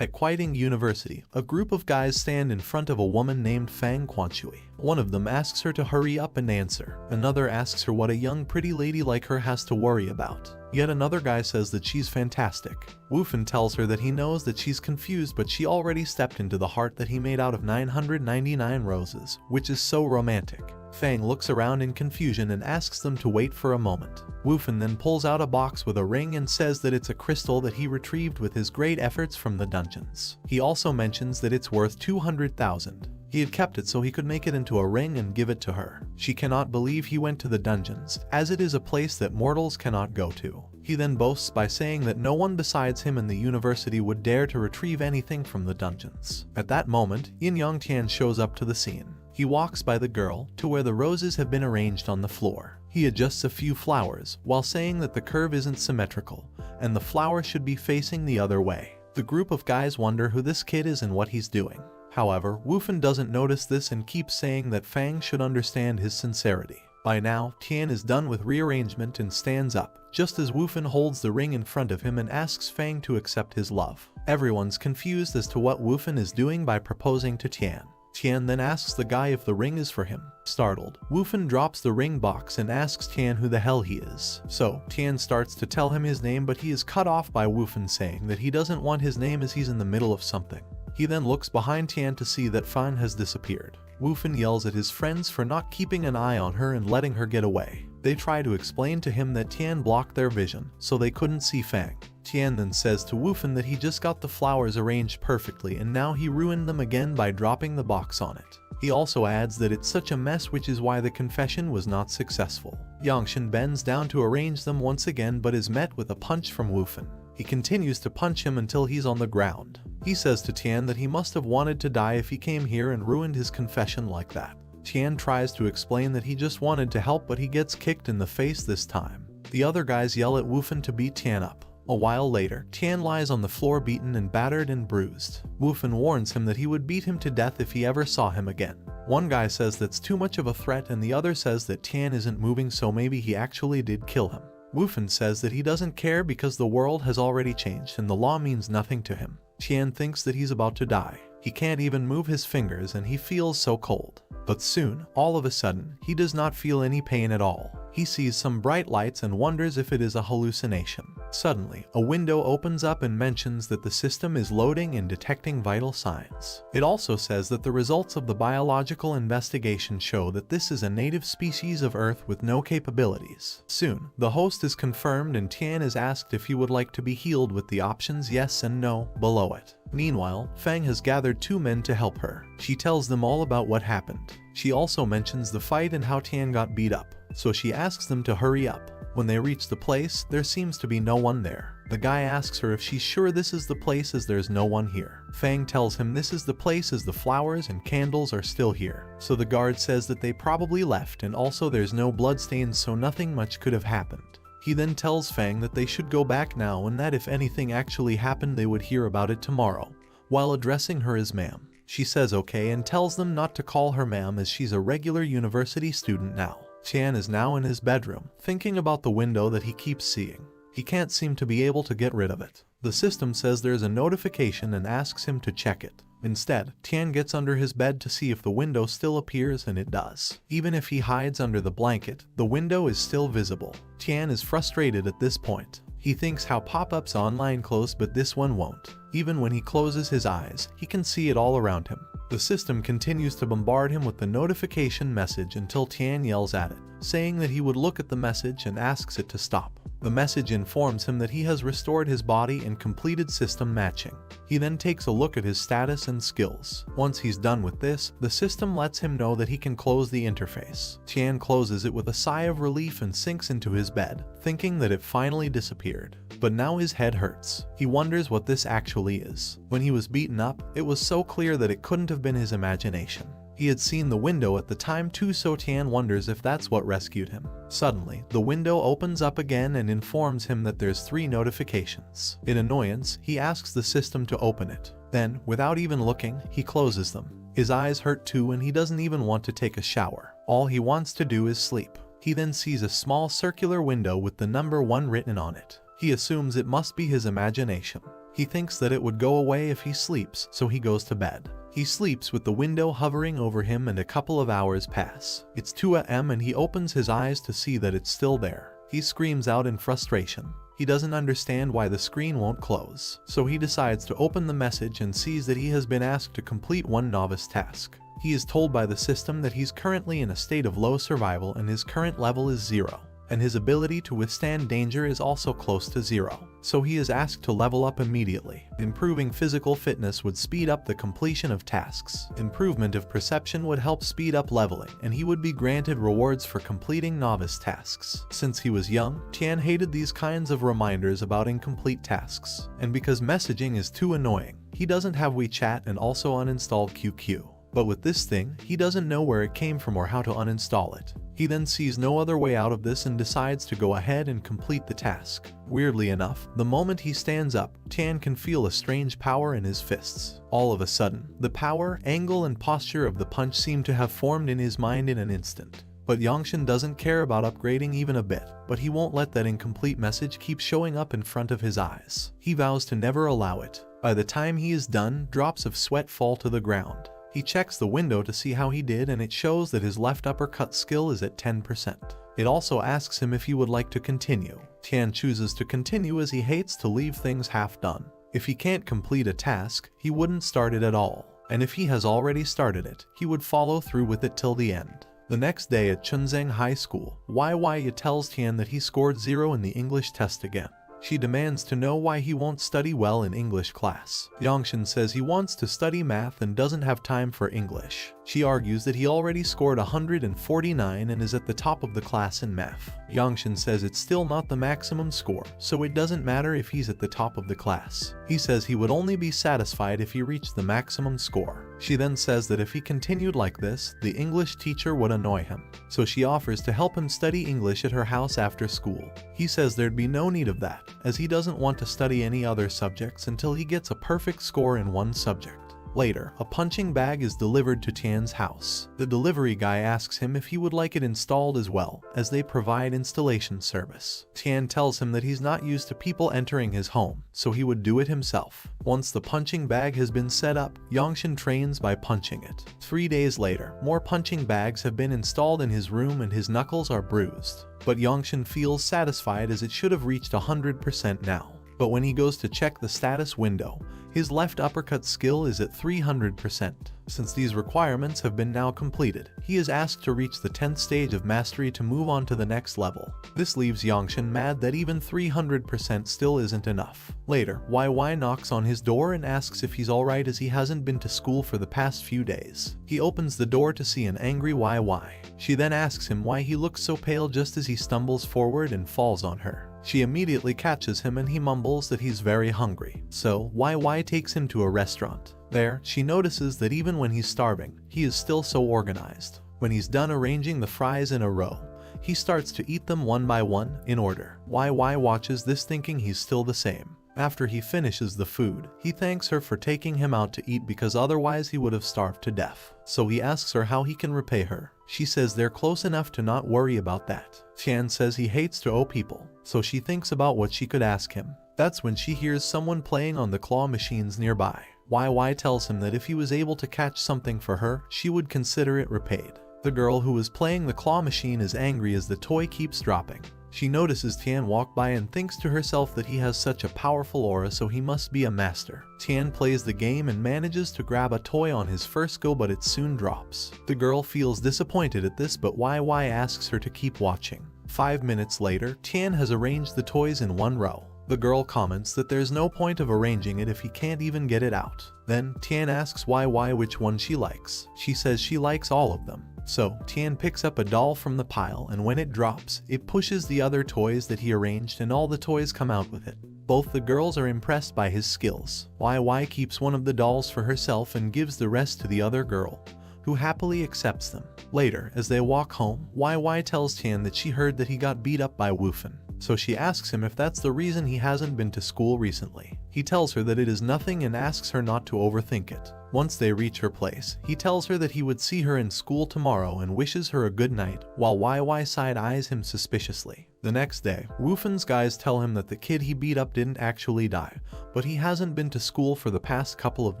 At Quiting University, a group of guys stand in front of a woman named Fang Quanshui. One of them asks her to hurry up and answer. Another asks her what a young pretty lady like her has to worry about. Yet another guy says that she's fantastic. Wufan tells her that he knows that she's confused, but she already stepped into the heart that he made out of 999 roses, which is so romantic. Fang looks around in confusion and asks them to wait for a moment. Wufan then pulls out a box with a ring and says that it's a crystal that he retrieved with his great efforts from the dungeons. He also mentions that it's worth 200,000. He had kept it so he could make it into a ring and give it to her. She cannot believe he went to the dungeons, as it is a place that mortals cannot go to. He then boasts by saying that no one besides him in the university would dare to retrieve anything from the dungeons. At that moment, Yin Yongtian shows up to the scene. He walks by the girl to where the roses have been arranged on the floor. He adjusts a few flowers while saying that the curve isn't symmetrical and the flower should be facing the other way. The group of guys wonder who this kid is and what he's doing. However, Wufan doesn't notice this and keeps saying that Fang should understand his sincerity. By now, Tian is done with rearrangement and stands up, just as Wufan holds the ring in front of him and asks Fang to accept his love. Everyone's confused as to what Wufan is doing by proposing to Tian. Tian then asks the guy if the ring is for him. Startled, Wufan drops the ring box and asks Tian who the hell he is. So, Tian starts to tell him his name, but he is cut off by Wufan saying that he doesn't want his name as he's in the middle of something. He then looks behind Tian to see that Fan has disappeared. Wufan yells at his friends for not keeping an eye on her and letting her get away. They try to explain to him that Tian blocked their vision, so they couldn't see Fang. Tian then says to Wufan that he just got the flowers arranged perfectly and now he ruined them again by dropping the box on it. He also adds that it's such a mess, which is why the confession was not successful. Yangshan bends down to arrange them once again but is met with a punch from Wufan. He continues to punch him until he's on the ground. He says to Tian that he must have wanted to die if he came here and ruined his confession like that. Tian tries to explain that he just wanted to help, but he gets kicked in the face this time. The other guys yell at Wufan to beat Tian up. A while later, Tian lies on the floor beaten and battered and bruised. Wufan warns him that he would beat him to death if he ever saw him again. One guy says that's too much of a threat and the other says that Tian isn't moving, so maybe he actually did kill him. Wufan says that he doesn't care because the world has already changed and the law means nothing to him. Tian thinks that he's about to die. He can't even move his fingers and he feels so cold. But soon, all of a sudden, he does not feel any pain at all. He sees some bright lights and wonders if it is a hallucination. Suddenly, a window opens up and mentions that the system is loading and detecting vital signs. It also says that the results of the biological investigation show that this is a native species of Earth with no capabilities. Soon, the host is confirmed and Tian is asked if he would like to be healed with the options yes and no below it. Meanwhile, Fang has gathered two men to help her. She tells them all about what happened. She also mentions the fight and how Tian got beat up, so she asks them to hurry up. When they reach the place, there seems to be no one there. The guy asks her if she's sure this is the place as there's no one here. Fang tells him this is the place as the flowers and candles are still here. So the guard says that they probably left and also there's no bloodstains, so nothing much could have happened. He then tells Fang that they should go back now and that if anything actually happened they would hear about it tomorrow. While addressing her as ma'am, she says okay and tells them not to call her ma'am as she's a regular university student now. Tian is now in his bedroom, thinking about the window that he keeps seeing. He can't seem to be able to get rid of it. The system says there's a notification and asks him to check it. Instead, Tian gets under his bed to see if the window still appears, and it does. Even if he hides under the blanket, the window is still visible. Tian is frustrated at this point. He thinks how pop-ups online close, but this one won't. Even when he closes his eyes, he can see it all around him. The system continues to bombard him with the notification message until Tian yells at it, saying that he would look at the message and asks it to stop. The message informs him that he has restored his body and completed system matching. He then takes a look at his status and skills. Once he's done with this, the system lets him know that he can close the interface. Tian closes it with a sigh of relief and sinks into his bed, thinking that it finally disappeared. But now his head hurts. He wonders what this actually is. When he was beaten up, it was so clear that it couldn't have been his imagination. He had seen the window at the time too, so Tian wonders if that's what rescued him. Suddenly, the window opens up again and informs him that there's 3 notifications. In annoyance, he asks the system to open it. Then, without even looking, he closes them. His eyes hurt too and he doesn't even want to take a shower. All he wants to do is sleep. He then sees a small circular window with the number 1 written on it. He assumes it must be his imagination. He thinks that it would go away if he sleeps, so he goes to bed. He sleeps with the window hovering over him and a couple of hours pass. It's 2 a.m. and he opens his eyes to see that it's still there. He screams out in frustration. He doesn't understand why the screen won't close, so he decides to open the message and sees that he has been asked to complete one novice task. He is told by the system that he's currently in a state of low survival and his current level is 0. And his ability to withstand danger is also close to 0. So he is asked to level up immediately. Improving physical fitness would speed up the completion of tasks. Improvement of perception would help speed up leveling, and he would be granted rewards for completing novice tasks. Since he was young, Tian hated these kinds of reminders about incomplete tasks. And because messaging is too annoying, he doesn't have WeChat and also uninstalled QQ. But with this thing, he doesn't know where it came from or how to uninstall it. He then sees no other way out of this and decides to go ahead and complete the task. Weirdly enough, the moment he stands up, Tian can feel a strange power in his fists. All of a sudden, the power, angle, and posture of the punch seem to have formed in his mind in an instant. But Yangshan doesn't care about upgrading even a bit, but he won't let that incomplete message keep showing up in front of his eyes. He vows to never allow it. By the time he is done, drops of sweat fall to the ground. He checks the window to see how he did and it shows that his left uppercut skill is at 10%. It also asks him if he would like to continue. Tian chooses to continue as he hates to leave things half done. If he can't complete a task, he wouldn't start it at all. And if he has already started it, he would follow through with it till the end. The next day at Chunzheng High School, Yi tells Tian that he scored 0 in the English test again. She demands to know why he won't study well in English class. Yangshan says he wants to study math and doesn't have time for English. She argues that he already scored 149 and is at the top of the class in math. Yangshan says it's still not the maximum score, so it doesn't matter if he's at the top of the class. He says he would only be satisfied if he reached the maximum score. She then says that if he continued like this, the English teacher would annoy him. So she offers to help him study English at her house after school. He says there'd be no need of that, as he doesn't want to study any other subjects until he gets a perfect score in one subject. Later, a punching bag is delivered to Tian's house. The delivery guy asks him if he would like it installed as well, as they provide installation service. Tian tells him that he's not used to people entering his home, so he would do it himself. Once the punching bag has been set up, Yangshan trains by punching it. 3 days later, more punching bags have been installed in his room and his knuckles are bruised. But Yangshan feels satisfied as it should have reached 100% now. But when he goes to check the status window, his left uppercut skill is at 300%. Since these requirements have been now completed, he is asked to reach the 10th stage of mastery to move on to the next level. This leaves Yangshan mad that even 300% still isn't enough. Later, YY knocks on his door and asks if he's alright as he hasn't been to school for the past few days. He opens the door to see an angry YY. She then asks him why he looks so pale just as he stumbles forward and falls on her. She immediately catches him and he mumbles that he's very hungry. So, YY takes him to a restaurant. There, she notices that even when he's starving, he is still so organized. When he's done arranging the fries in a row, he starts to eat them one by one, in order. YY watches this thinking he's still the same. After he finishes the food, he thanks her for taking him out to eat because otherwise he would have starved to death. So he asks her how he can repay her. She says they're close enough to not worry about that. Tian says he hates to owe people, so she thinks about what she could ask him. That's when she hears someone playing on the claw machines nearby. YY tells him that if he was able to catch something for her, she would consider it repaid. The girl who is playing the claw machine is angry as the toy keeps dropping. She notices Tian walk by and thinks to herself that he has such a powerful aura, so he must be a master. Tian plays the game and manages to grab a toy on his first go, but it soon drops. The girl feels disappointed at this, but YY asks her to keep watching. 5 minutes later, Tian has arranged the toys in one row. The girl comments that there's no point of arranging it if he can't even get it out. Then, Tian asks YY which one she likes. She says she likes all of them. So, Tian picks up a doll from the pile and when it drops, it pushes the other toys that he arranged and all the toys come out with it. Both the girls are impressed by his skills. YY keeps one of the dolls for herself and gives the rest to the other girl, who happily accepts them. Later, as they walk home, YY tells Tian that she heard that he got beat up by Wufan. So she asks him if that's the reason he hasn't been to school recently. He tells her that it is nothing and asks her not to overthink it. Once they reach her place, he tells her that he would see her in school tomorrow and wishes her a good night, while YY side-eyes him suspiciously. The next day, Woofin's guys tell him that the kid he beat up didn't actually die, but he hasn't been to school for the past couple of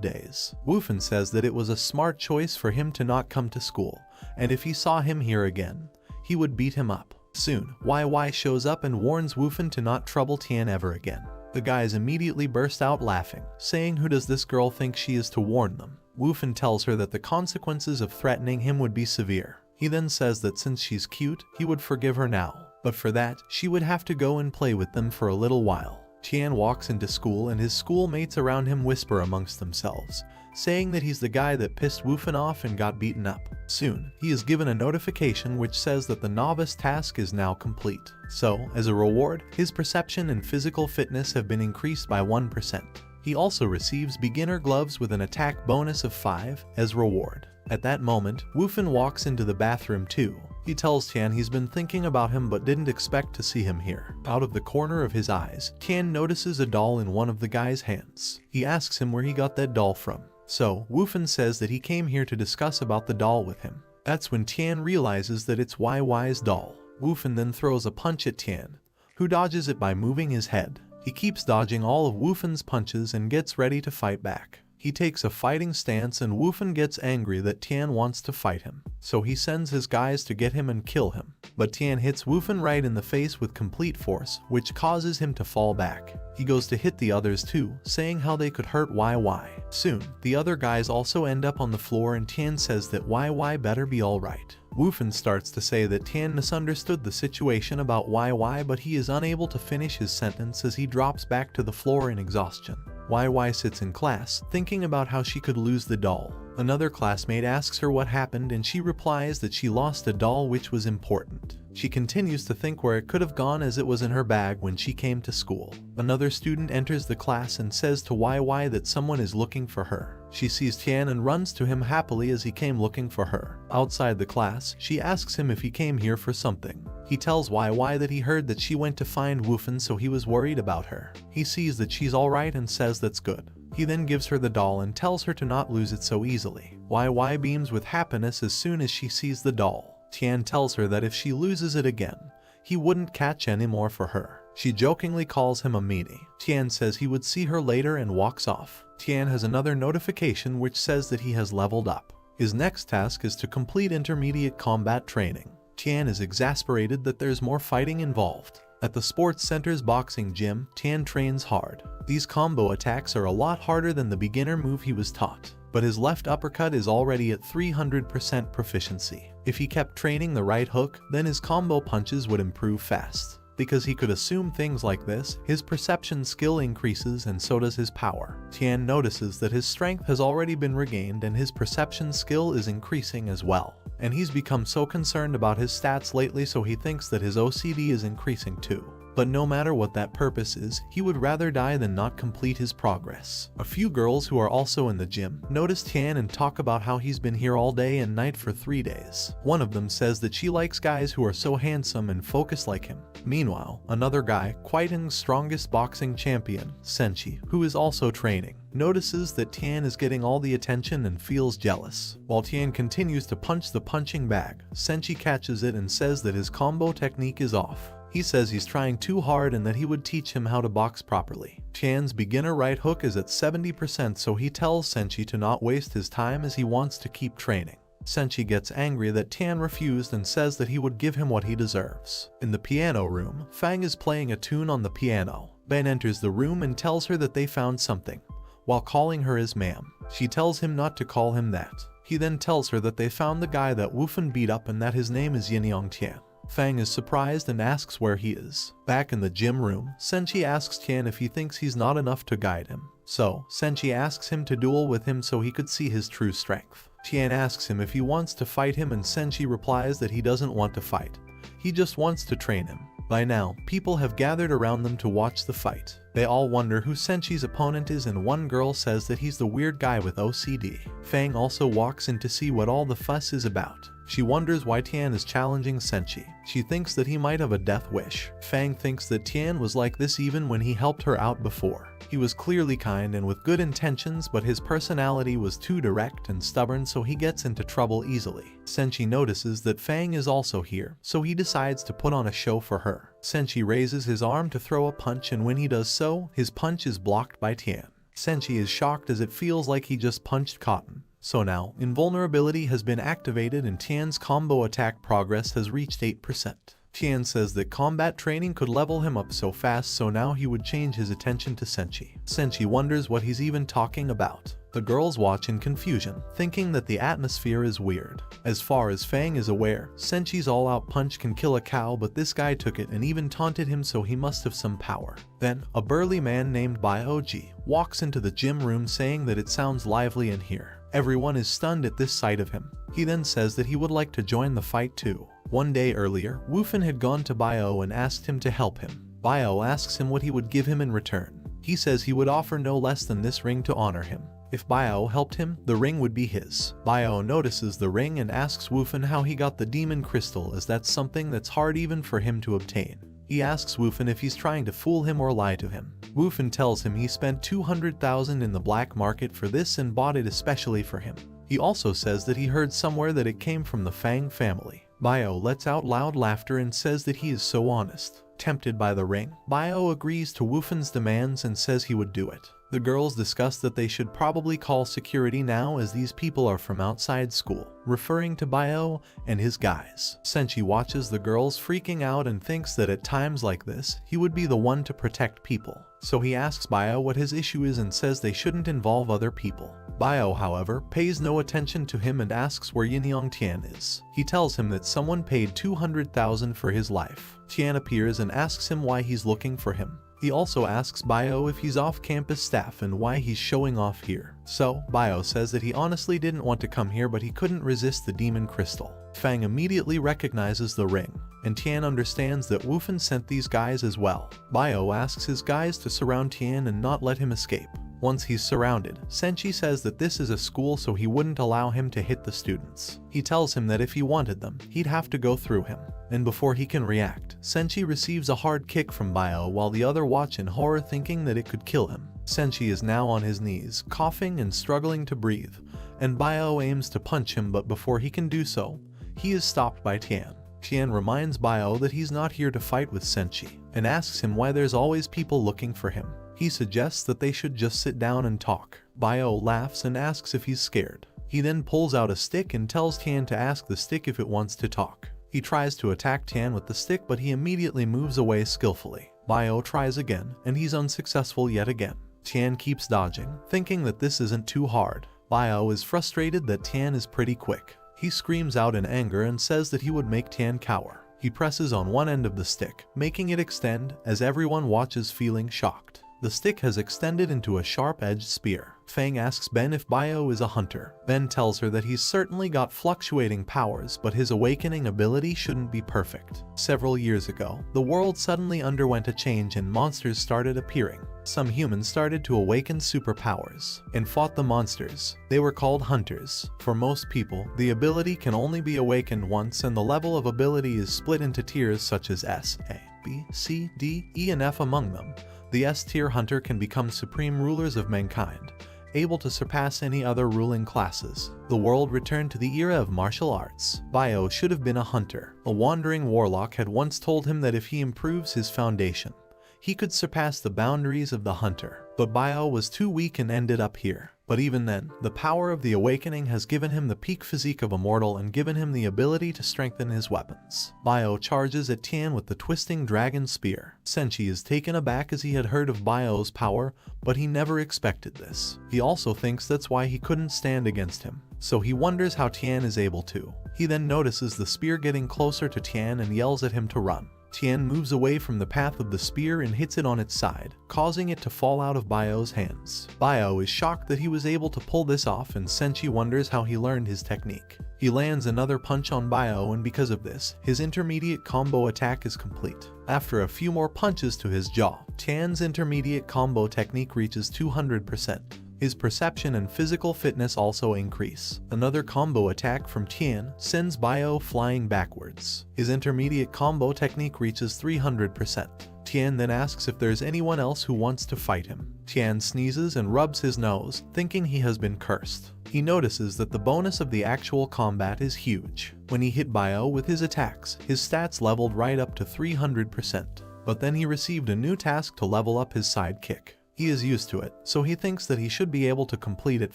days. Woofin says that it was a smart choice for him to not come to school, and if he saw him here again, he would beat him up. Soon, YY shows up and warns Woofin to not trouble Tian ever again. The guys immediately burst out laughing, saying who does this girl think she is to warn them. Woofin tells her that the consequences of threatening him would be severe. He then says that since she's cute, he would forgive her now, but for that, she would have to go and play with them for a little while. Tian walks into school and his schoolmates around him whisper amongst themselves, saying that he's the guy that pissed Woofin off and got beaten up. Soon, he is given a notification which says that the novice task is now complete. So, as a reward, his perception and physical fitness have been increased by 1%. He also receives beginner gloves with an attack bonus of 5 as reward. At that moment, Woofin walks into the bathroom too. He tells Tian he's been thinking about him but didn't expect to see him here. Out of the corner of his eyes, Tian notices a doll in one of the guy's hands. He asks him where he got that doll from. So, Woofin says that he came here to discuss about the doll with him. That's when Tian realizes that it's YY's doll. Woofin then throws a punch at Tian, who dodges it by moving his head. He keeps dodging all of Woofin's punches and gets ready to fight back. He takes a fighting stance and Woofin gets angry that Tian wants to fight him, so he sends his guys to get him and kill him. But Tian hits Woofin right in the face with complete force, which causes him to fall back. He goes to hit the others too, saying how they could hurt YY. Soon, the other guys also end up on the floor and Tian says that YY better be alright. Woofin starts to say that Tian misunderstood the situation about YY, but he is unable to finish his sentence as he drops back to the floor in exhaustion. YY sits in class, thinking about how she could lose the doll. Another classmate asks her what happened and she replies that she lost a doll which was important. She continues to think where it could have gone as it was in her bag when she came to school. Another student enters the class and says to YY that someone is looking for her. She sees Tian and runs to him happily as he came looking for her. Outside the class, she asks him if he came here for something. He tells YY that he heard that she went to find Woofin, so he was worried about her. He sees that she's alright and says that's good. He then gives her the doll and tells her to not lose it so easily. YY beams with happiness as soon as she sees the doll. Tian tells her that if she loses it again, he wouldn't catch any more for her. She jokingly calls him a meanie. Tian says he would see her later and walks off. Tian has another notification which says that he has leveled up. His next task is to complete intermediate combat training. Tian is exasperated that there's more fighting involved. At the sports center's boxing gym, Tian trains hard. These combo attacks are a lot harder than the beginner move he was taught, but his left uppercut is already at 300% proficiency. If he kept training the right hook, then his combo punches would improve fast. Because he could assume things like this, his perception skill increases and so does his power. Tian notices that his strength has already been regained and his perception skill is increasing as well. And he's become so concerned about his stats lately, so he thinks that his OCD is increasing too. But no matter what that purpose is, he would rather die than not complete his progress. A few girls who are also in the gym notice Tian and talk about how he's been here all day and night for 3 days. One of them says that she likes guys who are so handsome and focused like him. Meanwhile, another guy, Kwaiting's strongest boxing champion, Senshi, who is also training, notices that Tian is getting all the attention and feels jealous. While Tian continues to punch the punching bag, Senshi catches it and says that his combo technique is off. He says he's trying too hard and that he would teach him how to box properly. Tian's beginner right hook is at 70%, so he tells Senshi to not waste his time as he wants to keep training. Senshi gets angry that Tian refused and says that he would give him what he deserves. In the piano room, Fang is playing a tune on the piano. Ben enters the room and tells her that they found something, while calling her his ma'am. She tells him not to call him that. He then tells her that they found the guy that Woofin beat up and that his name is Yinyong Tian. Fang is surprised and asks where he is. Back in the gym room, Senshi asks Tian if he thinks he's not enough to guide him. So, Senshi asks him to duel with him so he could see his true strength. Tian asks him if he wants to fight him and Senshi replies that he doesn't want to fight. He just wants to train him. By now, people have gathered around them to watch the fight. They all wonder who Senshi's opponent is and one girl says that he's the weird guy with OCD. Fang also walks in to see what all the fuss is about. She wonders why Tian is challenging Senshi. She thinks that he might have a death wish. Fang thinks that Tian was like this even when he helped her out before. He was clearly kind and with good intentions, but his personality was too direct and stubborn, so he gets into trouble easily. Senshi notices that Fang is also here, so he decides to put on a show for her. Senshi raises his arm to throw a punch, and when he does so, his punch is blocked by Tian. Senshi is shocked as it feels like he just punched cotton. So now, invulnerability has been activated and Tian's combo attack progress has reached 8%. Tian says that combat training could level him up so fast, so now he would change his attention to Senshi. Senshi wonders what he's even talking about. The girls watch in confusion, thinking that the atmosphere is weird. As far as Fang is aware, Senshi's all-out punch can kill a cow, but this guy took it and even taunted him, so he must have some power. Then, a burly man named Bioji walks into the gym room saying that it sounds lively in here. Everyone is stunned at this sight of him. He then says that he would like to join the fight too. One day earlier, Wufan had gone to Bio and asked him to help him. Bio asks him what he would give him in return. He says he would offer no less than this ring to honor him. If Bio helped him, the ring would be his. Bio notices the ring and asks Wufan how he got the demon crystal, as that's something that's hard even for him to obtain. He asks Wufan if he's trying to fool him or lie to him. Wufan tells him he spent 200,000 in the black market for this and bought it especially for him. He also says that he heard somewhere that it came from the Fang family. Bio lets out loud laughter and says that he is so honest. Tempted by the ring, Bio agrees to Wufan's demands and says he would do it. The girls discuss that they should probably call security now, as these people are from outside school, referring to Bio and his guys. Senshi watches the girls freaking out and thinks that at times like this, he would be the one to protect people. So he asks Bio what his issue is and says they shouldn't involve other people. Bio, however, pays no attention to him and asks where Yinyang Tian is. He tells him that someone paid 200,000 for his life. Tian appears and asks him why he's looking for him. He also asks Bio if he's off-campus staff and why he's showing off here. So, Bio says that he honestly didn't want to come here, but he couldn't resist the demon crystal. Fang immediately recognizes the ring, and Tian understands that Wufan sent these guys as well. Bio asks his guys to surround Tian and not let him escape. Once he's surrounded, Senshi says that this is a school, so he wouldn't allow him to hit the students. He tells him that if he wanted them, he'd have to go through him. And before he can react, Senshi receives a hard kick from Bio, while the other watch in horror, thinking that it could kill him. Senshi is now on his knees, coughing and struggling to breathe, and Bio aims to punch him, but before he can do so, he is stopped by Tian. Tian reminds Bio that he's not here to fight with Senshi, and asks him why there's always people looking for him. He suggests that they should just sit down and talk. Bio laughs and asks if he's scared. He then pulls out a stick and tells Tian to ask the stick if it wants to talk. He tries to attack Tian with the stick, but he immediately moves away skillfully. Bio tries again, and he's unsuccessful yet again. Tian keeps dodging, thinking that this isn't too hard. Bio is frustrated that Tian is pretty quick. He screams out in anger and says that he would make Tian cower. He presses on one end of the stick, making it extend, as everyone watches feeling shocked. The stick has extended into a sharp-edged spear. Fang asks Ben if Bio is a hunter. Ben tells her that he's certainly got fluctuating powers, but his awakening ability shouldn't be perfect. Several years ago, the world suddenly underwent a change and monsters started appearing. Some humans started to awaken superpowers and fought the monsters. They were called hunters. For most people, the ability can only be awakened once, and the level of ability is split into tiers such as S, A, B, C, D, E, and F. Among them, the S-tier hunter can become supreme rulers of mankind, able to surpass any other ruling classes. The world returned to the era of martial arts. Bio should have been a hunter. A wandering warlock had once told him that if he improves his foundation, he could surpass the boundaries of the hunter. But Bio was too weak and ended up here. But even then, the power of the awakening has given him the peak physique of a mortal and given him the ability to strengthen his weapons. Bio charges at Tian with the twisting dragon spear. Senshi is taken aback as he had heard of Bio's power, but he never expected this. He also thinks that's why he couldn't stand against him, so he wonders how Tian is able to. He then notices the spear getting closer to Tian and yells at him to run. Tian moves away from the path of the spear and hits it on its side, causing it to fall out of Bio's hands. Bio is shocked that he was able to pull this off, and Senshi wonders how he learned his technique. He lands another punch on Bio, and because of this, his intermediate combo attack is complete. After a few more punches to his jaw, Tian's intermediate combo technique reaches 200%. His perception and physical fitness also increase. Another combo attack from Tian sends Bio flying backwards. His intermediate combo technique reaches 300%. Tian then asks if there's anyone else who wants to fight him. Tian sneezes and rubs his nose, thinking he has been cursed. He notices that the bonus of the actual combat is huge. When he hit Bio with his attacks, his stats leveled right up to 300%. But then he received a new task to level up his sidekick. He is used to it, so he thinks that he should be able to complete it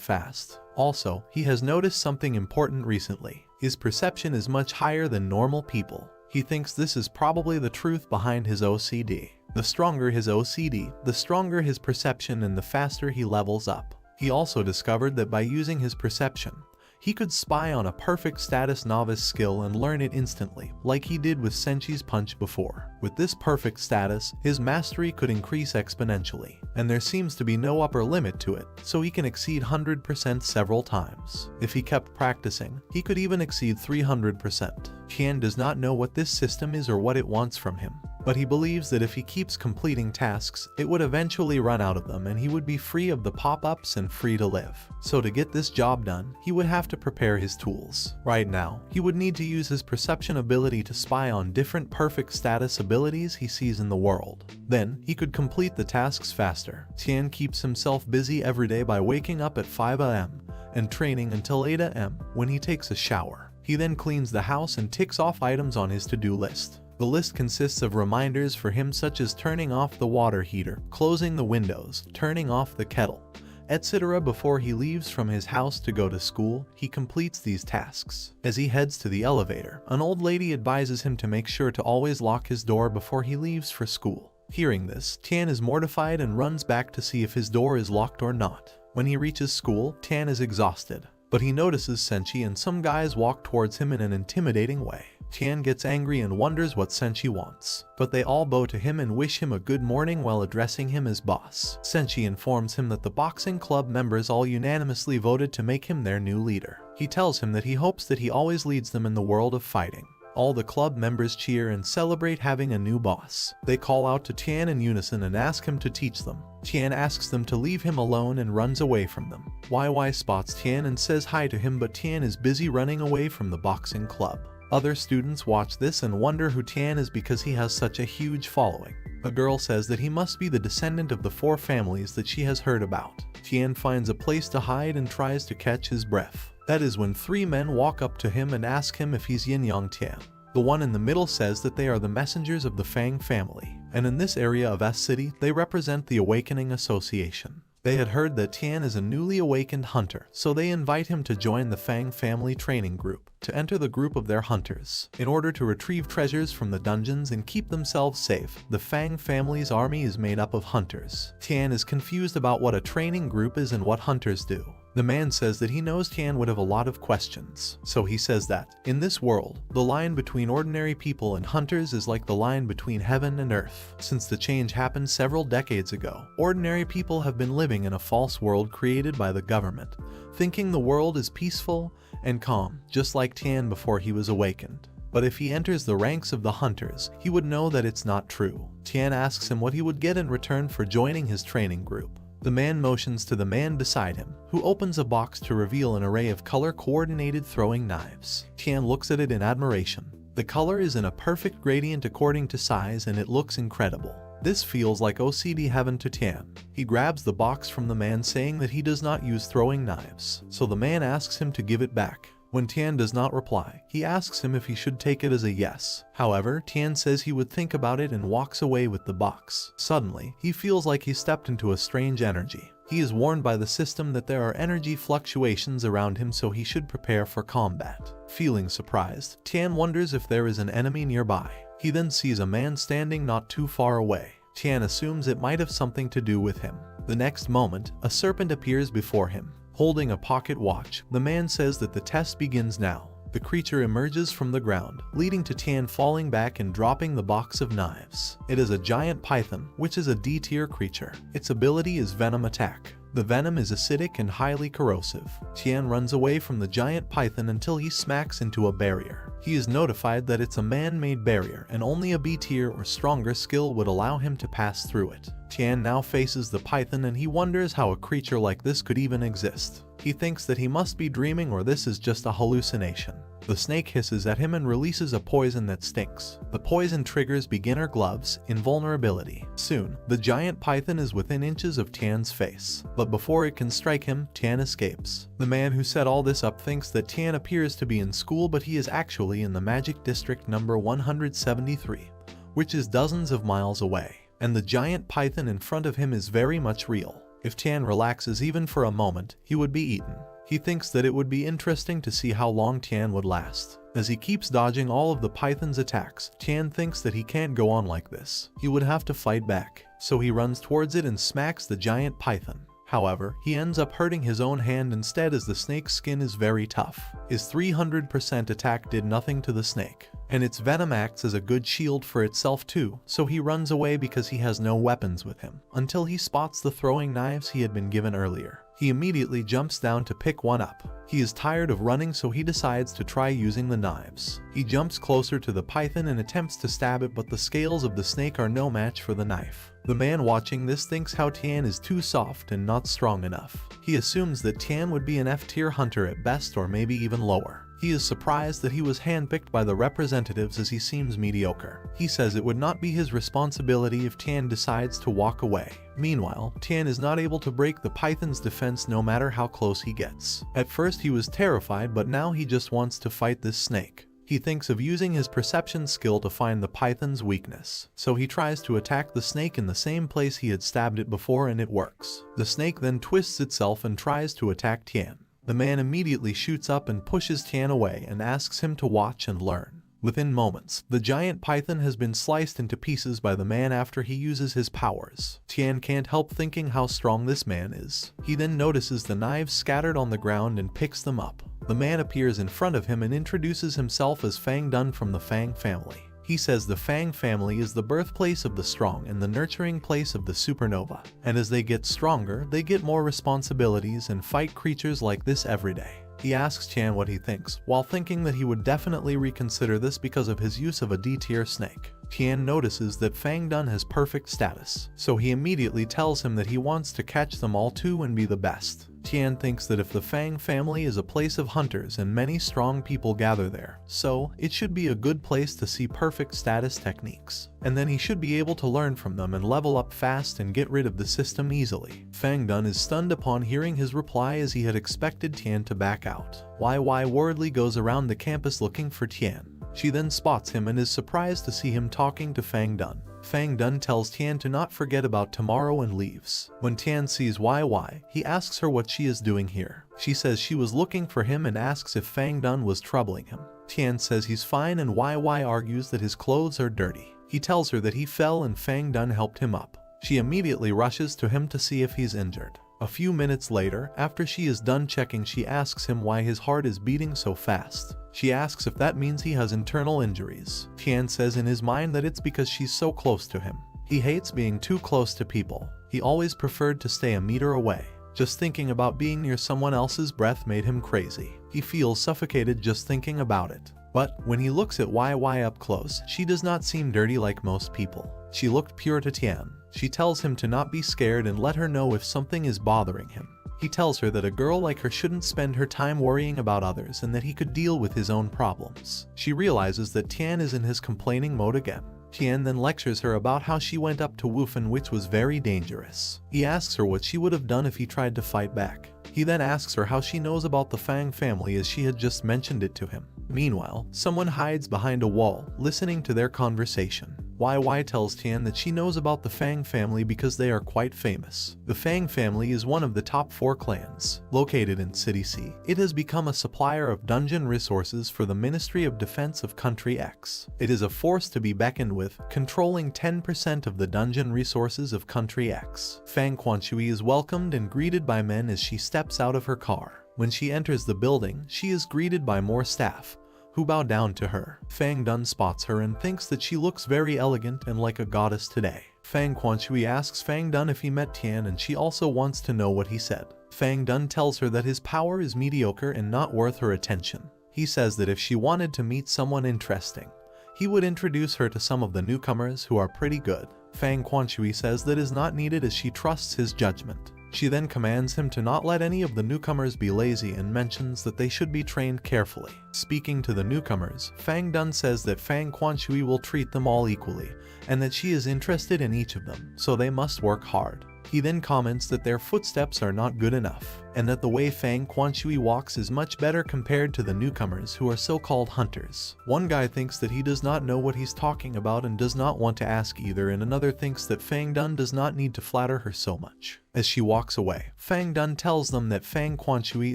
fast. Also, he has noticed something important recently. His perception is much higher than normal people. He thinks this is probably the truth behind his OCD. The stronger his OCD, the stronger his perception and the faster he levels up. He also discovered that by using his perception, he could spy on a perfect status novice skill and learn it instantly, like he did with Senchi's punch before. With this perfect status, his mastery could increase exponentially, and there seems to be no upper limit to it, so he can exceed 100% several times. If he kept practicing, he could even exceed 300%. Tian does not know what this system is or what it wants from him, but he believes that if he keeps completing tasks, it would eventually run out of them and he would be free of the pop-ups and free to live. So to get this job done, he would have to prepare his tools. Right now, he would need to use his perception ability to spy on different perfect status abilities he sees in the world. Then, he could complete the tasks faster. Tian keeps himself busy every day by waking up at 5 AM and training until 8 AM when he takes a shower. He then cleans the house and ticks off items on his to-do list. The list consists of reminders for him such as turning off the water heater, closing the windows, turning off the kettle, etc. Before he leaves from his house to go to school, he completes these tasks. As he heads to the elevator, an old lady advises him to make sure to always lock his door before he leaves for school. Hearing this, Tian is mortified and runs back to see if his door is locked or not. When he reaches school, Tian is exhausted, but he notices Senchi and some guys walk towards him in an intimidating way. Tian gets angry and wonders what Senchi wants, but they all bow to him and wish him a good morning while addressing him as boss. Senchi informs him that the boxing club members all unanimously voted to make him their new leader. He tells him that he hopes that he always leads them in the world of fighting. All the club members cheer and celebrate having a new boss. They call out to Tian in unison and ask him to teach them. Tian asks them to leave him alone and runs away from them. YY spots Tian and says hi to him, but Tian is busy running away from the boxing club. Other students watch this and wonder who Tian is because he has such a huge following. A girl says that he must be the descendant of the 4 families that she has heard about. Tian finds a place to hide and tries to catch his breath. That is when 3 men walk up to him and ask him if he's Yin Yang Tian. The one in the middle says that they are the messengers of the Fang family, and in this area of S City, they represent the Awakening Association. They had heard that Tian is a newly awakened hunter, so they invite him to join the Fang family training group, to enter the group of their hunters. In order to retrieve treasures from the dungeons and keep themselves safe, the Fang family's army is made up of hunters. Tian is confused about what a training group is and what hunters do. The man says that he knows Tian would have a lot of questions, so he says that, in this world, the line between ordinary people and hunters is like the line between heaven and earth. Since the change happened several decades ago, ordinary people have been living in a false world created by the government, thinking the world is peaceful and calm, just like Tian before he was awakened. But if he enters the ranks of the hunters, he would know that it's not true. Tian asks him what he would get in return for joining his training group. The man motions to the man beside him, who opens a box to reveal an array of color-coordinated throwing knives. Tian looks at it in admiration. The color is in a perfect gradient according to size and it looks incredible. This feels like OCD heaven to Tian. He grabs the box from the man saying that he does not use throwing knives, so the man asks him to give it back. When Tian does not reply, he asks him if he should take it as a yes. However, Tian says he would think about it and walks away with the box. Suddenly, he feels like he stepped into a strange energy. He is warned by the system that there are energy fluctuations around him, so he should prepare for combat. Feeling surprised, Tian wonders if there is an enemy nearby. He then sees a man standing not too far away. Tian assumes it might have something to do with him. The next moment, a serpent appears before him. Holding a pocket watch, the man says that the test begins now. The creature emerges from the ground, leading to Tian falling back and dropping the box of knives. It is a giant python, which is a D-tier creature. Its ability is Venom Attack. The venom is acidic and highly corrosive. Tian runs away from the giant python until he smacks into a barrier. He is notified that it's a man-made barrier and only a B tier or stronger skill would allow him to pass through it. Tian now faces the python and he wonders how a creature like this could even exist. He thinks that he must be dreaming or this is just a hallucination. The snake hisses at him and releases a poison that stinks. The poison triggers beginner gloves, invulnerability. Soon, the giant python is within inches of Tian's face. But before it can strike him, Tian escapes. The man who set all this up thinks that Tian appears to be in school, but he is actually in the magic district number 173, which is dozens of miles away. And the giant python in front of him is very much real. If Tian relaxes even for a moment, he would be eaten. He thinks that it would be interesting to see how long Tian would last. As he keeps dodging all of the python's attacks, Tian thinks that he can't go on like this. He would have to fight back. So he runs towards it and smacks the giant python. However, he ends up hurting his own hand instead as the snake's skin is very tough. His 300% attack did nothing to the snake, and its venom acts as a good shield for itself too, so he runs away because he has no weapons with him, until he spots the throwing knives he had been given earlier. He immediately jumps down to pick one up. He is tired of running, so he decides to try using the knives. He jumps closer to the python and attempts to stab it, but the scales of the snake are no match for the knife. The man watching this thinks how Tian is too soft and not strong enough. He assumes that Tian would be an F-tier hunter at best or maybe even lower. He is surprised that he was handpicked by the representatives as he seems mediocre. He says it would not be his responsibility if Tian decides to walk away. Meanwhile, Tian is not able to break the python's defense no matter how close he gets. At first he was terrified, but now he just wants to fight this snake. He thinks of using his perception skill to find the python's weakness, so he tries to attack the snake in the same place he had stabbed it before and it works. The snake then twists itself and tries to attack Tian. The man immediately shoots up and pushes Tian away and asks him to watch and learn. Within moments, the giant python has been sliced into pieces by the man after he uses his powers. Tian can't help thinking how strong this man is. He then notices the knives scattered on the ground and picks them up. The man appears in front of him and introduces himself as Fang Dun from the Fang family. He says the Fang family is the birthplace of the strong and the nurturing place of the supernova. And as they get stronger, they get more responsibilities and fight creatures like this every day. He asks Tian what he thinks, while thinking that he would definitely reconsider this because of his use of a D-tier snake. Tian notices that Fang Dun has perfect status, so he immediately tells him that he wants to catch them all too and be the best. Tian thinks that if the Fang family is a place of hunters and many strong people gather there, so it should be a good place to see perfect status techniques. And then he should be able to learn from them and level up fast and get rid of the system easily. Fang Dun is stunned upon hearing his reply as he had expected Tian to back out. YY worriedly goes around the campus looking for Tian. She then spots him and is surprised to see him talking to Fang Dun. Fang Dun tells Tian to not forget about tomorrow and leaves. When Tian sees YY, he asks her what she is doing here. She says she was looking for him and asks if Fang Dun was troubling him. Tian says he's fine and YY argues that his clothes are dirty. He tells her that he fell and Fang Dun helped him up. She immediately rushes to him to see if he's injured. A few minutes later, after she is done checking, she asks him why his heart is beating so fast. She asks if that means he has internal injuries. Tian says in his mind that it's because she's so close to him. He hates being too close to people. He always preferred to stay a meter away. Just thinking about being near someone else's breath made him crazy. He feels suffocated just thinking about it. But when he looks at YY up close, she does not seem dirty like most people. She looked pure to Tian. She tells him to not be scared and let her know if something is bothering him. He tells her that a girl like her shouldn't spend her time worrying about others and that he could deal with his own problems. She realizes that Tian is in his complaining mode again. Tian then lectures her about how she went up to Wufan, which was very dangerous. He asks her what she would have done if he tried to fight back. He then asks her how she knows about the Fang family as she had just mentioned it to him. Meanwhile, someone hides behind a wall, listening to their conversation. YY tells Tian that she knows about the Fang family because they are quite famous. The Fang family is one of the top 4 clans. Located in City C, it has become a supplier of dungeon resources for the Ministry of Defense of Country X. It is a force to be beckoned with, controlling 10% of the dungeon resources of Country X. Fang Quanshui is welcomed and greeted by men as she steps out of her car. When she enters the building, she is greeted by more staff, who bow down to her. Fang Dun spots her and thinks that she looks very elegant and like a goddess today. Fang Quanshui asks Fang Dun if he met Tian and she also wants to know what he said. Fang Dun tells her that his power is mediocre and not worth her attention. He says that if she wanted to meet someone interesting, he would introduce her to some of the newcomers who are pretty good. Fang Quanshui says that is not needed as she trusts his judgment. She then commands him to not let any of the newcomers be lazy and mentions that they should be trained carefully. Speaking to the newcomers, Fang Dun says that Fang Quanshui will treat them all equally, and that she is interested in each of them, so they must work hard. He then comments that their footsteps are not good enough, and that the way Fang Quanshui walks is much better compared to the newcomers who are so-called hunters. One guy thinks that he does not know what he's talking about and does not want to ask either, and another thinks that Fang Dun does not need to flatter her so much. As she walks away, Fang Dun tells them that Fang Quanshui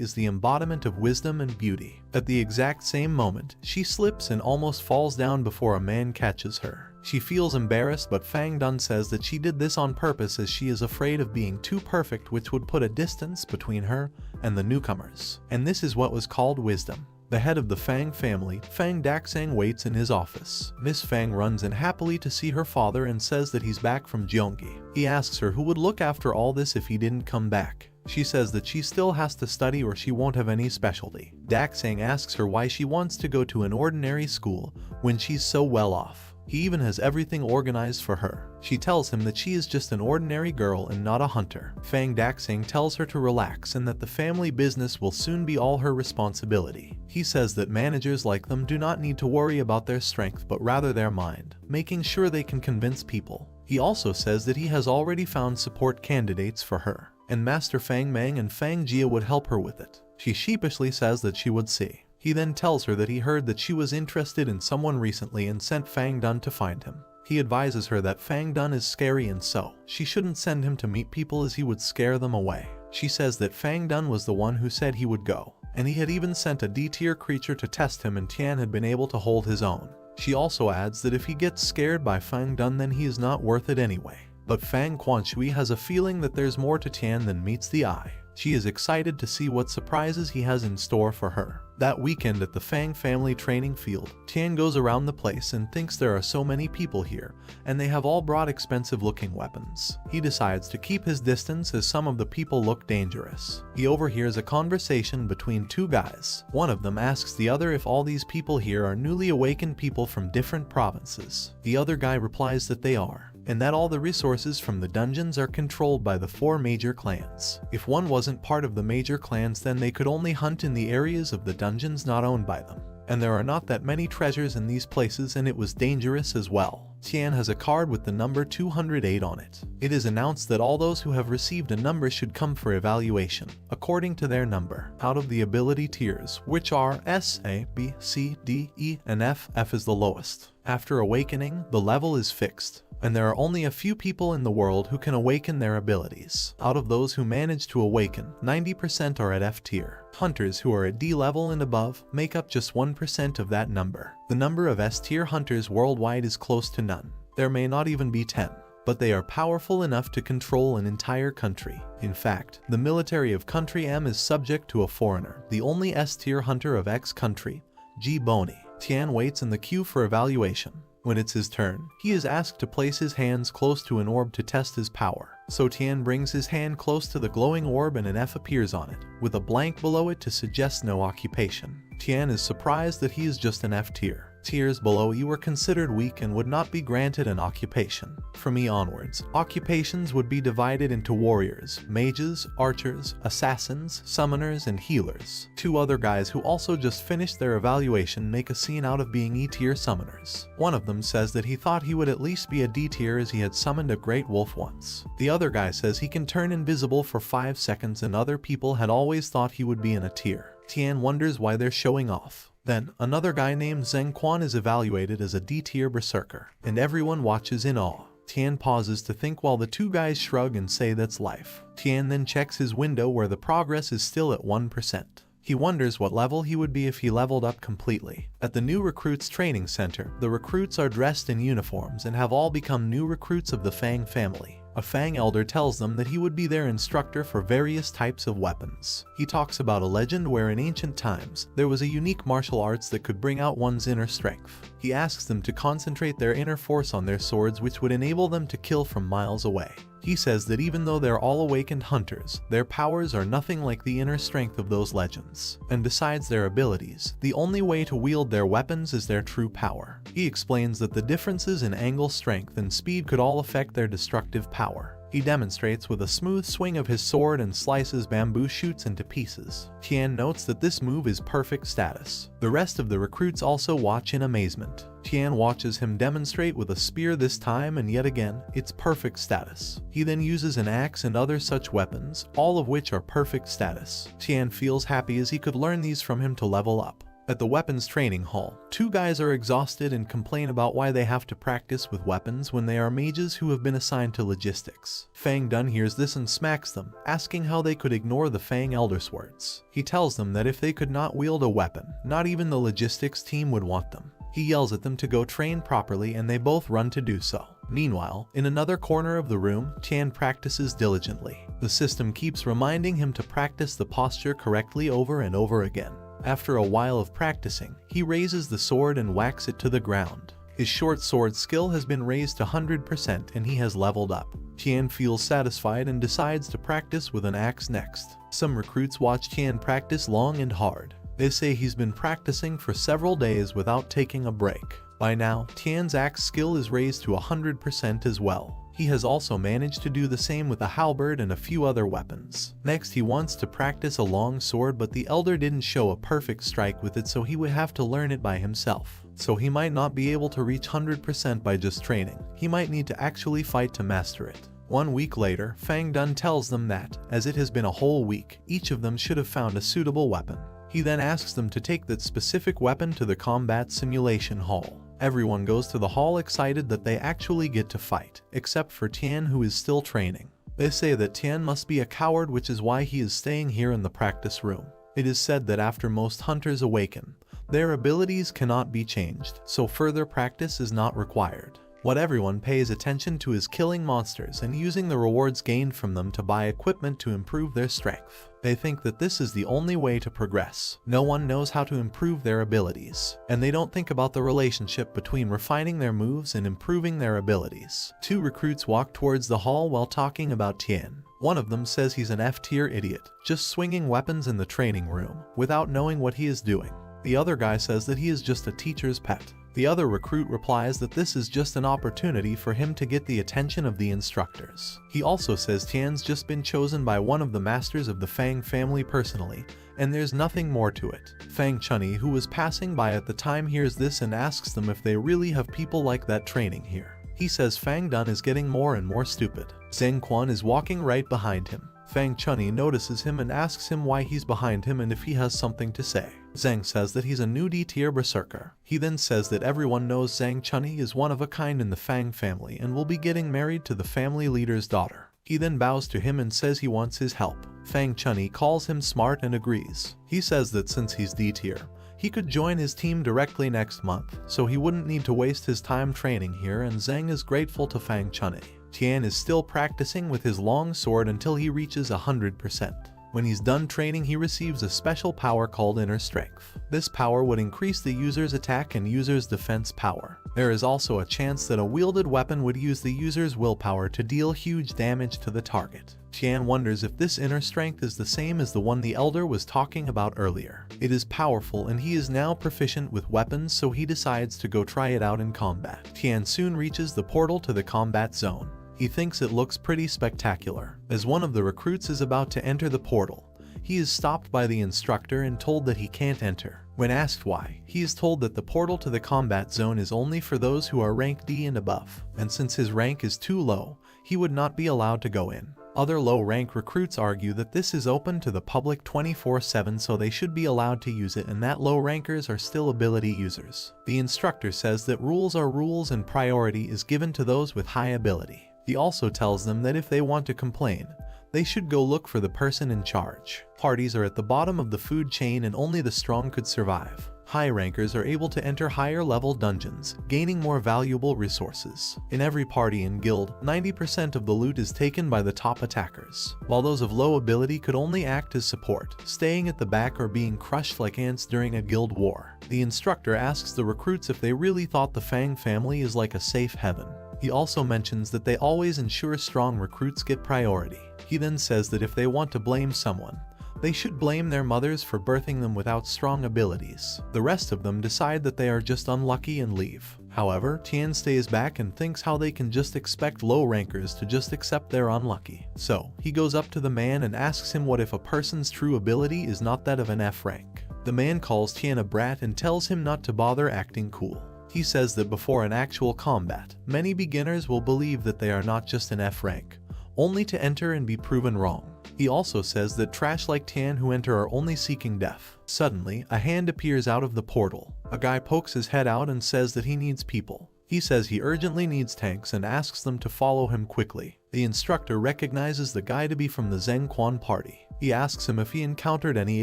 is the embodiment of wisdom and beauty. At the exact same moment, she slips and almost falls down before a man catches her. She feels embarrassed, but Fang Dun says that she did this on purpose as she is afraid of being too perfect, which would put a distance between her and the newcomers. And this is what was called wisdom. The head of the Fang family, Fang Daxang, waits in his office. Miss Fang runs in happily to see her father and says that he's back from Gyeonggi. He asks her who would look after all this if he didn't come back. She says that she still has to study or she won't have any specialty. Daxang asks her why she wants to go to an ordinary school when she's so well off. He even has everything organized for her. She tells him that she is just an ordinary girl and not a hunter. Fang Daxang tells her to relax and that the family business will soon be all her responsibility. He says that managers like them do not need to worry about their strength but rather their mind, making sure they can convince people. He also says that he has already found support candidates for her, and Master Fang Mang and Fang Jia would help her with it. She sheepishly says that she would see. He then tells her that he heard that she was interested in someone recently and sent Fang Dun to find him. He advises her that Fang Dun is scary and so she shouldn't send him to meet people as he would scare them away. She says that Fang Dun was the one who said he would go, and he had even sent a D-tier creature to test him and Tian had been able to hold his own. She also adds that if he gets scared by Fang Dun then he is not worth it anyway. But Fang Quanshui has a feeling that there's more to Tian than meets the eye. She is excited to see what surprises he has in store for her. That weekend at the Fang family training field, Tian goes around the place and thinks there are so many people here, and they have all brought expensive-looking weapons. He decides to keep his distance as some of the people look dangerous. He overhears a conversation between two guys. One of them asks the other if all these people here are newly awakened people from different provinces. The other guy replies that they are, and that all the resources from the dungeons are controlled by the 4 major clans. If one wasn't part of the major clans then they could only hunt in the areas of the dungeons not owned by them. And there are not that many treasures in these places and it was dangerous as well. Tian has a card with the number 208 on it. It is announced that all those who have received a number should come for evaluation, according to their number, out of the ability tiers, which are S, A, B, C, D, E, and F. F is the lowest. After awakening, the level is fixed, and there are only a few people in the world who can awaken their abilities. Out of those who manage to awaken, 90% are at F tier. Hunters who are at D level and above make up just 1% of that number. The number of S tier hunters worldwide is close to none. There may not even be 10. But they are powerful enough to control an entire country. In fact, the military of country M is subject to a foreigner, the only S-tier hunter of X country, G Boni. Tian waits in the queue for evaluation. When it's his turn, he is asked to place his hands close to an orb to test his power. So Tian brings his hand close to the glowing orb and an F appears on it, with a blank below it to suggest no occupation. Tian is surprised that he is just an F tier. Tiers below you are considered weak and would not be granted an occupation. From E onwards, occupations would be divided into warriors, mages, archers, assassins, summoners, and healers. 2 other guys who also just finished their evaluation make a scene out of being E-tier summoners. One of them says that he thought he would at least be a D-tier as he had summoned a great wolf once. The other guy says he can turn invisible for 5 seconds and other people had always thought he would be in a tier. Tian wonders why they're showing off. Then, another guy named Zheng Quan is evaluated as a D-tier berserker, and everyone watches in awe. Tian pauses to think while the 2 guys shrug and say that's life. Tian then checks his window where the progress is still at 1%. He wonders what level he would be if he leveled up completely. At the new recruits training center, the recruits are dressed in uniforms and have all become new recruits of the Fang family. A Fang elder tells them that he would be their instructor for various types of weapons. He talks about a legend where in ancient times, there was a unique martial arts that could bring out one's inner strength. He asks them to concentrate their inner force on their swords which would enable them to kill from miles away. He says that even though they're all awakened hunters, their powers are nothing like the inner strength of those legends. And besides their abilities, the only way to wield their weapons is their true power. He explains that the differences in angle strength and speed could all affect their destructive power. He demonstrates with a smooth swing of his sword and slices bamboo shoots into pieces. Tian notes that this move is perfect status. The rest of the recruits also watch in amazement. Tian watches him demonstrate with a spear this time, and yet again, it's perfect status. He then uses an axe and other such weapons, all of which are perfect status. Tian feels happy as he could learn these from him to level up. At the weapons training hall, two guys are exhausted and complain about why they have to practice with weapons when they are mages who have been assigned to logistics. Fang Dun hears this and smacks them, asking how they could ignore the Fang Elder Swords. He tells them that if they could not wield a weapon, not even the logistics team would want them. He yells at them to go train properly, and they both run to do so. Meanwhile, in another corner of the room, Tian practices diligently. The system keeps reminding him to practice the posture correctly over and over again. After a while of practicing, he raises the sword and whacks it to the ground. His short sword skill has been raised to 100% and he has leveled up. Tian feels satisfied and decides to practice with an axe next. Some recruits watch Tian practice long and hard. They say he's been practicing for several days without taking a break. By now, Tian's axe skill is raised to 100% as well. He has also managed to do the same with a halberd and a few other weapons. Next, he wants to practice a long sword, but the elder didn't show a perfect strike with it, so he would have to learn it by himself. So he might not be able to reach 100% by just training. He might need to actually fight to master it. 1 week later, Fang Dun tells them that, as it has been a whole week, each of them should have found a suitable weapon. He then asks them to take that specific weapon to the combat simulation hall. Everyone goes to the hall excited that they actually get to fight, except for Tian, who is still training. They say that Tian must be a coward, which is why he is staying here in the practice room. It is said that after most hunters awaken, their abilities cannot be changed, so further practice is not required. What everyone pays attention to is killing monsters and using the rewards gained from them to buy equipment to improve their strength. They think that this is the only way to progress. No one knows how to improve their abilities, and they don't think about the relationship between refining their moves and improving their abilities. Two recruits walk towards the hall while talking about Tian. One of them says he's an F-tier idiot, just swinging weapons in the training room, without knowing what he is doing. The other guy says that he is just a teacher's pet. The other recruit replies that this is just an opportunity for him to get the attention of the instructors. He also says Tian's just been chosen by one of the masters of the Fang family personally, and there's nothing more to it. Fang Chunyi, who was passing by at the time, hears this and asks them if they really have people like that training here. He says Fang Dun is getting more and more stupid. Zheng Quan is walking right behind him. Fang Chunyi notices him and asks him why he's behind him and if he has something to say. Zheng says that he's a new D-tier berserker. He then says that everyone knows Zhang Chunyi is one of a kind in the Fang family and will be getting married to the family leader's daughter. He then bows to him and says he wants his help. Fang Chunyi calls him smart and agrees. He says that since he's D-tier, he could join his team directly next month, so he wouldn't need to waste his time training here, and Zheng is grateful to Fang Chunyi. Tian is still practicing with his long sword until he reaches 100%. When he's done training, he receives a special power called Inner Strength. This power would increase the user's attack and user's defense power. There is also a chance that a wielded weapon would use the user's willpower to deal huge damage to the target. Tian wonders if this inner strength is the same as the one the elder was talking about earlier. It is powerful and he is now proficient with weapons, so he decides to go try it out in combat. Tian soon reaches the portal to the combat zone. He thinks it looks pretty spectacular. As one of the recruits is about to enter the portal, he is stopped by the instructor and told that he can't enter. When asked why, he is told that the portal to the combat zone is only for those who are rank D and above, and since his rank is too low, he would not be allowed to go in. Other low-rank recruits argue that this is open to the public 24/7, so they should be allowed to use it, and that low-rankers are still ability users. The instructor says that rules are rules and priority is given to those with high ability. He also tells them that if they want to complain, they should go look for the person in charge. Parties are at the bottom of the food chain and only the strong could survive. High rankers are able to enter higher level dungeons, gaining more valuable resources. In every party and guild, 90% of the loot is taken by the top attackers, while those of low ability could only act as support, staying at the back or being crushed like ants during a guild war. The instructor asks the recruits if they really thought the Fang family is like a safe haven. He also mentions that they always ensure strong recruits get priority. He then says that if they want to blame someone, they should blame their mothers for birthing them without strong abilities. The rest of them decide that they are just unlucky and leave. However, Tian stays back and thinks how they can just expect low rankers to just accept they're unlucky. So, he goes up to the man and asks him what if a person's true ability is not that of an F rank. The man calls Tian a brat and tells him not to bother acting cool. He says that before an actual combat, many beginners will believe that they are not just an F rank, only to enter and be proven wrong. He also says that trash like Tian who enter are only seeking death. Suddenly, a hand appears out of the portal. A guy pokes his head out and says that he needs people. He says he urgently needs tanks and asks them to follow him quickly. The instructor recognizes the guy to be from the Zheng Quan party. He asks him if he encountered any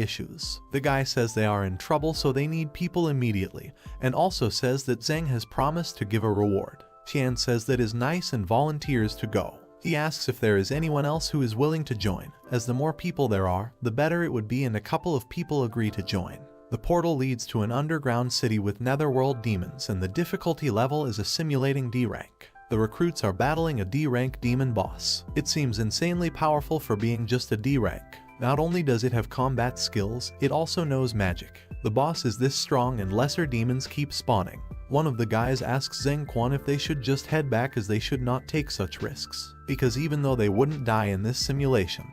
issues. The guy says they are in trouble so they need people immediately, and also says that Zheng has promised to give a reward. Tian says that is nice and volunteers to go. He asks if there is anyone else who is willing to join, as the more people there are, the better it would be, and a couple of people agree to join. The portal leads to an underground city with netherworld demons, and the difficulty level is a simulating D rank. The recruits are battling a D rank demon boss. It seems insanely powerful for being just a D rank. Not only does it have combat skills, it also knows magic. The boss is this strong and lesser demons keep spawning. One of the guys asks Zheng Quan if they should just head back as they should not take such risks, because even though they wouldn't die in this simulation,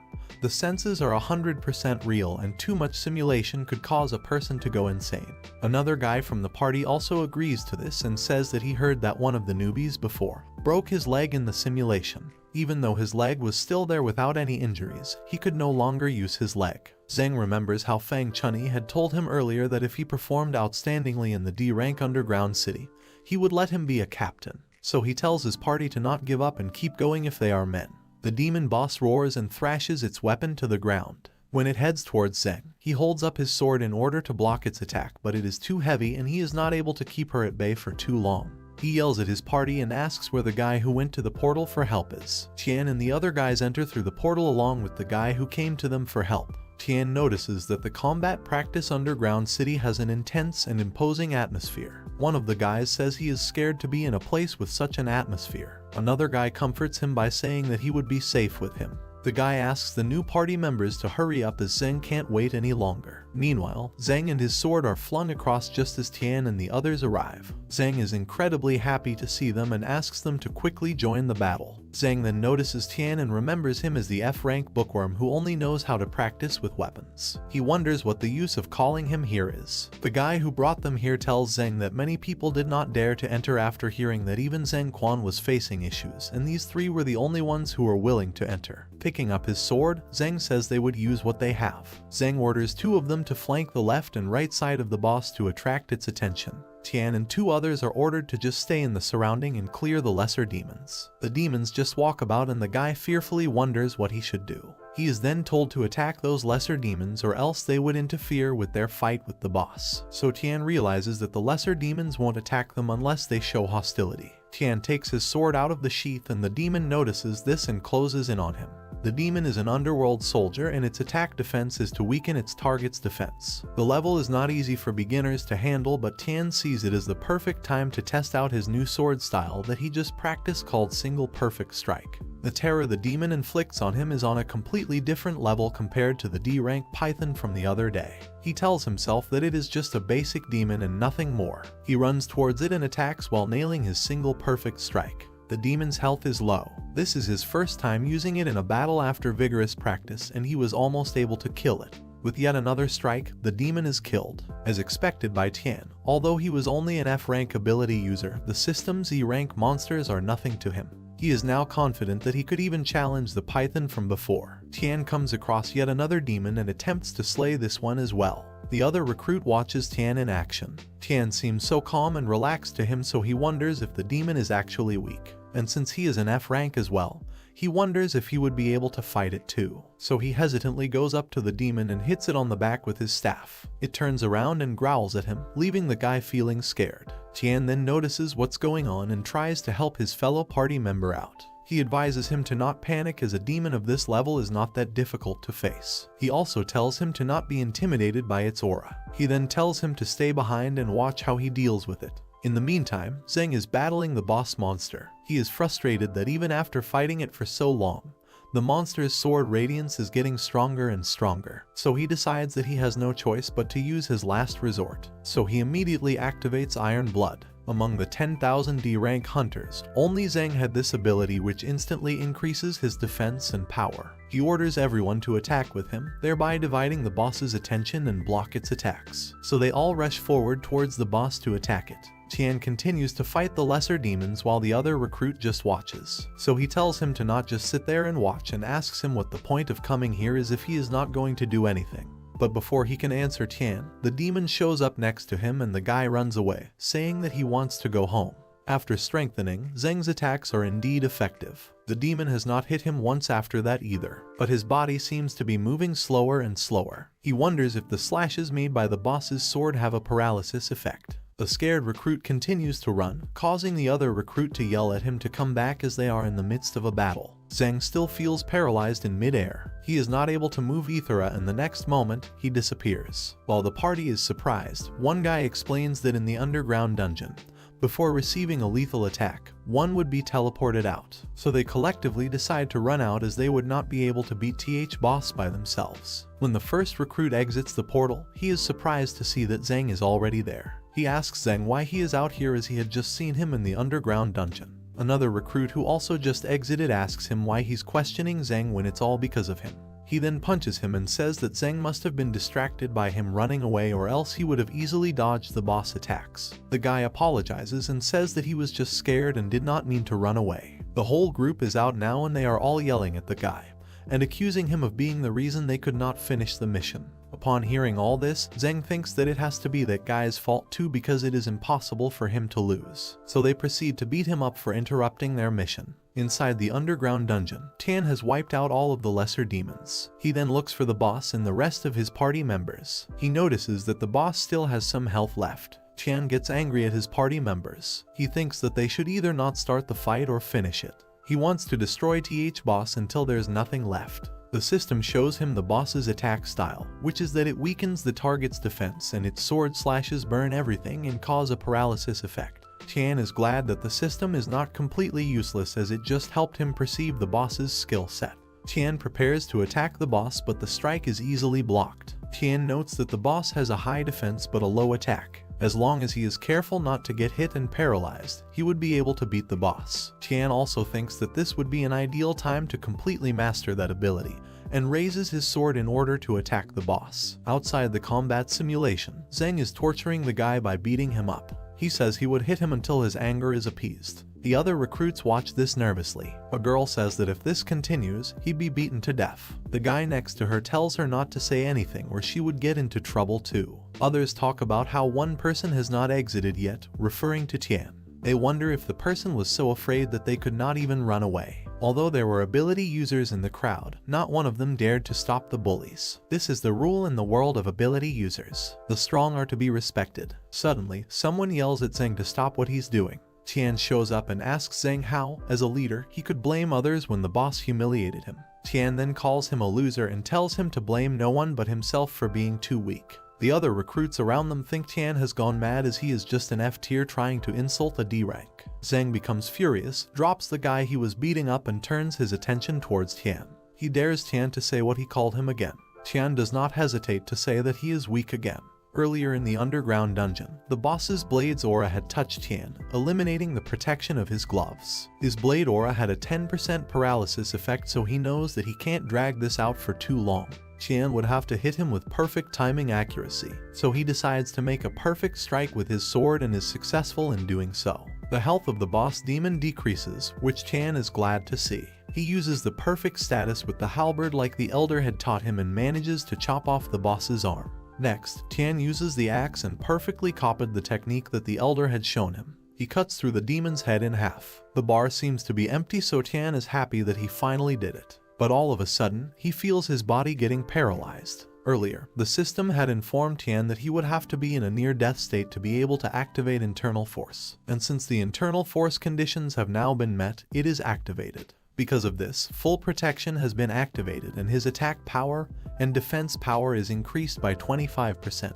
the senses are 100% real and too much simulation could cause a person to go insane. Another guy from the party also agrees to this and says that he heard that one of the newbies before broke his leg in the simulation. Even though his leg was still there without any injuries, he could no longer use his leg. Zheng remembers how Fang Chunyi had told him earlier that if he performed outstandingly in the D-rank underground city, he would let him be a captain. So he tells his party to not give up and keep going if they are men. The demon boss roars and thrashes its weapon to the ground. When it heads towards Zheng, he holds up his sword in order to block its attack, but it is too heavy and he is not able to keep her at bay for too long. He yells at his party and asks where the guy who went to the portal for help is. Tian and the other guys enter through the portal along with the guy who came to them for help. Tian notices that the combat practice underground city has an intense and imposing atmosphere. One of the guys says he is scared to be in a place with such an atmosphere. Another guy comforts him by saying that he would be safe with him. The guy asks the new party members to hurry up as Zheng can't wait any longer. Meanwhile, Zheng and his sword are flung across just as Tian and the others arrive. Zheng is incredibly happy to see them and asks them to quickly join the battle. Zheng then notices Tian and remembers him as the F-rank bookworm who only knows how to practice with weapons. He wonders what the use of calling him here is. The guy who brought them here tells Zheng that many people did not dare to enter after hearing that even Zheng Quan was facing issues, and these three were the only ones who were willing to enter. Picking up his sword, Zheng says they would use what they have. Zheng orders two of them to flank the left and right side of the boss to attract its attention. Tian and two others are ordered to just stay in the surrounding and clear the lesser demons. The demons just walk about and the guy fearfully wonders what he should do. He is then told to attack those lesser demons or else they would interfere with their fight with the boss. So Tian realizes that the lesser demons won't attack them unless they show hostility. Tian takes his sword out of the sheath and the demon notices this and closes in on him. The demon is an underworld soldier and its attack defense is to weaken its target's defense. The level is not easy for beginners to handle, but Tian sees it as the perfect time to test out his new sword style that he just practiced called Single Perfect Strike. The terror the demon inflicts on him is on a completely different level compared to the D-rank Python from the other day. He tells himself that it is just a basic demon and nothing more. He runs towards it and attacks while nailing his Single Perfect Strike. The demon's health is low. This is his first time using it in a battle after vigorous practice, and he was almost able to kill it. With yet another strike, the demon is killed. As expected by Tian, although he was only an F-rank ability user, the system's E-rank monsters are nothing to him. He is now confident that he could even challenge the Python from before. Tian comes across yet another demon and attempts to slay this one as well. The other recruit watches Tian in action. Tian seems so calm and relaxed to him, so he wonders if the demon is actually weak. And since he is an F rank as well, he wonders if he would be able to fight it too. So he hesitantly goes up to the demon and hits it on the back with his staff. It turns around and growls at him, leaving the guy feeling scared. Tian then notices what's going on and tries to help his fellow party member out. He advises him to not panic as a demon of this level is not that difficult to face. He also tells him to not be intimidated by its aura. He then tells him to stay behind and watch how he deals with it. In the meantime, Zheng is battling the boss monster. He is frustrated that even after fighting it for so long, the monster's sword radiance is getting stronger and stronger, so he decides that he has no choice but to use his last resort. So he immediately activates Iron Blood. Among the 10,000 D rank hunters, only Zhang had this ability, which instantly increases his defense and power. He orders everyone to attack with him, thereby dividing the boss's attention and block its attacks. So they all rush forward towards the boss to attack it. Tian continues to fight the lesser demons while the other recruit just watches. So he tells him to not just sit there and watch and asks him what the point of coming here is if he is not going to do anything. But before he can answer Tian, the demon shows up next to him and the guy runs away, saying that he wants to go home. After strengthening, Zheng's attacks are indeed effective. The demon has not hit him once after that either, but his body seems to be moving slower and slower. He wonders if the slashes made by the boss's sword have a paralysis effect. The scared recruit continues to run, causing the other recruit to yell at him to come back as they are in the midst of a battle. Zheng still feels paralyzed in mid-air. He is not able to move Ithera, and the next moment, he disappears. While the party is surprised, one guy explains that in the underground dungeon, before receiving a lethal attack, one would be teleported out. So they collectively decide to run out as they would not be able to beat TH boss by themselves. When the first recruit exits the portal, he is surprised to see that Zheng is already there. He asks Zheng why he is out here as he had just seen him in the underground dungeon. Another recruit who also just exited asks him why he's questioning Zheng when it's all because of him. He then punches him and says that Zheng must have been distracted by him running away, or else he would have easily dodged the boss attacks. The guy apologizes and says that he was just scared and did not mean to run away. The whole group is out now and they are all yelling at the guy and accusing him of being the reason they could not finish the mission. Upon hearing all this, Zheng thinks that it has to be that guy's fault too, because it is impossible for him to lose. So they proceed to beat him up for interrupting their mission. Inside the underground dungeon, Tian has wiped out all of the lesser demons. He then looks for the boss and the rest of his party members. He notices that the boss still has some health left. Tian gets angry at his party members. He thinks that they should either not start the fight or finish it. He wants to destroy TH boss until there's nothing left. The system shows him the boss's attack style, which is that it weakens the target's defense and its sword slashes burn everything and cause a paralysis effect. Tian is glad that the system is not completely useless, as it just helped him perceive the boss's skill set. Tian prepares to attack the boss, but the strike is easily blocked. Tian notes that the boss has a high defense but a low attack. As long as he is careful not to get hit and paralyzed, he would be able to beat the boss. Tian also thinks that this would be an ideal time to completely master that ability, and raises his sword in order to attack the boss. Outside the combat simulation, Zheng is torturing the guy by beating him up. He says he would hit him until his anger is appeased. The other recruits watch this nervously. A girl says that if this continues, he'd be beaten to death. The guy next to her tells her not to say anything or she would get into trouble too. Others talk about how one person has not exited yet, referring to Tian. They wonder if the person was so afraid that they could not even run away. Although there were ability users in the crowd, not one of them dared to stop the bullies. This is the rule in the world of ability users. The strong are to be respected. Suddenly, someone yells at Zheng to stop what he's doing. Tian shows up and asks Zheng how, as a leader, he could blame others when the boss humiliated him. Tian then calls him a loser and tells him to blame no one but himself for being too weak. The other recruits around them think Tian has gone mad, as he is just an F tier trying to insult a D rank. Zheng becomes furious, drops the guy he was beating up and turns his attention towards Tian. He dares Tian to say what he called him again. Tian does not hesitate to say that he is weak again. Earlier in the underground dungeon, the boss's blade's aura had touched Tian, eliminating the protection of his gloves. His blade aura had a 10% paralysis effect, so he knows that he can't drag this out for too long. Tian would have to hit him with perfect timing accuracy, so he decides to make a perfect strike with his sword and is successful in doing so. The health of the boss demon decreases, which Tian is glad to see. He uses the perfect status with the halberd like the elder had taught him and manages to chop off the boss's arm. Next, Tian uses the axe and perfectly copied the technique that the elder had shown him. He cuts through the demon's head in half. The bar seems to be empty, so Tian is happy that he finally did it. But all of a sudden, he feels his body getting paralyzed. Earlier, the system had informed Tian that he would have to be in a near-death state to be able to activate internal force. And since the internal force conditions have now been met, it is activated. Because of this, full protection has been activated and his attack power and defense power is increased by 25%,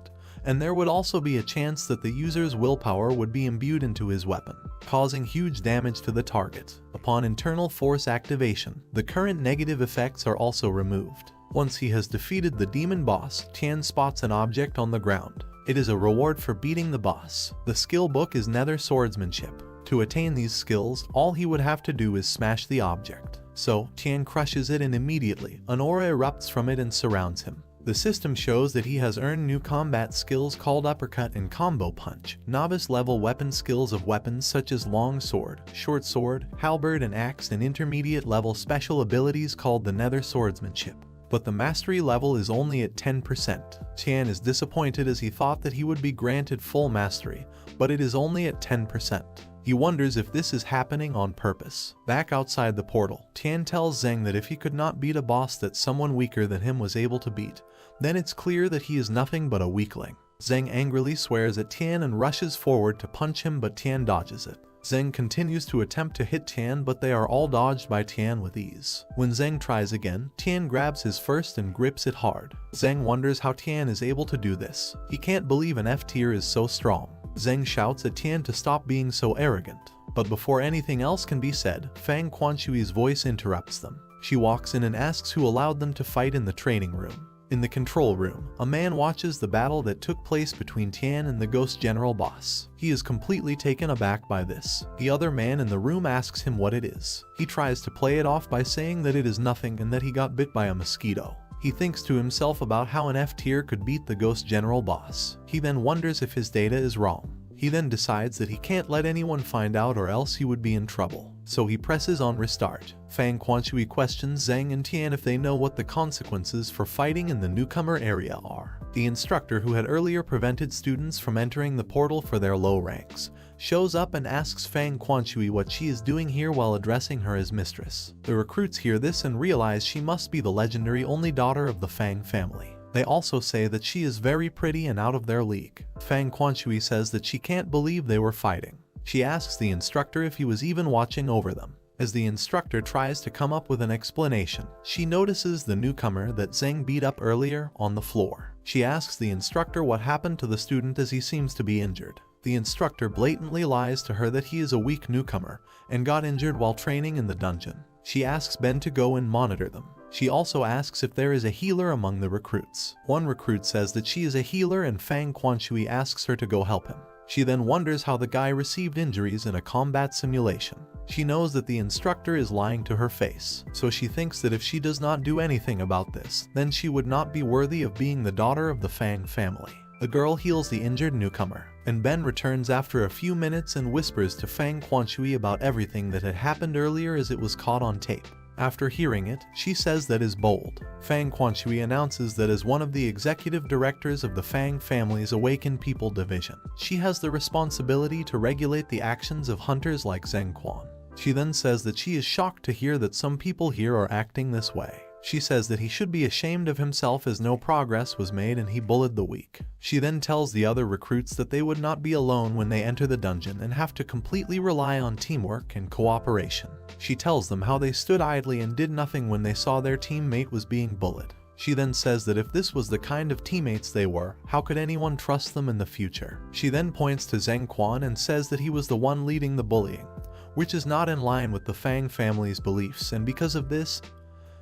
and there would also be a chance that the user's willpower would be imbued into his weapon, causing huge damage to the target. Upon internal force activation, the current negative effects are also removed. Once he has defeated the demon boss, Tian spots an object on the ground. It is a reward for beating the boss. The skill book is Nether Swordsmanship. To attain these skills, all he would have to do is smash the object. So, Tian crushes it and immediately, an aura erupts from it and surrounds him. The system shows that he has earned new combat skills called Uppercut and Combo Punch, novice level weapon skills of weapons such as Long Sword, Short Sword, Halberd and Axe, and intermediate level special abilities called the Nether Swordsmanship. But the mastery level is only at 10%. Tian is disappointed as he thought that he would be granted full mastery, but it is only at 10%. He wonders if this is happening on purpose. Back outside the portal, Tian tells Zheng that if he could not beat a boss that someone weaker than him was able to beat, then it's clear that he is nothing but a weakling. Zheng angrily swears at Tian and rushes forward to punch him, but Tian dodges it. Zheng continues to attempt to hit Tian, but they are all dodged by Tian with ease. When Zheng tries again, Tian grabs his first and grips it hard. Zheng wonders how Tian is able to do this. He can't believe an F tier is so strong. Zheng shouts at Tian to stop being so arrogant. But before anything else can be said, Fang Quanshui's voice interrupts them. She walks in and asks who allowed them to fight in the training room. In the control room, a man watches the battle that took place between Tian and the Ghost General boss. He is completely taken aback by this. The other man in the room asks him what it is. He tries to play it off by saying that it is nothing and that he got bit by a mosquito. He thinks to himself about how an F tier could beat the Ghost General boss. He then wonders if his data is wrong. He then decides that he can't let anyone find out or else he would be in trouble. So he presses on restart. Fang Quanshui questions Zheng and Tian if they know what the consequences for fighting in the newcomer area are. The instructor who had earlier prevented students from entering the portal for their low ranks shows up and asks Fang Quanshui what she is doing here while addressing her as mistress. The recruits hear this and realize she must be the legendary only daughter of the Fang family. They also say that she is very pretty and out of their league. Fang Quanshui says that she can't believe they were fighting. She asks the instructor if he was even watching over them. As the instructor tries to come up with an explanation, she notices the newcomer that Zheng beat up earlier on the floor. She asks the instructor what happened to the student as he seems to be injured. The instructor blatantly lies to her that he is a weak newcomer and got injured while training in the dungeon. She asks Ben to go and monitor them. She also asks if there is a healer among the recruits. One recruit says that she is a healer and Fang Quanshui asks her to go help him. She then wonders how the guy received injuries in a combat simulation. She knows that the instructor is lying to her face, so she thinks that if she does not do anything about this, then she would not be worthy of being the daughter of the Fang family. The girl heals the injured newcomer, and Ben returns after a few minutes and whispers to Fang Quanshui about everything that had happened earlier as it was caught on tape. After hearing it, she says that is bold. Fang Quanshui announces that as one of the executive directors of the Fang family's Awakened People division, she has the responsibility to regulate the actions of hunters like Zheng Quan. She then says that she is shocked to hear that some people here are acting this way. She says that he should be ashamed of himself as no progress was made and he bullied the weak. She then tells the other recruits that they would not be alone when they enter the dungeon and have to completely rely on teamwork and cooperation. She tells them how they stood idly and did nothing when they saw their teammate was being bullied. She then says that if this was the kind of teammates they were, how could anyone trust them in the future? She then points to Zheng Quan and says that he was the one leading the bullying, which is not in line with the Fang family's beliefs, and because of this,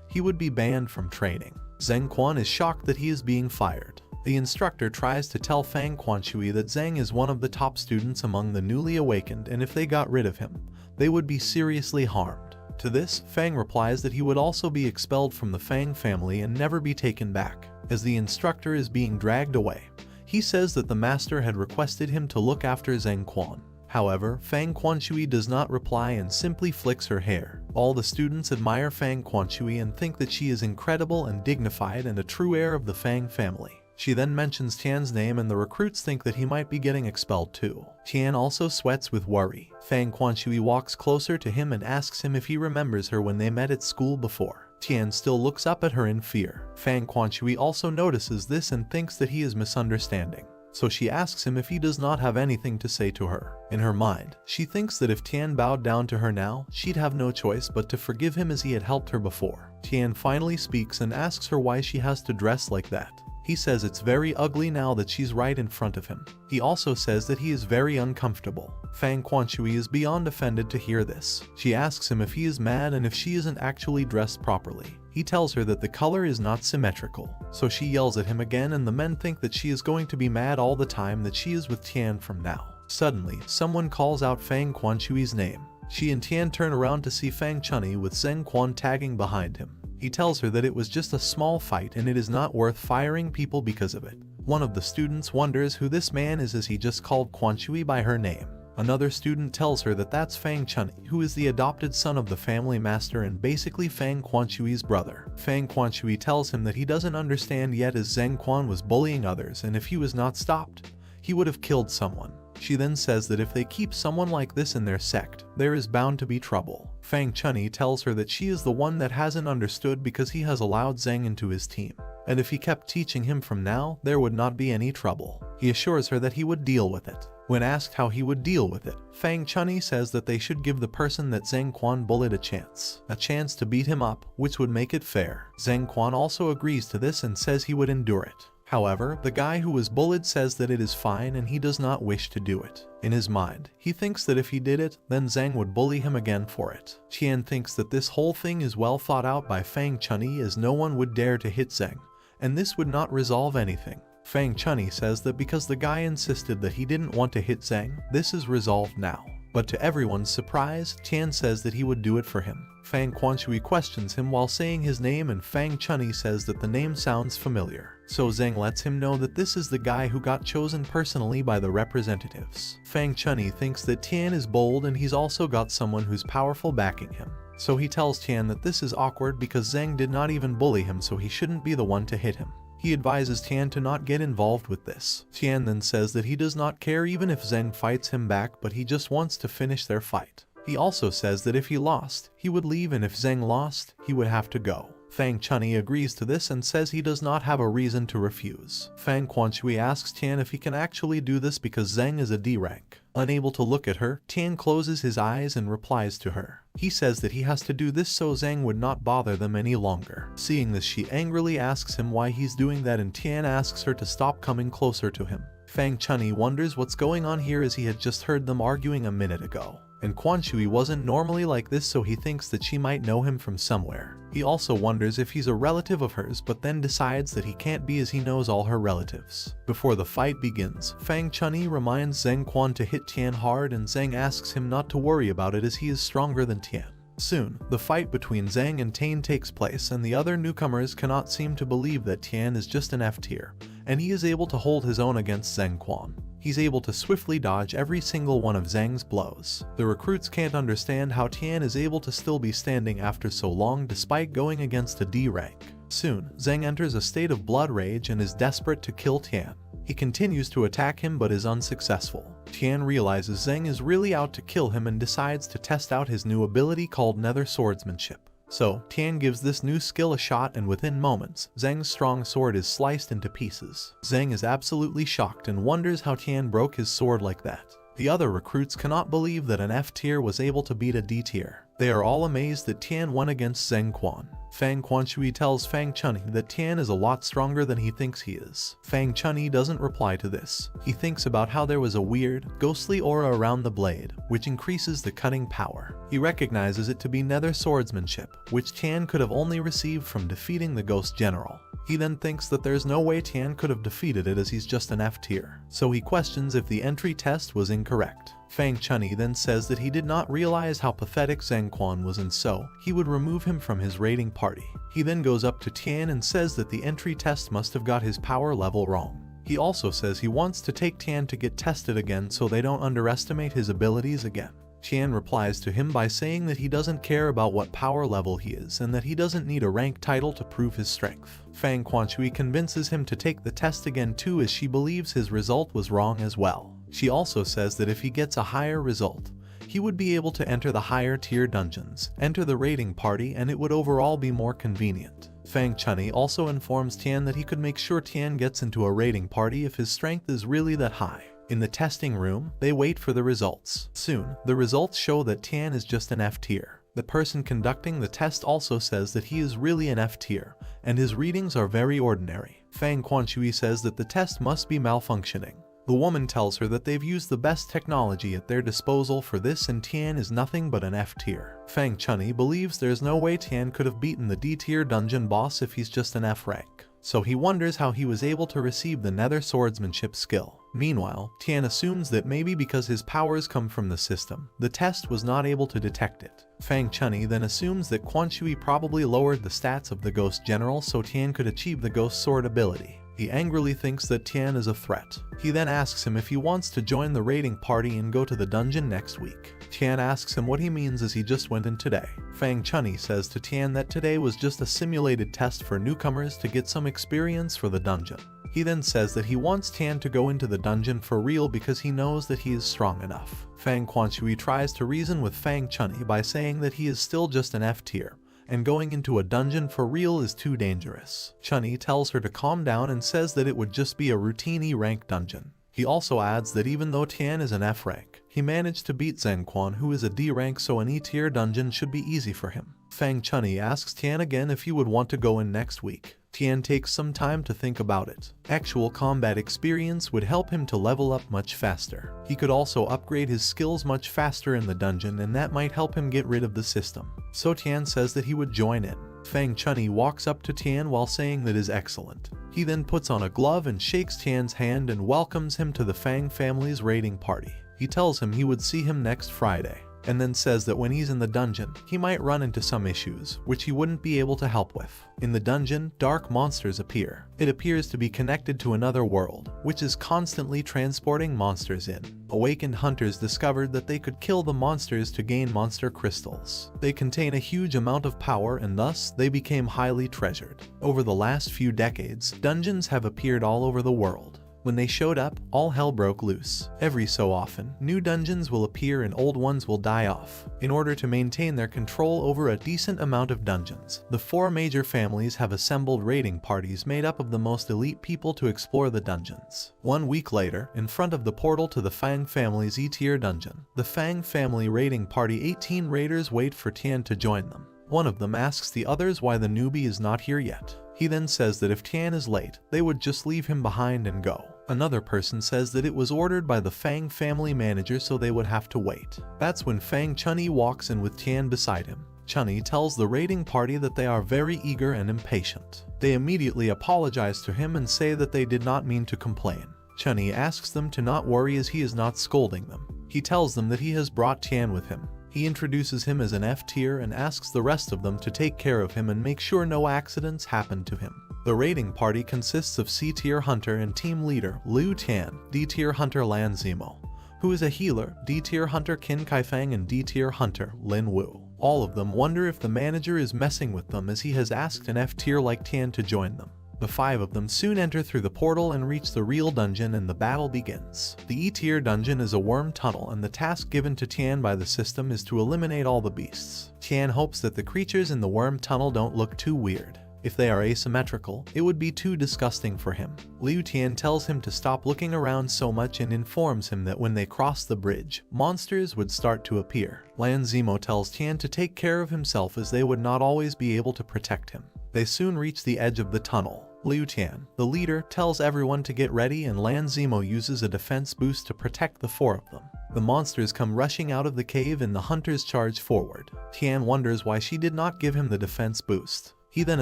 he would be banned from training. Zheng Quan is shocked that he is being fired. The instructor tries to tell Fang Quanshui that Zheng is one of the top students among the newly awakened and if they got rid of him, they would be seriously harmed. To this, Fang replies that he would also be expelled from the Fang family and never be taken back. As the instructor is being dragged away, he says that the master had requested him to look after Zheng Quan. However, Fang Quanshui does not reply and simply flicks her hair. All the students admire Fang Quanshui and think that she is incredible and dignified and a true heir of the Fang family. She then mentions Tian's name and the recruits think that he might be getting expelled too. Tian also sweats with worry. Fang Quanshui walks closer to him and asks him if he remembers her when they met at school before. Tian still looks up at her in fear. Fang Quanshui also notices this and thinks that he is misunderstanding. So she asks him if he does not have anything to say to her. In her mind, she thinks that if Tian bowed down to her now, she'd have no choice but to forgive him as he had helped her before. Tian finally speaks and asks her why she has to dress like that. He says it's very ugly now that she's right in front of him. He also says that he is very uncomfortable. Fang Quanshui is beyond offended to hear this. She asks him if he is mad and if she isn't actually dressed properly. He tells her that the color is not symmetrical, so she yells at him again, and the men think that she is going to be mad all the time that she is with Tian from now. Suddenly, someone calls out Fang Quanshui's name. She and Tian turn around to see Fang Chunni with Zheng Quan tagging behind him. He tells her that it was just a small fight and it is not worth firing people because of it. One of the students wonders who this man is as he just called Quanshui by her name. Another student tells her that that's Fang Chunni, who is the adopted son of the family master and basically Fang Quanshui's brother. Fang Quanshui tells him that he doesn't understand yet as Zheng Quan was bullying others, and if he was not stopped, he would have killed someone. She then says that if they keep someone like this in their sect, there is bound to be trouble. Fang Chunni tells her that she is the one that hasn't understood because he has allowed Zheng into his team, and if he kept teaching him from now, there would not be any trouble. He assures her that he would deal with it. When asked how he would deal with it, Fang Chunni says that they should give the person that Zheng Quan bullied a chance to beat him up, which would make it fair. Zheng Quan also agrees to this and says he would endure it. However, the guy who was bullied says that it is fine and he does not wish to do it. In his mind, he thinks that if he did it, then Zheng would bully him again for it. Tian thinks that this whole thing is well thought out by Fang Chunni, as no one would dare to hit Zheng, and this would not resolve anything. Fang Chunni says that because the guy insisted that he didn't want to hit Zheng, this is resolved now. But to everyone's surprise, Tian says that he would do it for him. Fang Quanshui questions him while saying his name, and Fang Chunni says that the name sounds familiar. So Zheng lets him know that this is the guy who got chosen personally by the representatives. Fang Chunni thinks that Tian is bold and he's also got someone who's powerful backing him. So he tells Tian that this is awkward because Zheng did not even bully him, so he shouldn't be the one to hit him. He advises Tian to not get involved with this. Tian then says that he does not care even if Zheng fights him back, but he just wants to finish their fight. He also says that if he lost, he would leave, and if Zheng lost, he would have to go. Fang Chunni agrees to this and says he does not have a reason to refuse. Fang Quanshui asks Tian if he can actually do this because Zheng is a D rank. Unable to look at her, Tian closes his eyes and replies to her. He says that he has to do this so Zheng would not bother them any longer. Seeing this, she angrily asks him why he's doing that, and Tian asks her to stop coming closer to him. Fang Chunni wonders what's going on here as he had just heard them arguing a minute ago. And Quanshui wasn't normally like this, so he thinks that she might know him from somewhere. He also wonders if he's a relative of hers, but then decides that he can't be as he knows all her relatives. Before the fight begins, Fang Chunni reminds Zheng Quan to hit Tian hard, and Zheng asks him not to worry about it as he is stronger than Tian. Soon, the fight between Zheng and Tian takes place, and the other newcomers cannot seem to believe that Tian is just an F tier, and he is able to hold his own against Zheng Quan. He's able to swiftly dodge every single one of Zheng's blows. The recruits can't understand how Tian is able to still be standing after so long despite going against a D rank. Soon, Zheng enters a state of blood rage and is desperate to kill Tian. He continues to attack him but is unsuccessful. Tian realizes Zheng is really out to kill him and decides to test out his new ability called Nether Swordsmanship. So, Tian gives this new skill a shot, and within moments, Zheng's strong sword is sliced into pieces. Zheng is absolutely shocked and wonders how Tian broke his sword like that. The other recruits cannot believe that an F tier was able to beat a D tier. They are all amazed that Tian won against Zheng Quan. Fang Quanshui tells Fang Chunni that Tian is a lot stronger than he thinks he is. Fang Chunni doesn't reply to this. He thinks about how there was a weird, ghostly aura around the blade, which increases the cutting power. He recognizes it to be Nether Swordsmanship, which Tian could have only received from defeating the Ghost General. He then thinks that there's no way Tian could have defeated it as he's just an F tier. So he questions if the entry test was incorrect. Fang Chunni then says that he did not realize how pathetic Zheng Quan was, and so he would remove him from his raiding party. He then goes up to Tian and says that the entry test must have got his power level wrong. He also says he wants to take Tian to get tested again so they don't underestimate his abilities again. Tian replies to him by saying that he doesn't care about what power level he is and that he doesn't need a rank title to prove his strength. Fang Quanshui convinces him to take the test again too, as she believes his result was wrong as well. She also says that if he gets a higher result, he would be able to enter the higher tier dungeons, enter the raiding party, and it would overall be more convenient. Fang Chunni also informs Tian that he could make sure Tian gets into a raiding party if his strength is really that high. In the testing room, they wait for the results. Soon, the results show that Tian is just an F tier. The person conducting the test also says that he is really an F tier, and his readings are very ordinary. Fang Quanshui says that the test must be malfunctioning. The woman tells her that they've used the best technology at their disposal for this and Tian is nothing but an F tier. Fang Chunyi believes there's no way Tian could have beaten the D tier dungeon boss if he's just an F rank, so he wonders how he was able to receive the nether swordsmanship skill. Meanwhile, Tian assumes that maybe because his powers come from the system, the test was not able to detect it. Fang Chunyi then assumes that Quanshui probably lowered the stats of the Ghost General so Tian could achieve the Ghost Sword ability. He angrily thinks that Tian is a threat. He then asks him if he wants to join the raiding party and go to the dungeon next week. Tian asks him what he means as he just went in today. Fang Chunyi says to Tian that today was just a simulated test for newcomers to get some experience for the dungeon. He then says that he wants Tian to go into the dungeon for real because he knows that he is strong enough. Fang Quanshui tries to reason with Fang Chunyi by saying that he is still just an F tier, and going into a dungeon for real is too dangerous. Chunyi tells her to calm down and says that it would just be a routine E rank dungeon. He also adds that even though Tian is an F rank, he managed to beat Zhengquan who is a D rank, so an E tier dungeon should be easy for him. Fang Chunyi asks Tian again if he would want to go in next week. Tian takes some time to think about it. Actual combat experience would help him to level up much faster. He could also upgrade his skills much faster in the dungeon and that might help him get rid of the system. So Tian says that he would join in. Fang Chunyi walks up to Tian while saying that is excellent. He then puts on a glove and shakes Tian's hand and welcomes him to the Fang family's raiding party. He tells him he would see him next Friday, and then says that when he's in the dungeon, he might run into some issues, which he wouldn't be able to help with. In the dungeon, dark monsters appear. It appears to be connected to another world, which is constantly transporting monsters in. Awakened hunters discovered that they could kill the monsters to gain monster crystals. They contain a huge amount of power and thus they became highly treasured. Over the last few decades, dungeons have appeared all over the world. When they showed up, all hell broke loose. Every so often, new dungeons will appear and old ones will die off. In order to maintain their control over a decent amount of dungeons, the 4 major families have assembled raiding parties made up of the most elite people to explore the dungeons. 1 week later, in front of the portal to the Fang family's E-tier dungeon, the Fang family raiding party 18 raiders wait for Tian to join them. One of them asks the others why the newbie is not here yet. He then says that if Tian is late, they would just leave him behind and go. Another person says that it was ordered by the Fang family manager so they would have to wait. That's when Fang Chunyi walks in with Tian beside him. Chunyi tells the raiding party that they are very eager and impatient. They immediately apologize to him and say that they did not mean to complain. Chunyi asks them to not worry as he is not scolding them. He tells them that he has brought Tian with him. He introduces him as an F tier and asks the rest of them to take care of him and make sure no accidents happen to him. The raiding party consists of C tier hunter and team leader Liu Tian, D tier hunter Lan Zimo, who is a healer, D tier hunter Qin Kaifang and D tier hunter Lin Wu. All of them wonder if the manager is messing with them as he has asked an F tier like Tian to join them. The 5 of them soon enter through the portal and reach the real dungeon and the battle begins. The E-tier dungeon is a worm tunnel and the task given to Tian by the system is to eliminate all the beasts. Tian hopes that the creatures in the worm tunnel don't look too weird. If they are asymmetrical, it would be too disgusting for him. Liu Tian tells him to stop looking around so much and informs him that when they cross the bridge, monsters would start to appear. Lan Zimo tells Tian to take care of himself as they would not always be able to protect him. They soon reach the edge of the tunnel. Liu Tian, the leader, tells everyone to get ready and Lan Zimo uses a defense boost to protect the 4 of them. The monsters come rushing out of the cave and the hunters charge forward. Tian wonders why she did not give him the defense boost. He then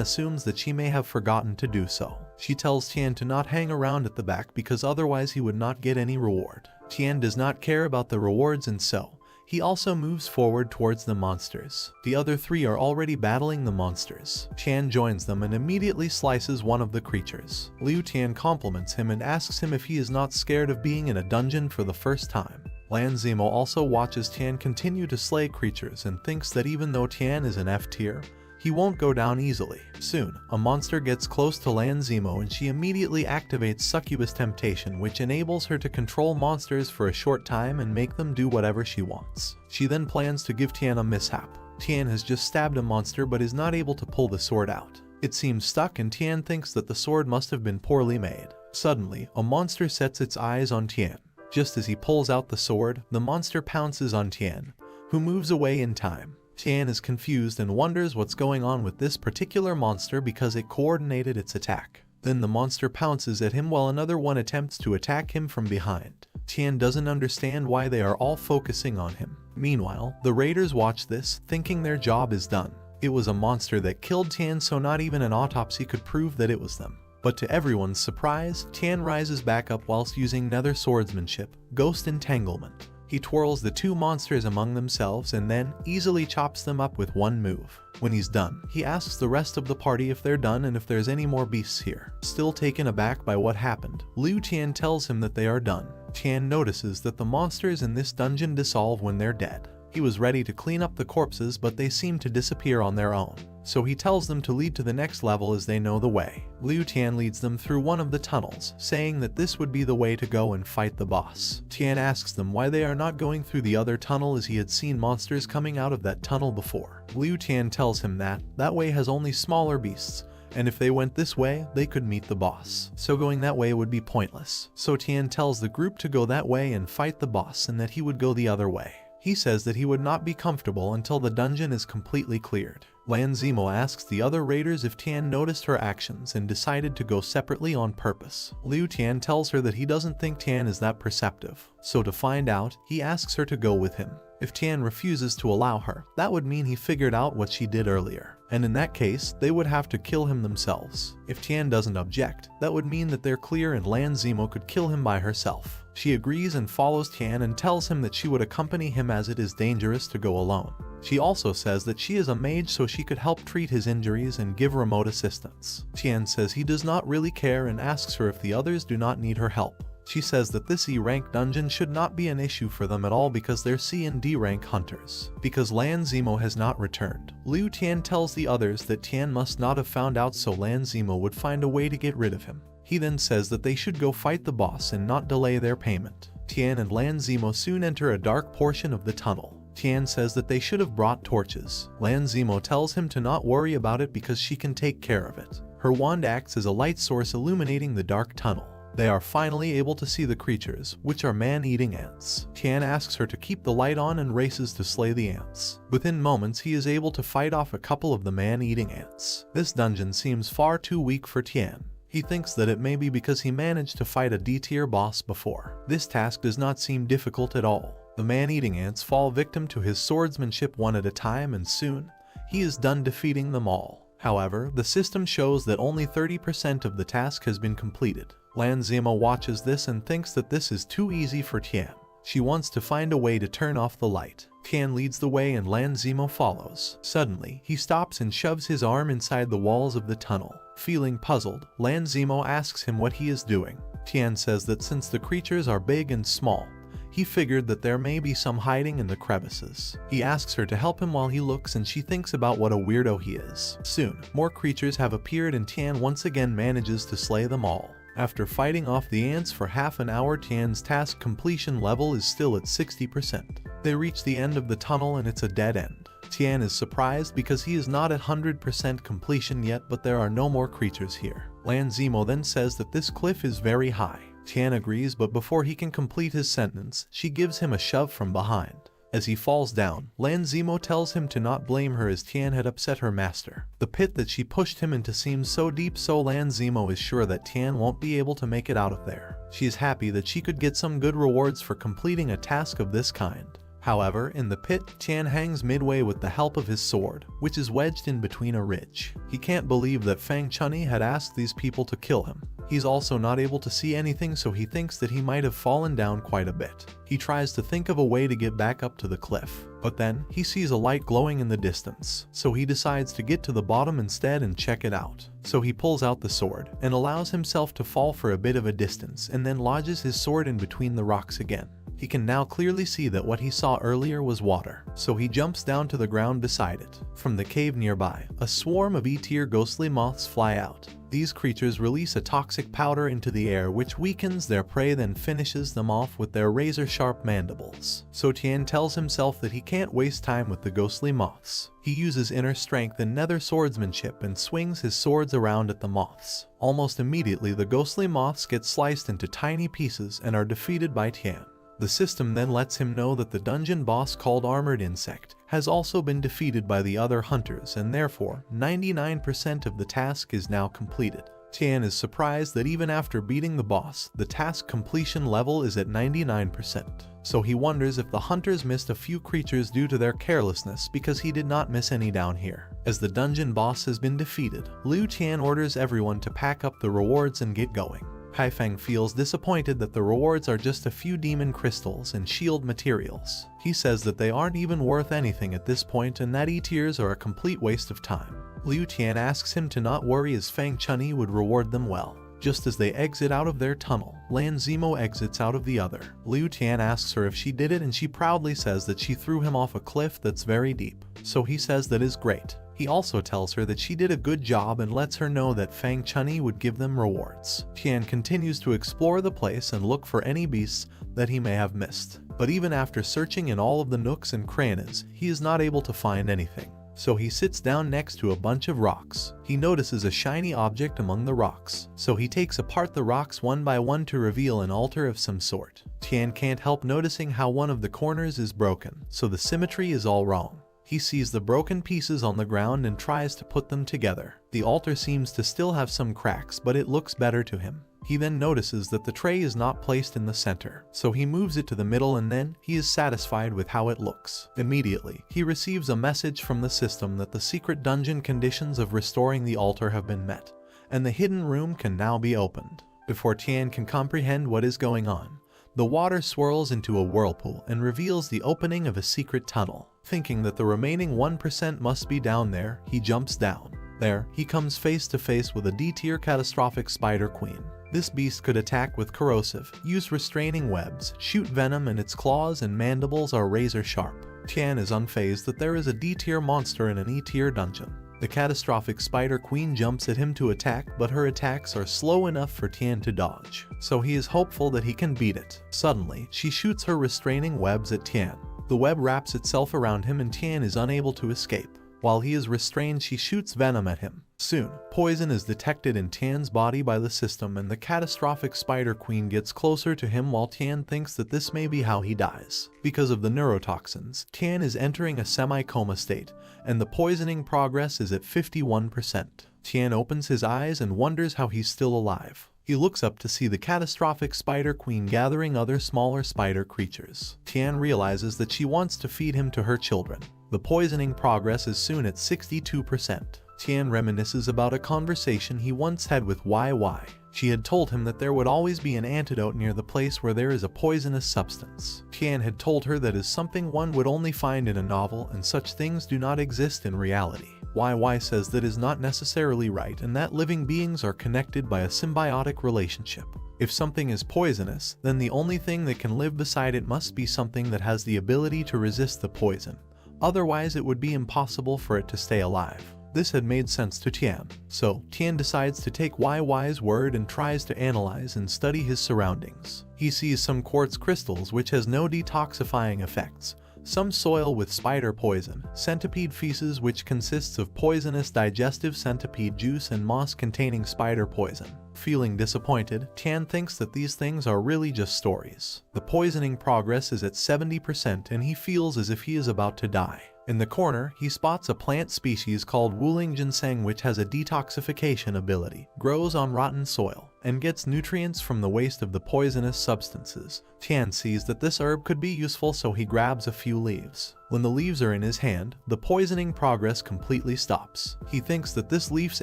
assumes that she may have forgotten to do so. She tells Tian to not hang around at the back because otherwise he would not get any reward. Tian does not care about the rewards and so he also moves forward towards the monsters. The other 3 are already battling the monsters. Tian joins them and immediately slices one of the creatures. Liu Tian compliments him and asks him if he is not scared of being in a dungeon for the first time. Lan Zimo also watches Tian continue to slay creatures and thinks that even though Tian is an F tier, he won't go down easily. Soon, a monster gets close to Lan Zimo and she immediately activates Succubus Temptation, which enables her to control monsters for a short time and make them do whatever she wants. She then plans to give Tian a mishap. Tian has just stabbed a monster but is not able to pull the sword out. It seems stuck and Tian thinks that the sword must have been poorly made. Suddenly, a monster sets its eyes on Tian. Just as he pulls out the sword, the monster pounces on Tian, who moves away in time. Tian is confused and wonders what's going on with this particular monster because it coordinated its attack. Then the monster pounces at him while another one attempts to attack him from behind. Tian doesn't understand why they are all focusing on him. Meanwhile, the raiders watch this, thinking their job is done. It was a monster that killed Tian, so not even an autopsy could prove that it was them. But to everyone's surprise, Tian rises back up whilst using nether swordsmanship, ghost entanglement. He twirls the two monsters among themselves and then easily chops them up with one move. When he's done, he asks the rest of the party if they're done and if there's any more beasts here. Still taken aback by what happened, Liu Tian tells him that they are done. Tian notices that the monsters in this dungeon dissolve when they're dead. He was ready to clean up the corpses, but they seem to disappear on their own. So he tells them to lead to the next level as they know the way. Liu Tian leads them through one of the tunnels, saying that this would be the way to go and fight the boss. Tian asks them why they are not going through the other tunnel, as he had seen monsters coming out of that tunnel before. Liu Tian tells him that way has only smaller beasts, and if they went this way, they could meet the boss. So going that way would be pointless. So Tian tells the group to go that way and fight the boss, and that he would go the other way. He says that he would not be comfortable until the dungeon is completely cleared. Lan Zimo asks the other raiders if Tian noticed her actions and decided to go separately on purpose. Liu Tian tells her that he doesn't think Tian is that perceptive, so to find out, he asks her to go with him. If Tian refuses to allow her, that would mean he figured out what she did earlier, and in that case, they would have to kill him themselves. If Tian doesn't object, that would mean that they're clear and Lan Zimo could kill him by herself. She agrees and follows Tian and tells him that she would accompany him as it is dangerous to go alone. She also says that she is a mage, so she could help treat his injuries and give remote assistance. Tian says he does not really care and asks her if the others do not need her help. She says that this E-rank dungeon should not be an issue for them at all because they're C and D rank hunters. Because Lan Zimo has not returned, Liu Tian tells the others that Tian must not have found out, so Lan Zimo would find a way to get rid of him. He then says that they should go fight the boss and not delay their payment. Tian and Lan Zimo soon enter a dark portion of the tunnel. Tian says that they should have brought torches. Lan Zimo tells him to not worry about it because she can take care of it. Her wand acts as a light source illuminating the dark tunnel. They are finally able to see the creatures, which are man-eating ants. Tian asks her to keep the light on and races to slay the ants. Within moments, he is able to fight off a couple of the man-eating ants. This dungeon seems far too weak for Tian. He thinks that it may be because he managed to fight a D-tier boss before. This task does not seem difficult at all. The man-eating ants fall victim to his swordsmanship one at a time, and soon, he is done defeating them all. However, the system shows that only 30% of the task has been completed. Lan Zimo watches this and thinks that this is too easy for Tian. She wants to find a way to turn off the light. Tian leads the way and Lan Zimo follows. Suddenly, he stops and shoves his arm inside the walls of the tunnel. Feeling puzzled, Lan Zimo asks him what he is doing. Tian says that since the creatures are big and small, he figured that there may be some hiding in the crevices. He asks her to help him while he looks, and she thinks about what a weirdo he is. Soon, more creatures have appeared and Tian once again manages to slay them all. After fighting off the ants for half an hour, Tian's task completion level is still at 60%. They reach the end of the tunnel and it's a dead end. Tian is surprised because he is not at 100% completion yet, but there are no more creatures here. Lan Zimo then says that this cliff is very high. Tian agrees, but before he can complete his sentence, she gives him a shove from behind. As he falls down, Lan Zimo tells him to not blame her as Tian had upset her master. The pit that she pushed him into seems so deep, so Lan Zimo is sure that Tian won't be able to make it out of there. She is happy that she could get some good rewards for completing a task of this kind. However, in the pit, Tian hangs midway with the help of his sword, which is wedged in between a ridge. He can't believe that Fang Chunni had asked these people to kill him. He's also not able to see anything, so he thinks that he might have fallen down quite a bit. He tries to think of a way to get back up to the cliff, but then he sees a light glowing in the distance, so he decides to get to the bottom instead and check it out. So he pulls out the sword and allows himself to fall for a bit of a distance and then lodges his sword in between the rocks again. He can now clearly see that what he saw earlier was water, so he jumps down to the ground beside it. From the cave nearby, a swarm of E-tier ghostly moths fly out. These creatures release a toxic powder into the air which weakens their prey, then finishes them off with their razor-sharp mandibles. So Tian tells himself that he can't waste time with the ghostly moths. He uses inner strength and nether swordsmanship and swings his swords around at the moths. Almost immediately, the ghostly moths get sliced into tiny pieces and are defeated by Tian. The system then lets him know that the dungeon boss called Armored Insect has also been defeated by the other hunters, and therefore 99% of the task is now completed. Tian is surprised that even after beating the boss, the task completion level is at 99%. So he wonders if the hunters missed a few creatures due to their carelessness because he did not miss any down here. As the dungeon boss has been defeated, Liu Tian orders everyone to pack up the rewards and get going. Haifeng feels disappointed that the rewards are just a few demon crystals and shield materials. He says that they aren't even worth anything at this point and that E-tiers are a complete waste of time. Liu Tian asks him to not worry as Fang Chunyi would reward them well. Just as they exit out of their tunnel, Lan Zimo exits out of the other. Liu Tian asks her if she did it and she proudly says that she threw him off a cliff that's very deep. So he says that is great. He also tells her that she did a good job and lets her know that Fang Chunyi would give them rewards. Tian continues to explore the place and look for any beasts that he may have missed. But even after searching in all of the nooks and crannies, he is not able to find anything. So he sits down next to a bunch of rocks. He notices a shiny object among the rocks. So he takes apart the rocks one by one to reveal an altar of some sort. Tian can't help noticing how one of the corners is broken, so the symmetry is all wrong. He sees the broken pieces on the ground and tries to put them together. The altar seems to still have some cracks, but it looks better to him. He then notices that the tray is not placed in the center, so he moves it to the middle and then he is satisfied with how it looks. Immediately, he receives a message from the system that the secret dungeon conditions of restoring the altar have been met, and the hidden room can now be opened. Before Tian can comprehend what is going on, the water swirls into a whirlpool and reveals the opening of a secret tunnel. Thinking that the remaining 1% must be down there, he jumps down. There, he comes face to face with a D-tier catastrophic spider queen. This beast could attack with corrosive, use restraining webs, shoot venom, and its claws and mandibles are razor sharp. Tian is unfazed that there is a D-tier monster in an E-tier dungeon. The catastrophic spider queen jumps at him to attack, but her attacks are slow enough for Tian to dodge, so he is hopeful that he can beat it. Suddenly, she shoots her restraining webs at Tian. The web wraps itself around him and Tian is unable to escape. While he is restrained, she shoots venom at him. Soon, poison is detected in Tian's body by the system and the catastrophic spider queen gets closer to him while Tian thinks that this may be how he dies. Because of the neurotoxins, Tian is entering a semi-coma state, and the poisoning progress is at 51%. Tian opens his eyes and wonders how he's still alive. He looks up to see the catastrophic spider queen gathering other smaller spider creatures. Tian realizes that she wants to feed him to her children. The poisoning progress is soon at 62%. Tian reminisces about a conversation he once had with YY. She had told him that there would always be an antidote near the place where there is a poisonous substance. Tian had told her that is something one would only find in a novel and such things do not exist in reality. YY says that is not necessarily right and that living beings are connected by a symbiotic relationship. If something is poisonous, then the only thing that can live beside it must be something that has the ability to resist the poison. Otherwise, it would be impossible for it to stay alive. This had made sense to Tian, so Tian decides to take YY's word and tries to analyze and study his surroundings. He sees some quartz crystals which has no detoxifying effects, some soil with spider poison, centipede feces which consists of poisonous digestive centipede juice and moss containing spider poison. Feeling disappointed, Tian thinks that these things are really just stories. The poisoning progress is at 70% and he feels as if he is about to die. In the corner, he spots a plant species called Wuling Ginseng which has a detoxification ability, grows on rotten soil, and gets nutrients from the waste of the poisonous substances. Tian sees that this herb could be useful so he grabs a few leaves. When the leaves are in his hand, the poisoning progress completely stops. He thinks that this leaf's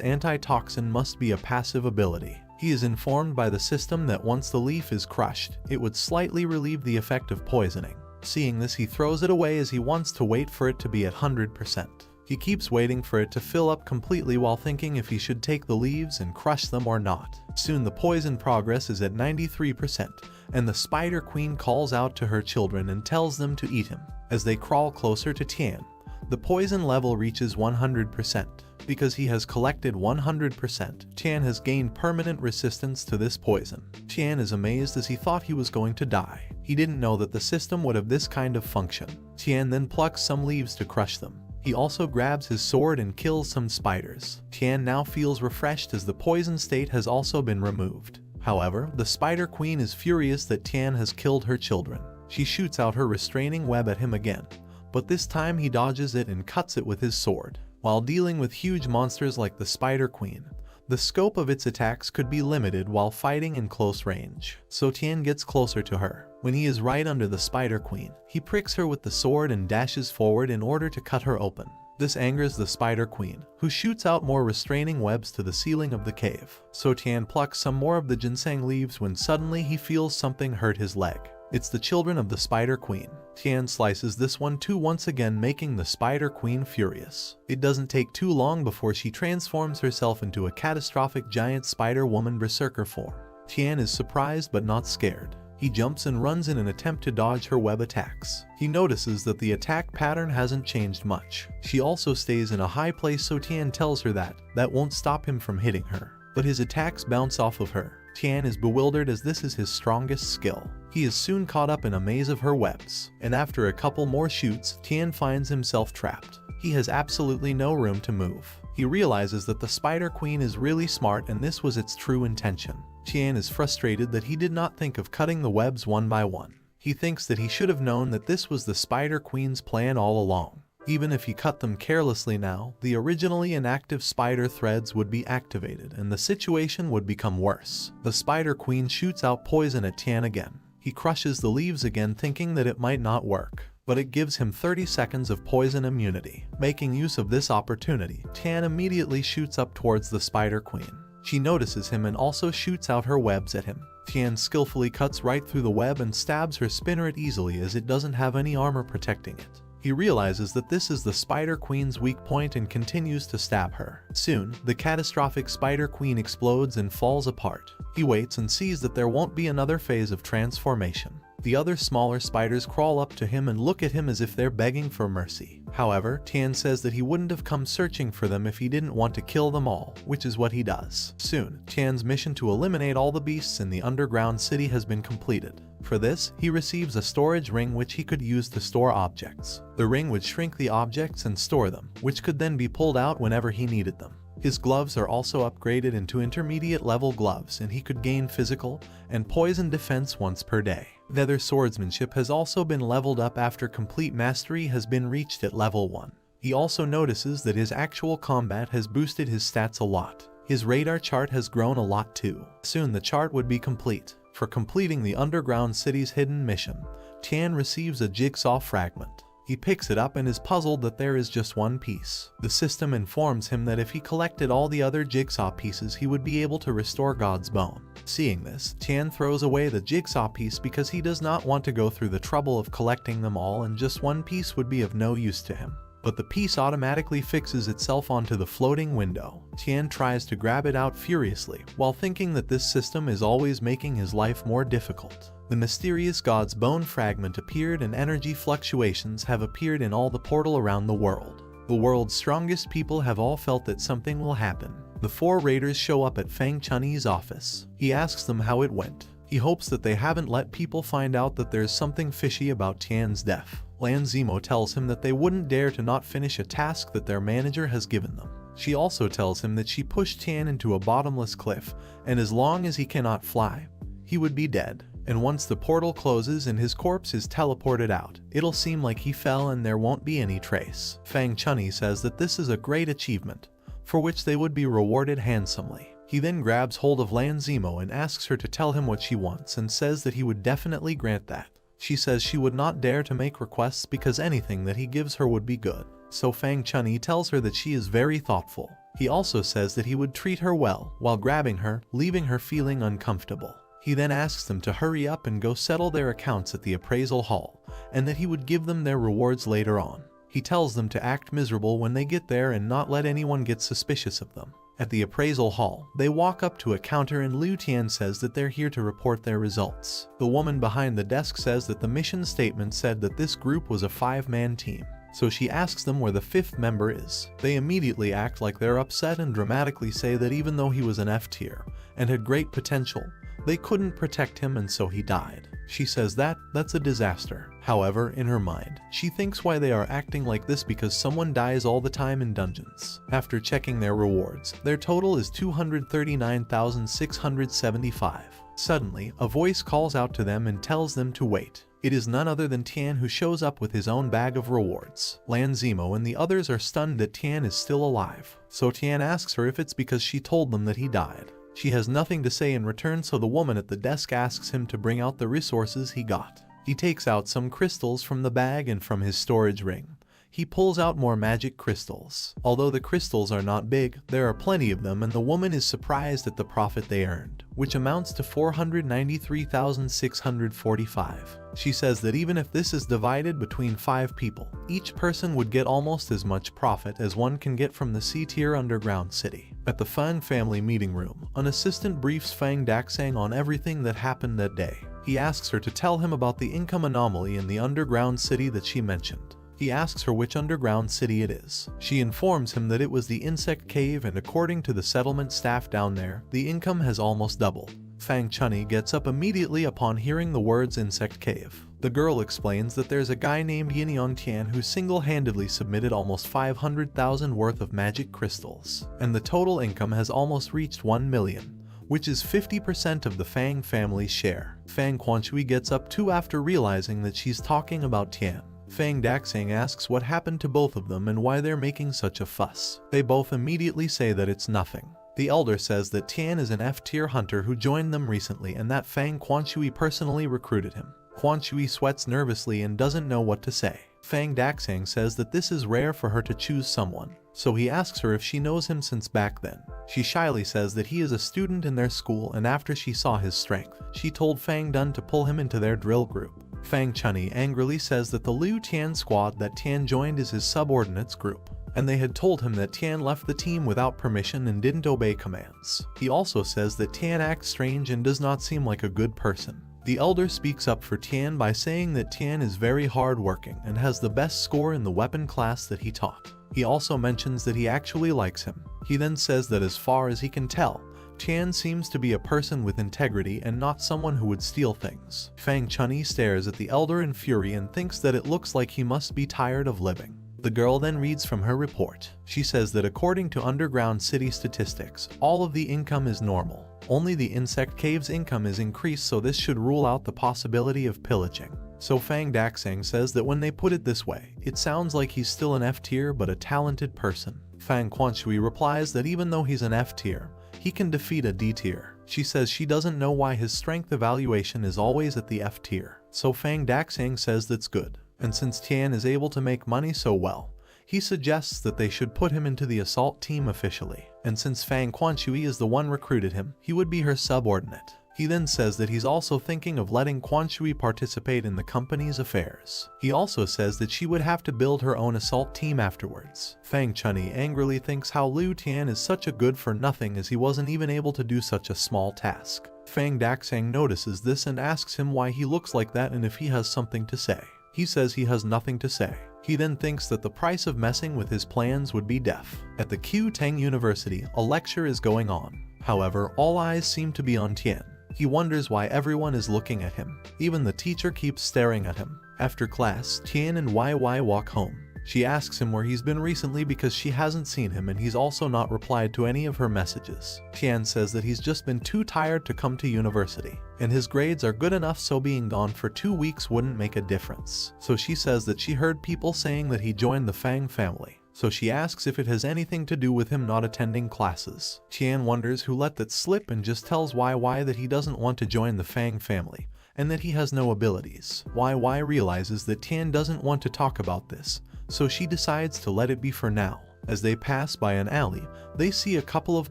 antitoxin must be a passive ability. He is informed by the system that once the leaf is crushed, it would slightly relieve the effect of poisoning. Seeing this, he throws it away as he wants to wait for it to be at 100%. He keeps waiting for it to fill up completely while thinking if he should take the leaves and crush them or not. Soon the poison progress is at 93%, and the spider queen calls out to her children and tells them to eat him. As they crawl closer to Tian, the poison level reaches 100%. Because he has collected 100%, Tian has gained permanent resistance to this poison. Tian is amazed as he thought he was going to die. He didn't know that the system would have this kind of function. Tian then plucks some leaves to crush them. He also grabs his sword and kills some spiders. Tian now feels refreshed as the poison state has also been removed. However, the spider queen is furious that Tian has killed her children. She shoots out her restraining web at him again, but this time he dodges it and cuts it with his sword. While dealing with huge monsters like the Spider Queen, The scope of its attacks could be limited while fighting in close range, so Tian gets closer to her. When he is right under the Spider Queen, he pricks her with the sword and dashes forward in order to cut her open. This angers the Spider Queen, who shoots out more restraining webs to the ceiling of the cave. So Tian plucks some more of the ginseng leaves when suddenly he feels something hurt his leg. It's the children of the Spider Queen. Tian slices this one too, once again making the Spider Queen furious. It doesn't take too long before she transforms herself into a catastrophic giant spider woman berserker form. Tian is surprised but not scared. He jumps and runs in an attempt to dodge her web attacks. He notices that the attack pattern hasn't changed much. She also stays in a high place, so Tian tells her that won't stop him from hitting her. But his attacks bounce off of her. Tian is bewildered as this is his strongest skill. He is soon caught up in a maze of her webs, and after a couple more shoots, Tian finds himself trapped. He has absolutely no room to move. He realizes that the Spider Queen is really smart and this was its true intention. Tian is frustrated that he did not think of cutting the webs one by one. He thinks that he should have known that this was the Spider Queen's plan all along. Even if he cut them carelessly now, the originally inactive spider threads would be activated and the situation would become worse. The Spider Queen shoots out poison at Tian again. He crushes the leaves again, thinking that it might not work, but it gives him 30 seconds of poison immunity. Making use of this opportunity, Tian immediately shoots up towards the Spider Queen. She notices him and also shoots out her webs at him. Tian skillfully cuts right through the web and stabs her spinneret easily as it doesn't have any armor protecting it. He realizes that this is the Spider Queen's weak point and continues to stab her. Soon, the catastrophic Spider Queen explodes and falls apart. He waits and sees that there won't be another phase of transformation. The other smaller spiders crawl up to him and look at him as if they're begging for mercy. However, Tian says that he wouldn't have come searching for them if he didn't want to kill them all, which is what he does. Soon, Tian's mission to eliminate all the beasts in the underground city has been completed. For this, he receives a storage ring which he could use to store objects. The ring would shrink the objects and store them, which could then be pulled out whenever he needed them. His gloves are also upgraded into intermediate level gloves, and he could gain physical and poison defense once per day. Nether swordsmanship has also been leveled up after complete mastery has been reached at level 1. He also notices that his actual combat has boosted his stats a lot. His radar chart has grown a lot too. Soon the chart would be complete. For completing the underground city's hidden mission, Tian receives a jigsaw fragment. He picks it up and is puzzled that there is just one piece. The system informs him that if he collected all the other jigsaw pieces, he would be able to restore God's bone. Seeing this, Tian throws away the jigsaw piece because he does not want to go through the trouble of collecting them all, and just one piece would be of no use to him. But the piece automatically fixes itself onto the floating window. Tian tries to grab it out furiously, while thinking that this system is always making his life more difficult. The mysterious God's bone fragment appeared and energy fluctuations have appeared in all the portal around the world. The world's strongest people have all felt that something will happen. The 4 raiders show up at Fang Chunni's office. He asks them how it went. He hopes that they haven't let people find out that there's something fishy about Tian's death. Lan Zimo tells him that they wouldn't dare to not finish a task that their manager has given them. She also tells him that she pushed Tian into a bottomless cliff, and as long as he cannot fly, he would be dead. And once the portal closes and his corpse is teleported out, it'll seem like he fell and there won't be any trace. Fang Chunni says that this is a great achievement, for which they would be rewarded handsomely. He then grabs hold of Lan Zimo and asks her to tell him what she wants, and says that he would definitely grant that. She says she would not dare to make requests because anything that he gives her would be good. So Fang Chunni tells her that she is very thoughtful. He also says that he would treat her well while grabbing her, leaving her feeling uncomfortable. He then asks them to hurry up and go settle their accounts at the appraisal hall, and that he would give them their rewards later on. He tells them to act miserable when they get there and not let anyone get suspicious of them. At the appraisal hall, they walk up to a counter and Liu Tian says that they're here to report their results. The woman behind the desk says that the mission statement said that this group was a 5-man team. So she asks them where the 5th member is. They immediately act like they're upset and dramatically say that even though he was an F tier and had great potential, they couldn't protect him and so he died. She says that's a disaster. However, in her mind, she thinks why they are acting like this because someone dies all the time in dungeons. After checking their rewards, their total is 239,675. Suddenly, a voice calls out to them and tells them to wait. It is none other than Tian, who shows up with his own bag of rewards. Lan Zemo and the others are stunned that Tian is still alive, so Tian asks her if it's because she told them that he died. She has nothing to say in return, so the woman at the desk asks him to bring out the resources he got. He takes out some crystals from the bag, and from his storage ring he pulls out more magic crystals. Although the crystals are not big, there are plenty of them, and the woman is surprised at the profit they earned, which amounts to 493,645. She says that even if this is divided between 5 people, each person would get almost as much profit as one can get from the C-tier underground city. At the Fang family meeting room, an assistant briefs Fang Daxang on everything that happened that day. He asks her to tell him about the income anomaly in the underground city that she mentioned. He asks her which underground city it is. She informs him that it was the insect cave, and according to the settlement staff down there, the income has almost doubled. Fang Chunny gets up immediately upon hearing the words insect cave. The girl explains that there's a guy named Yin Tian who single-handedly submitted almost 500,000 worth of magic crystals, and the total income has almost reached 1 million, which is 50% of the Fang family's share. Fang Quanshui gets up too after realizing that she's talking about Tian. Fang Daxang asks what happened to both of them and why they're making such a fuss. They both immediately say that it's nothing. The elder says that Tian is an F-tier hunter who joined them recently and that Fang Quanshui personally recruited him. Quanshui sweats nervously and doesn't know what to say. Fang Daxang says that this is rare for her to choose someone, so he asks her if she knows him since back then. She shyly says that he is a student in their school, and after she saw his strength, she told Fang Dun to pull him into their drill group. Fang Chunny angrily says that the Liu Tian squad that Tian joined is his subordinates group, and they had told him that Tian left the team without permission and didn't obey commands. He also says that Tian acts strange and does not seem like a good person. The elder speaks up for Tian by saying that Tian is very hard-working and has the best score in the weapon class that he taught. He also mentions that he actually likes him. He then says that as far as he can tell, Tian seems to be a person with integrity and not someone who would steal things. Fang Chunny stares at the elder in fury and thinks that it looks like he must be tired of living. The girl then reads from her report. She says that according to underground city statistics, all of the income is normal. Only the insect cave's income is increased, so this should rule out the possibility of pillaging. So Fang Daxang says that when they put it this way, it sounds like he's still an F-tier but a talented person. Fang Quanshui replies that even though he's an F-tier, he can defeat a D-tier. She says she doesn't know why his strength evaluation is always at the F-tier. So Fang Daxang says that's good. And since Tian is able to make money so well, he suggests that they should put him into the assault team officially. And since Fang Quanshui is the one recruited him, he would be her subordinate. He then says that he's also thinking of letting Quanshui participate in the company's affairs. He also says that she would have to build her own assault team afterwards. Fang Chunny angrily thinks how Liu Tian is such a good for nothing, as he wasn't even able to do such a small task. Fang Daxang notices this and asks him why he looks like that and if he has something to say. He says he has nothing to say. He then thinks that the price of messing with his plans would be death. At the Q Tang University, a lecture is going on. However, all eyes seem to be on Tian. He wonders why everyone is looking at him. Even the teacher keeps staring at him. After class, Tian and YY walk home. She asks him where he's been recently because she hasn't seen him, and he's also not replied to any of her messages. Tian says that he's just been too tired to come to university, and his grades are good enough, so being gone for 2 weeks wouldn't make a difference. So she says that she heard people saying that he joined the Fang family. So she asks if it has anything to do with him not attending classes. Tian wonders who let that slip and just tells YY that he doesn't want to join the Fang family and that he has no abilities. YY realizes that Tian doesn't want to talk about this, so she decides to let it be for now. As they pass by an alley, they see a couple of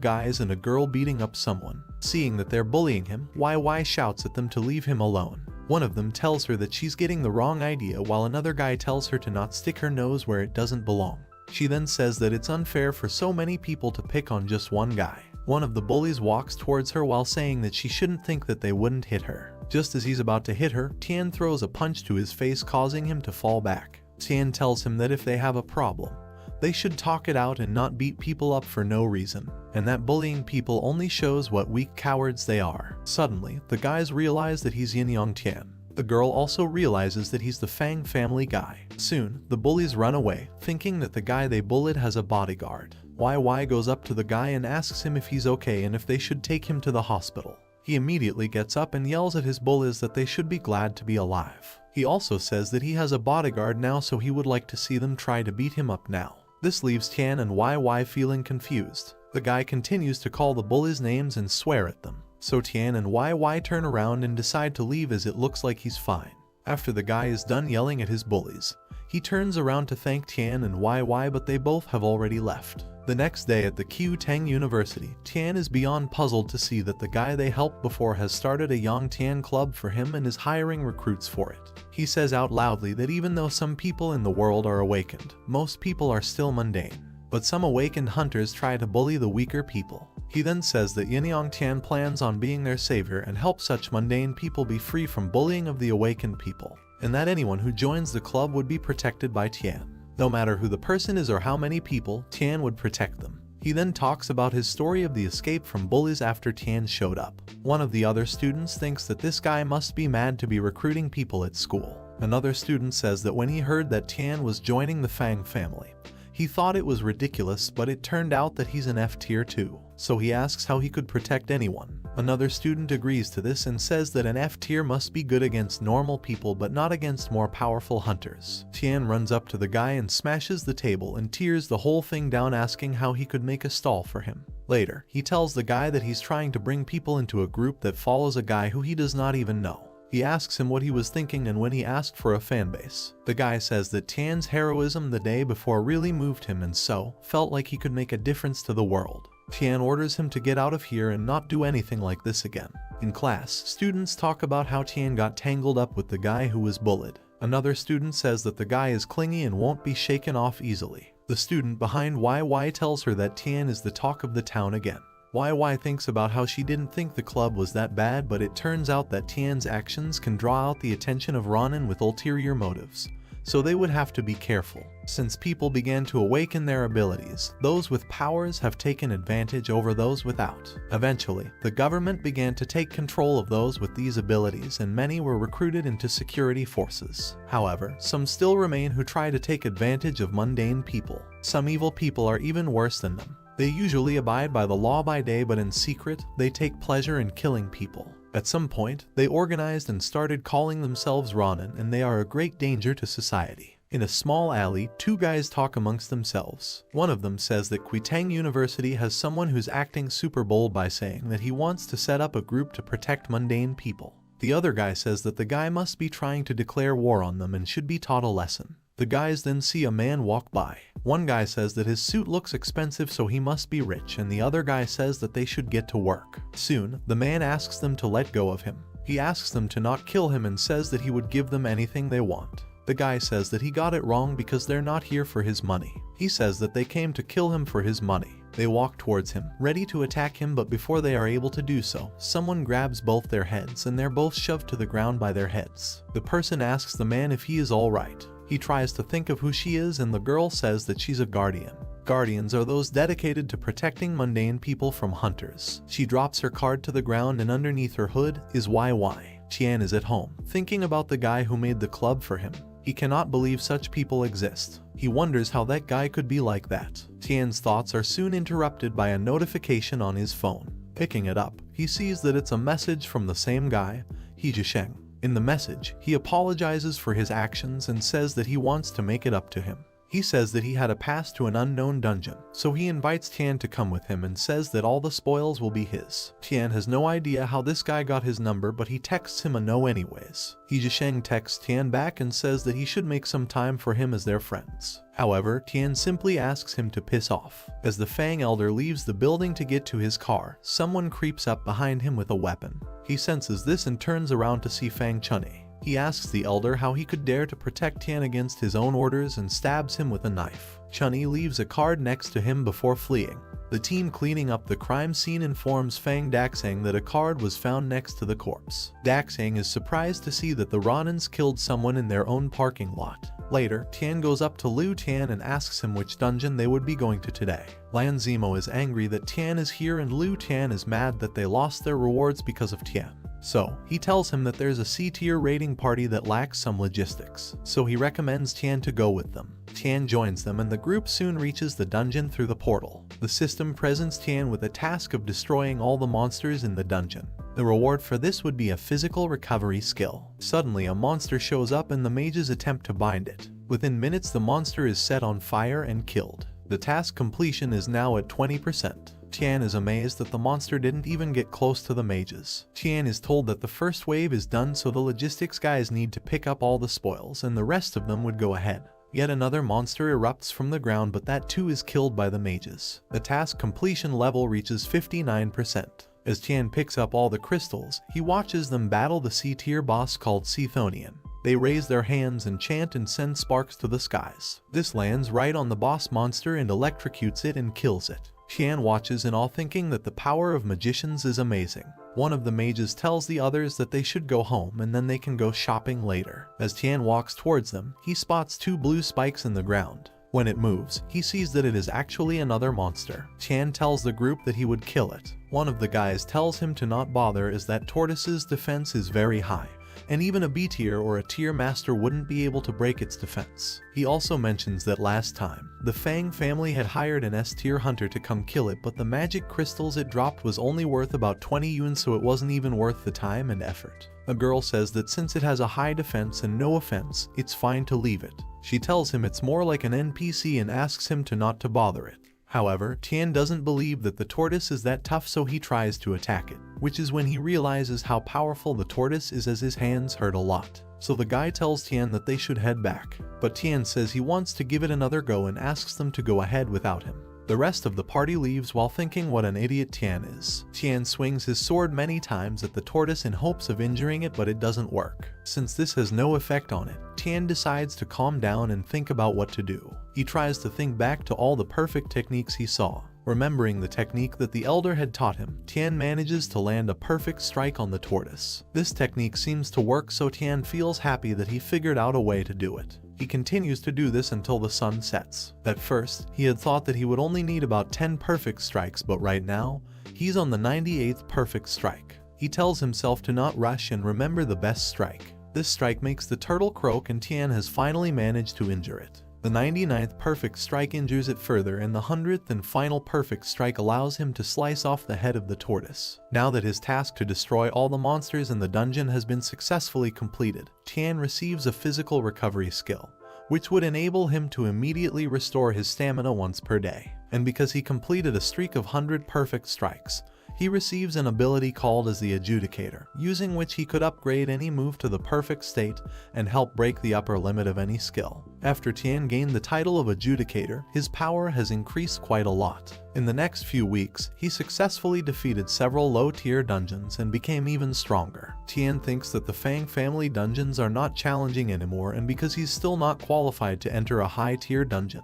guys and a girl beating up someone. Seeing that they're bullying him, YY shouts at them to leave him alone. One of them tells her that she's getting the wrong idea, while another guy tells her to not stick her nose where it doesn't belong. She then says that it's unfair for so many people to pick on just one guy. One of the bullies walks towards her while saying that she shouldn't think that they wouldn't hit her. Just as he's about to hit her, Tian throws a punch to his face, causing him to fall back. Tian tells him that if they have a problem, they should talk it out and not beat people up for no reason, and that bullying people only shows what weak cowards they are. Suddenly, the guys realize that he's Yin Tian. The girl also realizes that he's the Fang family guy. Soon, the bullies run away, thinking that the guy they bullied has a bodyguard. YY goes up to the guy and asks him if he's okay and if they should take him to the hospital. He immediately gets up and yells at his bullies that they should be glad to be alive. He also says that he has a bodyguard now, so he would like to see them try to beat him up now. This leaves Tian and YY feeling confused. The guy continues to call the bullies names and swear at them. So Tian and YY turn around and decide to leave as it looks like he's fine. After the guy is done yelling at his bullies, he turns around to thank Tian and YY, but they both have already left. The next day at the Q-Tang University, Tian is beyond puzzled to see that the guy they helped before has started a Yongtian club for him and is hiring recruits for it. He says out loudly that even though some people in the world are awakened, most people are still mundane. But some awakened hunters try to bully the weaker people. He then says that Yin Yongtian plans on being their savior and help such mundane people be free from bullying of the awakened people, and that anyone who joins the club would be protected by Tian. No matter who the person is or how many people, Tian would protect them. He then talks about his story of the escape from bullies after Tian showed up. One of the other students thinks that this guy must be mad to be recruiting people at school. Another student says that when he heard that Tian was joining the Fang family, he thought it was ridiculous, but it turned out that he's an F tier too, so he asks how he could protect anyone. Another student agrees to this and says that an F tier must be good against normal people but not against more powerful hunters. Tian runs up to the guy and smashes the table and tears the whole thing down, asking how he could make a stall for him. Later, he tells the guy that he's trying to bring people into a group that follows a guy who he does not even know. He asks him what he was thinking and when he asked for a fanbase. The guy says that Tian's heroism the day before really moved him and so felt like he could make a difference to the world. Tian orders him to get out of here and not do anything like this again. In class, students talk about how Tian got tangled up with the guy who was bullied. Another student says that the guy is clingy and won't be shaken off easily. The student behind YY tells her that Tian is the talk of the town again. YY thinks about how she didn't think the club was that bad, but it turns out that Tian's actions can draw out the attention of Ronin with ulterior motives, so they would have to be careful. Since people began to awaken their abilities, those with powers have taken advantage over those without. Eventually, the government began to take control of those with these abilities and many were recruited into security forces. However, some still remain who try to take advantage of mundane people. Some evil people are even worse than them. They usually abide by the law by day, but in secret, they take pleasure in killing people. At some point, they organized and started calling themselves Ronin, and they are a great danger to society. In a small alley, two guys talk amongst themselves. One of them says that Q-Tang University has someone who's acting super bold by saying that he wants to set up a group to protect mundane people. The other guy says that the guy must be trying to declare war on them and should be taught a lesson. The guys then see a man walk by. One guy says that his suit looks expensive, so he must be rich, and the other guy says that they should get to work. Soon, the man asks them to let go of him. He asks them to not kill him and says that he would give them anything they want. The guy says that he got it wrong because they're not here for his money. He says that they came to kill him for his money. They walk towards him, ready to attack him, but before they are able to do so, someone grabs both their heads and they're both shoved to the ground by their heads. The person asks the man if he is alright. He tries to think of who she is and the girl says that she's a guardian. Guardians are those dedicated to protecting mundane people from hunters. She drops her card to the ground and underneath her hood is YY. Tian is at home, thinking about the guy who made the club for him. He cannot believe such people exist. He wonders how that guy could be like that. Tian's thoughts are soon interrupted by a notification on his phone. Picking it up, he sees that it's a message from the same guy, He Jisheng. In the message, he apologizes for his actions and says that he wants to make it up to him. He says that he had a pass to an unknown dungeon, so he invites Tian to come with him and says that all the spoils will be his. Tian has no idea how this guy got his number, but he texts him a no anyways. He Jisheng texts Tian back and says that he should make some time for him as their friends. However, Tian simply asks him to piss off. As the Fang Elder leaves the building to get to his car, someone creeps up behind him with a weapon. He senses this and turns around to see Fang Chunhei. He asks the elder how he could dare to protect Tian against his own orders and stabs him with a knife. Chunhei leaves a card next to him before fleeing. The team cleaning up the crime scene informs Fang Daxang that a card was found next to the corpse. Daxang is surprised to see that the Ronins killed someone in their own parking lot. Later, Tian goes up to Liu Tian and asks him which dungeon they would be going to today. Lan Zimo is angry that Tian is here and Liu Tian is mad that they lost their rewards because of Tian. So, he tells him that there's a C-tier rating party that lacks some logistics, so he recommends Tian to go with them. Tian joins them and the group soon reaches the dungeon through the portal. The system presents Tian with a task of destroying all the monsters in the dungeon. The reward for this would be a physical recovery skill. Suddenly, a monster shows up and the mages attempt to bind it. Within minutes, the monster is set on fire and killed. The task completion is now at 20%. Tian is amazed that the monster didn't even get close to the mages. Tian is told that the first wave is done, so the logistics guys need to pick up all the spoils and the rest of them would go ahead. Yet another monster erupts from the ground, but that too is killed by the mages. The task completion level reaches 59%. As Tian picks up all the crystals, he watches them battle the C-tier boss called Cthonian. They raise their hands and chant and send sparks to the skies. This lands right on the boss monster and electrocutes it and kills it. Tian watches in awe, thinking that the power of magicians is amazing. One of the mages tells the others that they should go home and then they can go shopping later. As Tian walks towards them, he spots two blue spikes in the ground. When it moves, he sees that it is actually another monster. Tian tells the group that he would kill it. One of the guys tells him to not bother, as that tortoise's defense is very high, and even a B tier or a tier master wouldn't be able to break its defense. He also mentions that last time, the Fang family had hired an S tier hunter to come kill it, but the magic crystals it dropped was only worth about 20 yuan, so it wasn't even worth the time and effort. A girl says that since it has a high defense and no offense, it's fine to leave it. She tells him it's more like an NPC and asks him to not to bother it. However, Tian doesn't believe that the tortoise is that tough, so he tries to attack it, which is when he realizes how powerful the tortoise is, as his hands hurt a lot. So the guy tells Tian that they should head back, but Tian says he wants to give it another go and asks them to go ahead without him. The rest of the party leaves while thinking what an idiot Tian is. Tian swings his sword many times at the tortoise in hopes of injuring it, but it doesn't work. Since this has no effect on it, Tian decides to calm down and think about what to do. He tries to think back to all the perfect techniques he saw. Remembering the technique that the elder had taught him, Tian manages to land a perfect strike on the tortoise. This technique seems to work, so Tian feels happy that he figured out a way to do it. He continues to do this until the sun sets. At first, he had thought that he would only need about 10 perfect strikes, but right now, he's on the 98th perfect strike. He tells himself to not rush and remember the best strike. This strike makes the turtle croak and Tian has finally managed to injure it. The 99th perfect strike injures it further, and the 100th and final perfect strike allows him to slice off the head of the tortoise. Now that his task to destroy all the monsters in the dungeon has been successfully completed, Tian receives a physical recovery skill, which would enable him to immediately restore his stamina once per day. And because he completed a streak of 100 perfect strikes, he receives an ability called as the Adjudicator, using which he could upgrade any move to the perfect state and help break the upper limit of any skill. After Tian gained the title of Adjudicator, his power has increased quite a lot. In the next few weeks, he successfully defeated several low-tier dungeons and became even stronger. Tian thinks that the Fang family dungeons are not challenging anymore, and because he's still not qualified to enter a high-tier dungeon,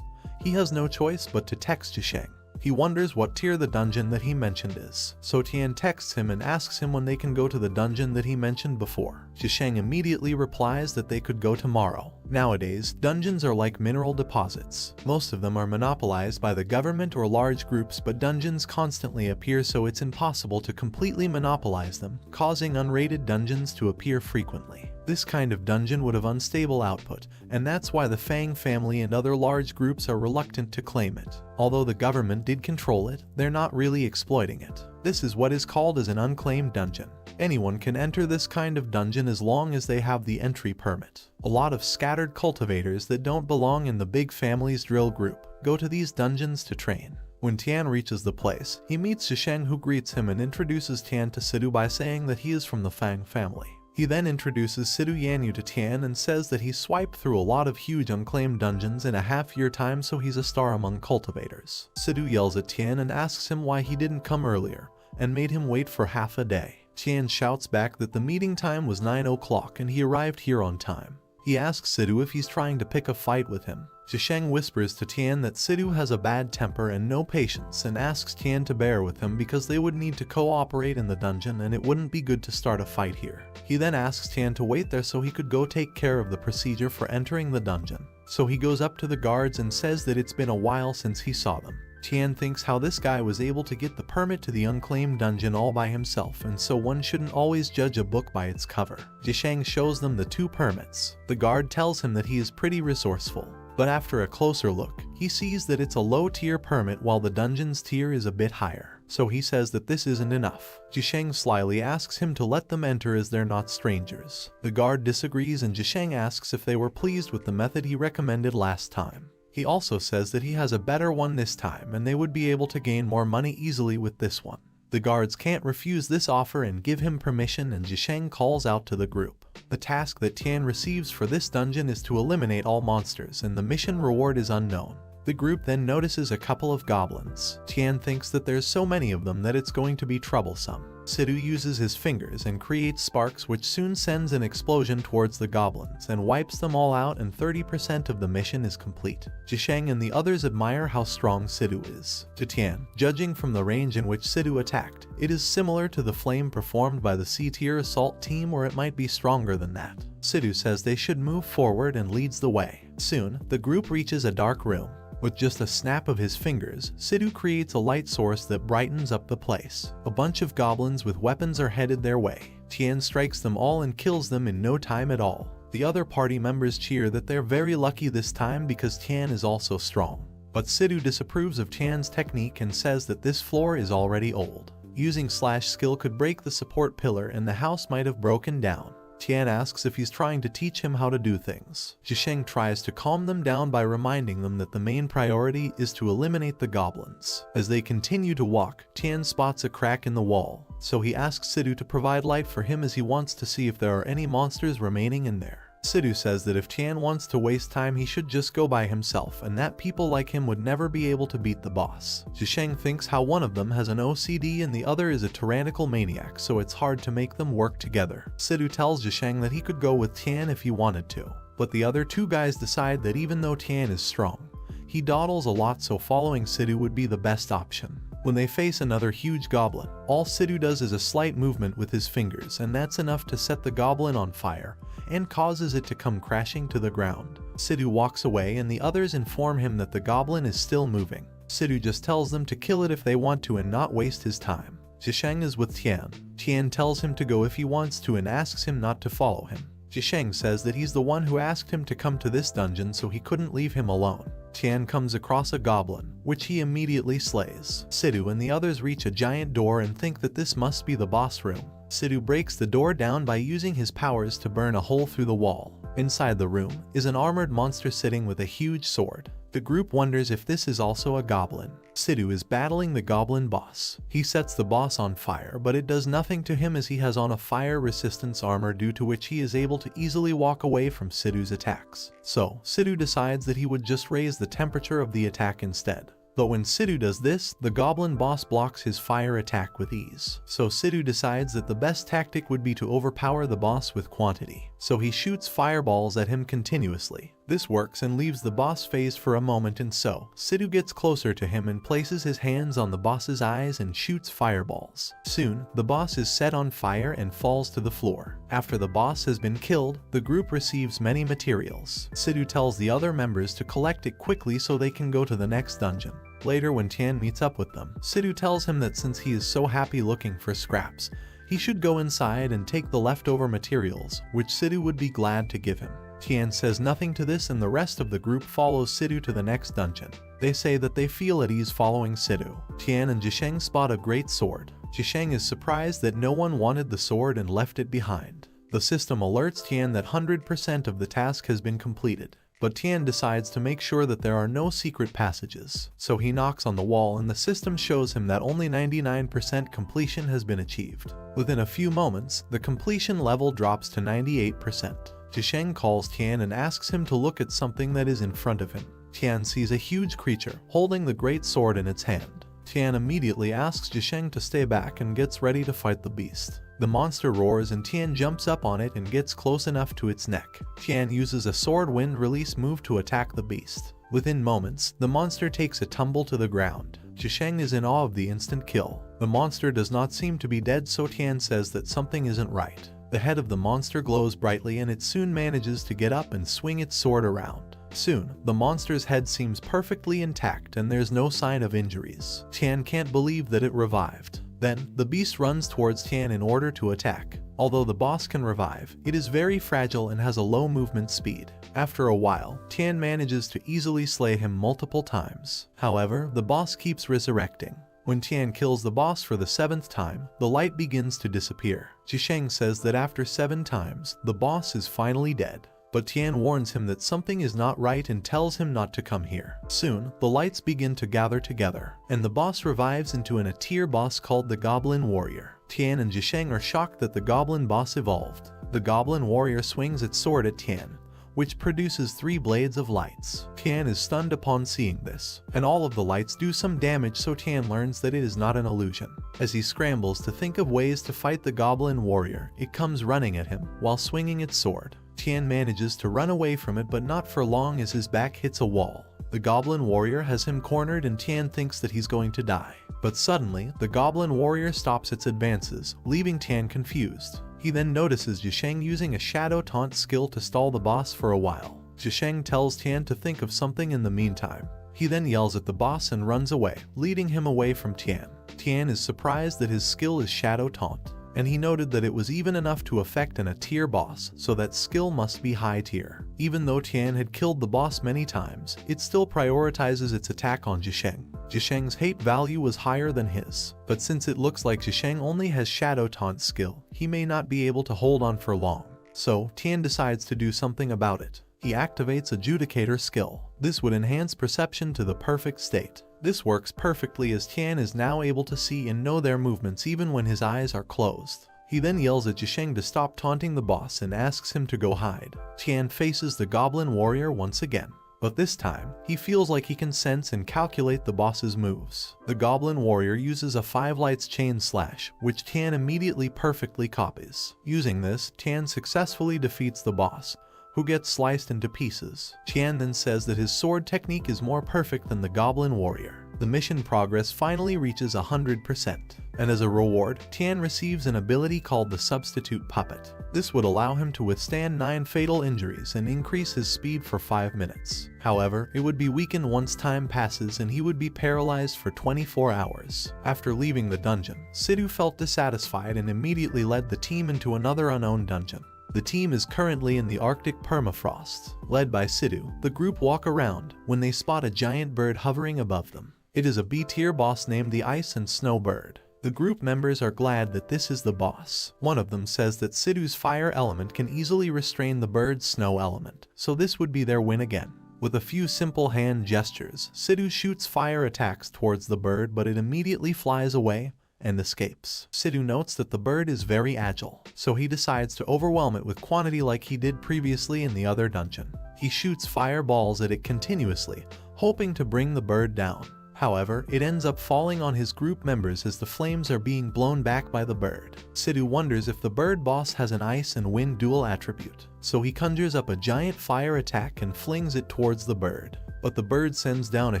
he has no choice but to text Zhisheng. He wonders what tier the dungeon that he mentioned is, so Tian texts him and asks him when they can go to the dungeon that he mentioned before. Zhisheng immediately replies that they could go tomorrow. Nowadays, dungeons are like mineral deposits. Most of them are monopolized by the government or large groups, but dungeons constantly appear, so it's impossible to completely monopolize them, causing unrated dungeons to appear frequently. This kind of dungeon would have unstable output, and that's why the Fang family and other large groups are reluctant to claim it. Although the government did control it, they're not really exploiting it. This is what is called as an unclaimed dungeon. Anyone can enter this kind of dungeon as long as they have the entry permit. A lot of scattered cultivators that don't belong in the big family's drill group go to these dungeons to train. When Tian reaches the place, he meets Zhisheng, who greets him and introduces Tian to Sidhu by saying that he is from the Fang family. He then introduces Sidhu Yanyu to Tian and says that he swiped through a lot of huge unclaimed dungeons in a half-year time, so he's a star among cultivators. Sidhu yells at Tian and asks him why he didn't come earlier, and made him wait for half a day. Tian shouts back that the meeting time was 9 o'clock and he arrived here on time. He asks Sidhu if he's trying to pick a fight with him. Zhisheng whispers to Tian that Sidhu has a bad temper and no patience, and asks Tian to bear with him because they would need to cooperate in the dungeon and it wouldn't be good to start a fight here. He then asks Tian to wait there so he could go take care of the procedure for entering the dungeon. So he goes up to the guards and says that it's been a while since he saw them. Tian thinks how this guy was able to get the permit to the unclaimed dungeon all by himself, and so one shouldn't always judge a book by its cover. Jisheng shows them the 2 permits. The guard tells him that he is pretty resourceful, but after a closer look, he sees that it's a low-tier permit while the dungeon's tier is a bit higher. So he says that this isn't enough. Jisheng slyly asks him to let them enter as they're not strangers. The guard disagrees and Jisheng asks if they were pleased with the method he recommended last time. He also says that he has a better one this time and they would be able to gain more money easily with this one. The guards can't refuse this offer and give him permission, and Jisheng calls out to the group. The task that Tian receives for this dungeon is to eliminate all monsters, and the mission reward is unknown. The group then notices a couple of goblins. Tian thinks that there's so many of them that it's going to be troublesome. Sidhu uses his fingers and creates sparks, which soon sends an explosion towards the goblins and wipes them all out, and 30% of the mission is complete. Jisheng and the others admire how strong Sidhu is. To Tian, judging from the range in which Sidhu attacked, it is similar to the flame performed by the C-tier assault team, or it might be stronger than that. Sidhu says they should move forward and leads the way. Soon, the group reaches a dark room. With just a snap of his fingers, Sidhu creates a light source that brightens up the place. A bunch of goblins with weapons are headed their way. Tian strikes them all and kills them in no time at all. The other party members cheer that they're very lucky this time because Tian is also strong. But Sidhu disapproves of Tian's technique and says that this floor is already old. Using slash skill could break the support pillar and the house might have broken down. Tian asks if he's trying to teach him how to do things. Jisheng tries to calm them down by reminding them that the main priority is to eliminate the goblins. As they continue to walk, Tian spots a crack in the wall, so he asks Sidhu to provide light for him as he wants to see if there are any monsters remaining in there. Sidhu says that if Tian wants to waste time, he should just go by himself, and that people like him would never be able to beat the boss. Jisheng thinks how one of them has an OCD and the other is a tyrannical maniac, so it's hard to make them work together. Sidhu tells Jisheng that he could go with Tian if he wanted to, but the other 2 guys decide that even though Tian is strong, he dawdles a lot, so following Sidhu would be the best option. When they face another huge goblin, all Sidhu does is a slight movement with his fingers, and that's enough to set the goblin on fire and causes it to come crashing to the ground. Sidhu walks away and the others inform him that the goblin is still moving. Sidhu just tells them to kill it if they want to and not waste his time. Jisheng is with Tian. Tian tells him to go if he wants to and asks him not to follow him. Jisheng says that he's the one who asked him to come to this dungeon, so he couldn't leave him alone. Tian comes across a goblin, which he immediately slays. Sidhu and the others reach a giant door and think that this must be the boss room. Sidhu breaks the door down by using his powers to burn a hole through the wall. Inside the room is an armored monster sitting with a huge sword. The group wonders if this is also a goblin. Sidhu is battling the goblin boss. He sets the boss on fire, but it does nothing to him as he has on a fire resistance armor, due to which he is able to easily walk away from Sidhu's attacks. So, Sidhu decides that he would just raise the temperature of the attack instead. But when Sidhu does this, the goblin boss blocks his fire attack with ease. So Sidhu decides that the best tactic would be to overpower the boss with quantity. So he shoots fireballs at him continuously. This works and leaves the boss phase for a moment, and so Sidhu gets closer to him and places his hands on the boss's eyes and shoots fireballs. Soon, the boss is set on fire and falls to the floor. After the boss has been killed, the group receives many materials. Sidhu tells the other members to collect it quickly so they can go to the next dungeon. Later, when Tian meets up with them, Sidhu tells him that since he is so happy looking for scraps, he should go inside and take the leftover materials, which Sidhu would be glad to give him. Tian says nothing to this, and the rest of the group follows Sidhu to the next dungeon. They say that they feel at ease following Sidhu. Tian and Jisheng spot a great sword. Jisheng is surprised that no one wanted the sword and left it behind. The system alerts Tian that 100% of the task has been completed. But Tian decides to make sure that there are no secret passages. So he knocks on the wall and the system shows him that only 99% completion has been achieved. Within a few moments, the completion level drops to 98%. Jisheng calls Tian and asks him to look at something that is in front of him. Tian sees a huge creature holding the great sword in its hand. Tian immediately asks Jisheng to stay back and gets ready to fight the beast. The monster roars and Tian jumps up on it and gets close enough to its neck. Tian uses a sword wind release move to attack the beast. Within moments, the monster takes a tumble to the ground. Jisheng is in awe of the instant kill. The monster does not seem to be dead, so Tian says that something isn't right. The head of the monster glows brightly and it soon manages to get up and swing its sword around. Soon, the monster's head seems perfectly intact and there's no sign of injuries. Tian can't believe that it revived. Then, the beast runs towards Tian in order to attack. Although the boss can revive, it is very fragile and has a low movement speed. After a while, Tian manages to easily slay him multiple times. However, the boss keeps resurrecting. When Tian kills the boss for the 7th time, the light begins to disappear. Zhisheng says that after 7 times, the boss is finally dead. But Tian warns him that something is not right and tells him not to come here. Soon, the lights begin to gather together, and the boss revives into a tier boss called the Goblin Warrior. Tian and Zhisheng are shocked that the Goblin boss evolved. The Goblin Warrior swings its sword at Tian, which produces 3 blades of lights. Tian is stunned upon seeing this, and all of the lights do some damage, so Tian learns that it is not an illusion. As he scrambles to think of ways to fight the Goblin Warrior, it comes running at him while swinging its sword. Tian manages to run away from it, but not for long as his back hits a wall. The Goblin Warrior has him cornered and Tian thinks that he's going to die. But suddenly, the Goblin Warrior stops its advances, leaving Tian confused. He then notices Zhisheng using a shadow taunt skill to stall the boss for a while. Zhisheng tells Tian to think of something in the meantime. He then yells at the boss and runs away, leading him away from Tian. Tian is surprised that his skill is shadow taunt, and he noted that it was even enough to affect a tier boss, so that skill must be high tier. Even though Tian had killed the boss many times, it still prioritizes its attack on Zhisheng. Zhisheng's hate value was higher than his, but since it looks like Zhisheng only has shadow taunt skill, he may not be able to hold on for long. So, Tian decides to do something about it. He activates Adjudicator skill. This would enhance perception to the perfect state. This works perfectly as Tian is now able to see and know their movements even when his eyes are closed. He then yells at Zhisheng to stop taunting the boss and asks him to go hide. Tian faces the Goblin Warrior once again, but this time, he feels like he can sense and calculate the boss's moves. The Goblin Warrior uses a 5 lights chain slash, which Tian immediately perfectly copies. Using this, Tian successfully defeats the boss, who gets sliced into pieces. Tian then says that his sword technique is more perfect than the Goblin Warrior. The mission progress finally reaches 100%, and as a reward, Tian receives an ability called the Substitute Puppet. This would allow him to withstand 9 fatal injuries and increase his speed for 5 minutes. However, it would be weakened once time passes and he would be paralyzed for 24 hours. After leaving the dungeon, Sidhu felt dissatisfied and immediately led the team into another unknown dungeon. The team is currently in the Arctic permafrost. Led by Sidhu, the group walk around when they spot a giant bird hovering above them. It is a B-tier boss named the Ice and Snow Bird. The group members are glad that this is the boss. One of them says that Sidhu's fire element can easily restrain the bird's snow element, so this would be their win again. With a few simple hand gestures, Sidhu shoots fire attacks towards the bird, but it immediately flies away and escapes. Sidhu notes that the bird is very agile, so he decides to overwhelm it with quantity like he did previously in the other dungeon. He shoots fireballs at it continuously, hoping to bring the bird down. However, it ends up falling on his group members as the flames are being blown back by the bird. Sidhu wonders if the bird boss has an ice and wind dual attribute, so he conjures up a giant fire attack and flings it towards the bird. But the bird sends down a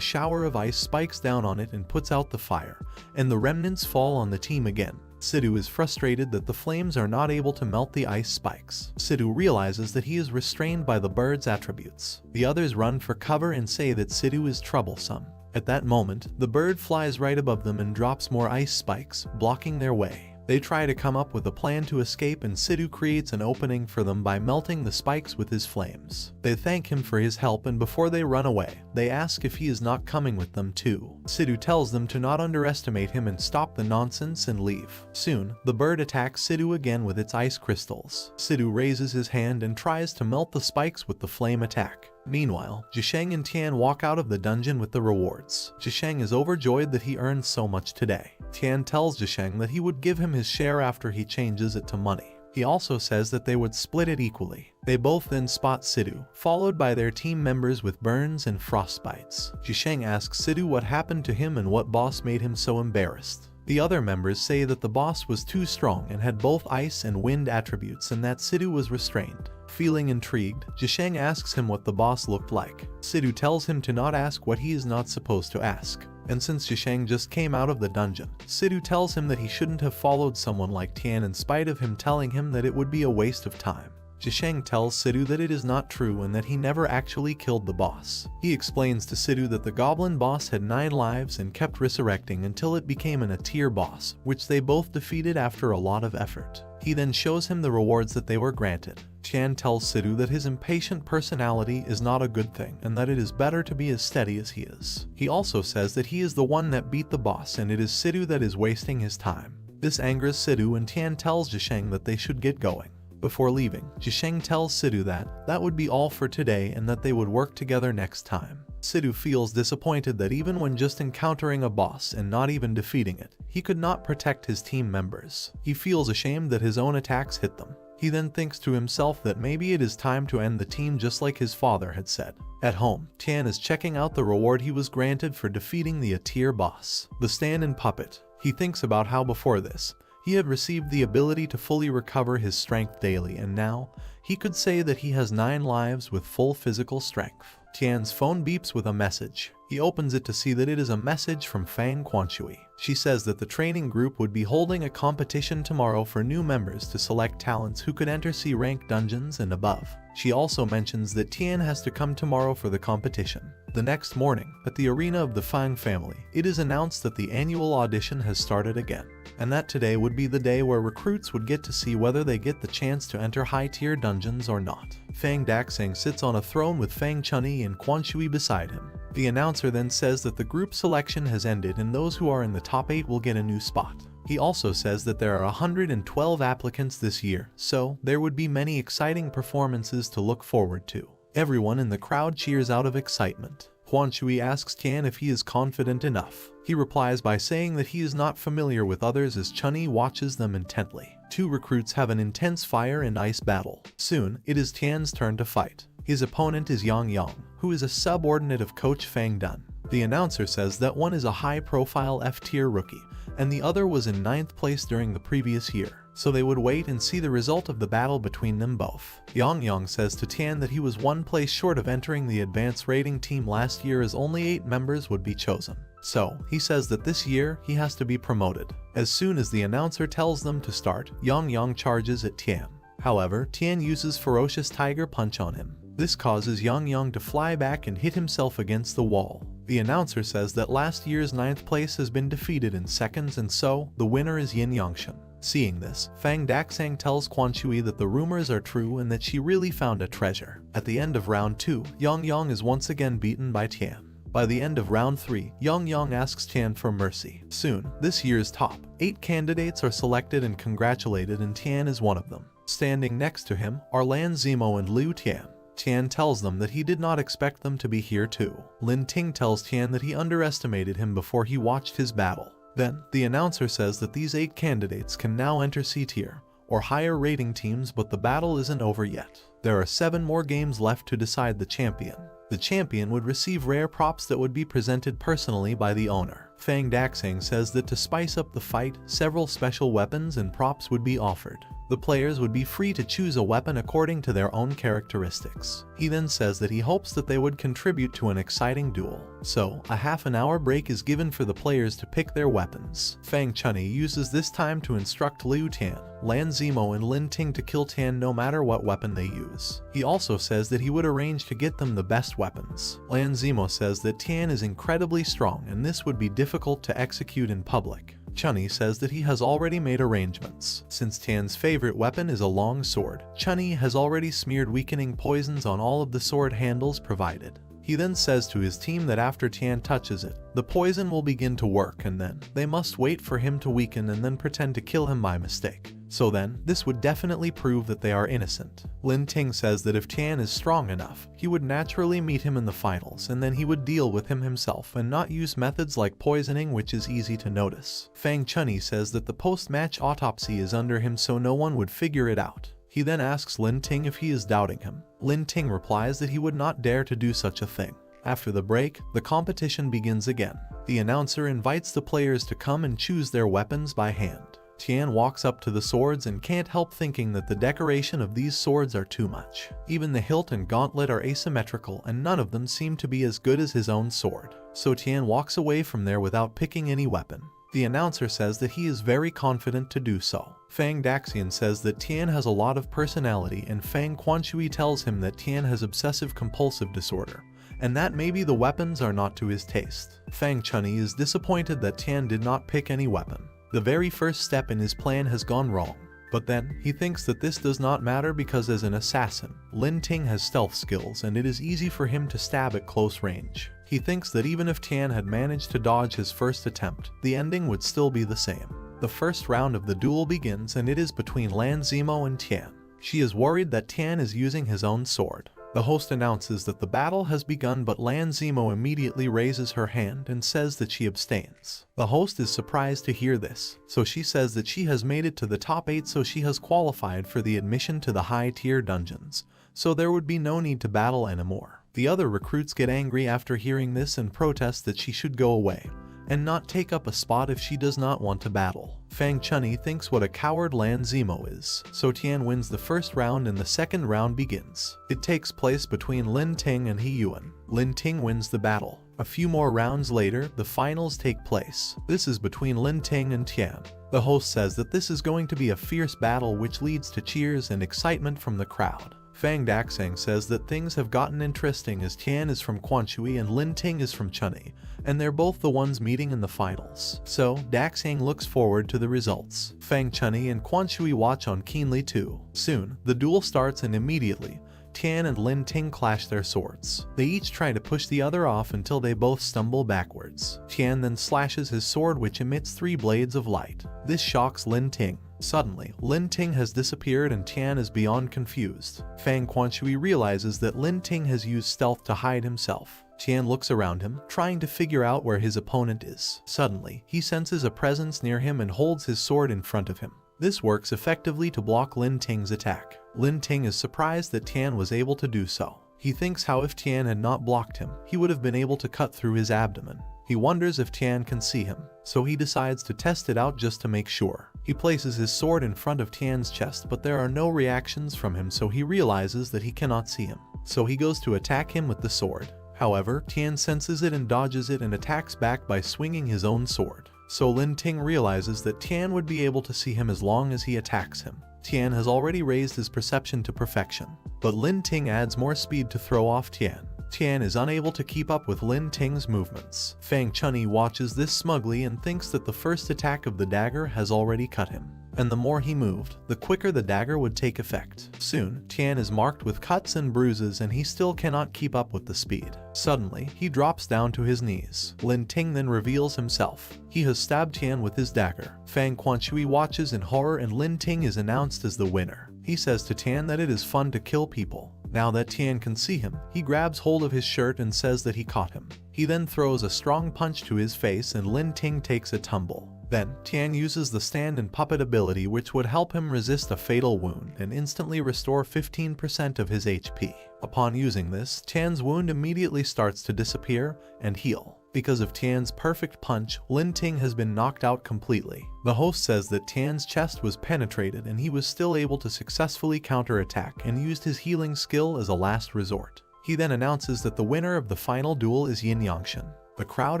shower of ice spikes down on it and puts out the fire, and the remnants fall on the team again. Sidhu is frustrated that the flames are not able to melt the ice spikes. Sidhu realizes that he is restrained by the bird's attributes. The others run for cover and say that Sidhu is troublesome. At that moment, the bird flies right above them and drops more ice spikes, blocking their way. They try to come up with a plan to escape and Sidhu creates an opening for them by melting the spikes with his flames. They thank him for his help and before they run away, they ask if he is not coming with them too. Sidhu tells them to not underestimate him and stop the nonsense and leave. Soon, the bird attacks Sidhu again with its ice crystals. Sidhu raises his hand and tries to melt the spikes with the flame attack. Meanwhile, Zhisheng and Tian walk out of the dungeon with the rewards. Zhisheng is overjoyed that he earned so much today. Tian tells Zhisheng that he would give him his share after he changes it to money. He also says that they would split it equally. They both then spot Sidhu, followed by their team members with burns and frostbites. Zhisheng asks Sidhu what happened to him and what boss made him so embarrassed. The other members say that the boss was too strong and had both ice and wind attributes and that Sidhu was restrained. Feeling intrigued, Zhisheng asks him what the boss looked like. Sidhu tells him to not ask what he is not supposed to ask. And since Zhisheng just came out of the dungeon, Sidhu tells him that he shouldn't have followed someone like Tian in spite of him telling him that it would be a waste of time. Zhisheng tells Sidhu that it is not true and that he never actually killed the boss. He explains to Sidhu that the goblin boss had 9 lives and kept resurrecting until it became an A-tier boss, which they both defeated after a lot of effort. He then shows him the rewards that they were granted. Tian tells Sidhu that his impatient personality is not a good thing and that it is better to be as steady as he is. He also says that he is the one that beat the boss and it is Sidhu that is wasting his time. This angers Sidhu and Tian tells Zhisheng that they should get going. Before leaving, Zhisheng tells Sidhu that that would be all for today and that they would work together next time. Sidhu feels disappointed that even when just encountering a boss and not even defeating it, he could not protect his team members. He feels ashamed that his own attacks hit them. He then thinks to himself that maybe it is time to end the team just like his father had said. At home, Tian is checking out the reward he was granted for defeating the A-tier boss, the stand-in puppet. He thinks about how before this, he had received the ability to fully recover his strength daily and now, he could say that he has 9 lives with full physical strength. Tian's phone beeps with a message. He opens it to see that it is a message from Fang Quanshui. She says that the training group would be holding a competition tomorrow for new members to select talents who could enter C-rank dungeons and above. She also mentions that Tian has to come tomorrow for the competition. The next morning, at the arena of the Fang family, it is announced that the annual audition has started again, and that today would be the day where recruits would get to see whether they get the chance to enter high-tier dungeons or not. Fang Daxing sits on a throne with Fang Chunyi and Quanshui beside him. The announcer then says that the group selection has ended and those who are in the top 8 will get a new spot. He also says that there are 112 applicants this year, so there would be many exciting performances to look forward to. Everyone in the crowd cheers out of excitement. Quanshui asks Tian if he is confident enough. He replies by saying that he is not familiar with others as Chunyi watches them intently. 2 recruits have an intense fire and ice battle. Soon, it is Tian's turn to fight. His opponent is Yang Yang, who is a subordinate of Coach Fang Dun. The announcer says that one is a high-profile F-tier rookie, and the other was in 9th place during the previous year, so they would wait and see the result of the battle between them both. Yang Yang says to Tian that he was 1 place short of entering the advanced rating team last year as only 8 members would be chosen. So, he says that this year, he has to be promoted. As soon as the announcer tells them to start, Yang Yang charges at Tian. However, Tian uses Ferocious Tiger Punch on him. This causes Yang Yang to fly back and hit himself against the wall. The announcer says that last year's 9th place has been defeated in seconds and so, the winner is Yin Yangshan. Seeing this, Fang Daxang tells Quanshui that the rumors are true and that she really found a treasure. At the end of round 2, Yang Yang is once again beaten by Tian. By the end of round 3, Yang Yang asks Tian for mercy. Soon, this year's top 8 candidates are selected and congratulated and Tian is one of them. Standing next to him are Lan Zimo and Liu Tian. Tian tells them that he did not expect them to be here too. Lin Ting tells Tian that he underestimated him before he watched his battle. Then, the announcer says that these 8 candidates can now enter C-tier, or higher rating teams, but the battle isn't over yet. There are 7 more games left to decide the champion. The champion would receive rare props that would be presented personally by the owner. Fang Daxing says that to spice up the fight, several special weapons and props would be offered. The players would be free to choose a weapon according to their own characteristics. He then says that he hopes that they would contribute to an exciting duel. So, a half-an-hour break is given for the players to pick their weapons. Fang Chunyi uses this time to instruct Liu Tian, Lan Zimo and Lin Ting to kill Tian no matter what weapon they use. He also says that he would arrange to get them the best weapons. Lan Zimo says that Tian is incredibly strong and this would be difficult to execute in public. Chunyi says that he has already made arrangements. Since Tian's favorite weapon is a long sword, Chunyi has already smeared weakening poisons on all of the sword handles provided. He then says to his team that after Tian touches it, the poison will begin to work and then they must wait for him to weaken and then pretend to kill him by mistake. So then, this would definitely prove that they are innocent. Lin Ting says that if Tian is strong enough, he would naturally meet him in the finals and then he would deal with him himself and not use methods like poisoning, which is easy to notice. Fang Chunyi says that the post-match autopsy is under him so no one would figure it out. He then asks Lin Ting if he is doubting him. Lin Ting replies that he would not dare to do such a thing. After the break, the competition begins again. The announcer invites the players to come and choose their weapons by hand. Tian walks up to the swords and can't help thinking that the decoration of these swords are too much. Even the hilt and gauntlet are asymmetrical and none of them seem to be as good as his own sword. So Tian walks away from there without picking any weapon. The announcer says that he is very confident to do so. Fang Daxian says that Tian has a lot of personality, and Fang Quanshui tells him that Tian has obsessive-compulsive disorder, and that maybe the weapons are not to his taste. Fang Chunyi is disappointed that Tian did not pick any weapon. The very first step in his plan has gone wrong. But then, he thinks that this does not matter because as an assassin, Lin Ting has stealth skills and it is easy for him to stab at close range. He thinks that even if Tian had managed to dodge his first attempt, the ending would still be the same. The first round of the duel begins and it is between Lan Zimo and Tian. She is worried that Tian is using his own sword. The host announces that the battle has begun, but Lan Zimo immediately raises her hand and says that she abstains. The host is surprised to hear this, so she says that she has made it to the top 8, so she has qualified for the admission to the high-tier dungeons, so there would be no need to battle anymore. The other recruits get angry after hearing this and protest that she should go away and not take up a spot if she does not want to battle. Fang Chunyi thinks what a coward Lan Zimo is, so Tian wins the first round and the second round begins. It takes place between Lin Ting and He Yuan. Lin Ting wins the battle. A few more rounds later, the finals take place. This is between Lin Ting and Tian. The host says that this is going to be a fierce battle which leads to cheers and excitement from the crowd. Fang Daxian says that things have gotten interesting as Tian is from Quanshui and Lin Ting is from Chunyi, and they're both the ones meeting in the finals. So, Daxian looks forward to the results. Fang Chunyi and Quanshui watch on keenly too. Soon, the duel starts and immediately, Tian and Lin Ting clash their swords. They each try to push the other off until they both stumble backwards. Tian then slashes his sword which emits 3 blades of light. This shocks Lin Ting. Suddenly, Lin Ting has disappeared and Tian is beyond confused. Fang Quanshui realizes that Lin Ting has used stealth to hide himself. Tian looks around him, trying to figure out where his opponent is. Suddenly, he senses a presence near him and holds his sword in front of him. This works effectively to block Lin Ting's attack. Lin Ting is surprised that Tian was able to do so. He thinks how if Tian had not blocked him, he would have been able to cut through his abdomen. He wonders if Tian can see him, so he decides to test it out just to make sure. He places his sword in front of Tian's chest, but there are no reactions from him, so he realizes that he cannot see him. So he goes to attack him with the sword. However, Tian senses it and dodges it and attacks back by swinging his own sword. So Lin Ting realizes that Tian would be able to see him as long as he attacks him. Tian has already raised his perception to perfection, but Lin Ting adds more speed to throw off Tian. Tian is unable to keep up with Lin Ting's movements. Fang Chunyi watches this smugly and thinks that the first attack of the dagger has already cut him, and the more he moved, the quicker the dagger would take effect. Soon, Tian is marked with cuts and bruises and he still cannot keep up with the speed. Suddenly, he drops down to his knees. Lin Ting then reveals himself. He has stabbed Tian with his dagger. Fang Quanshui watches in horror and Lin Ting is announced as the winner. He says to Tian that it is fun to kill people. Now that Tian can see him, he grabs hold of his shirt and says that he caught him. He then throws a strong punch to his face and Lin Ting takes a tumble. Then, Tian uses the stand and puppet ability which would help him resist a fatal wound and instantly restore 15% of his HP. Upon using this, Tian's wound immediately starts to disappear and heal. Because of Tian's perfect punch, Lin Ting has been knocked out completely. The host says that Tian's chest was penetrated and he was still able to successfully counterattack and used his healing skill as a last resort. He then announces that the winner of the final duel is Yin Yangshan. The crowd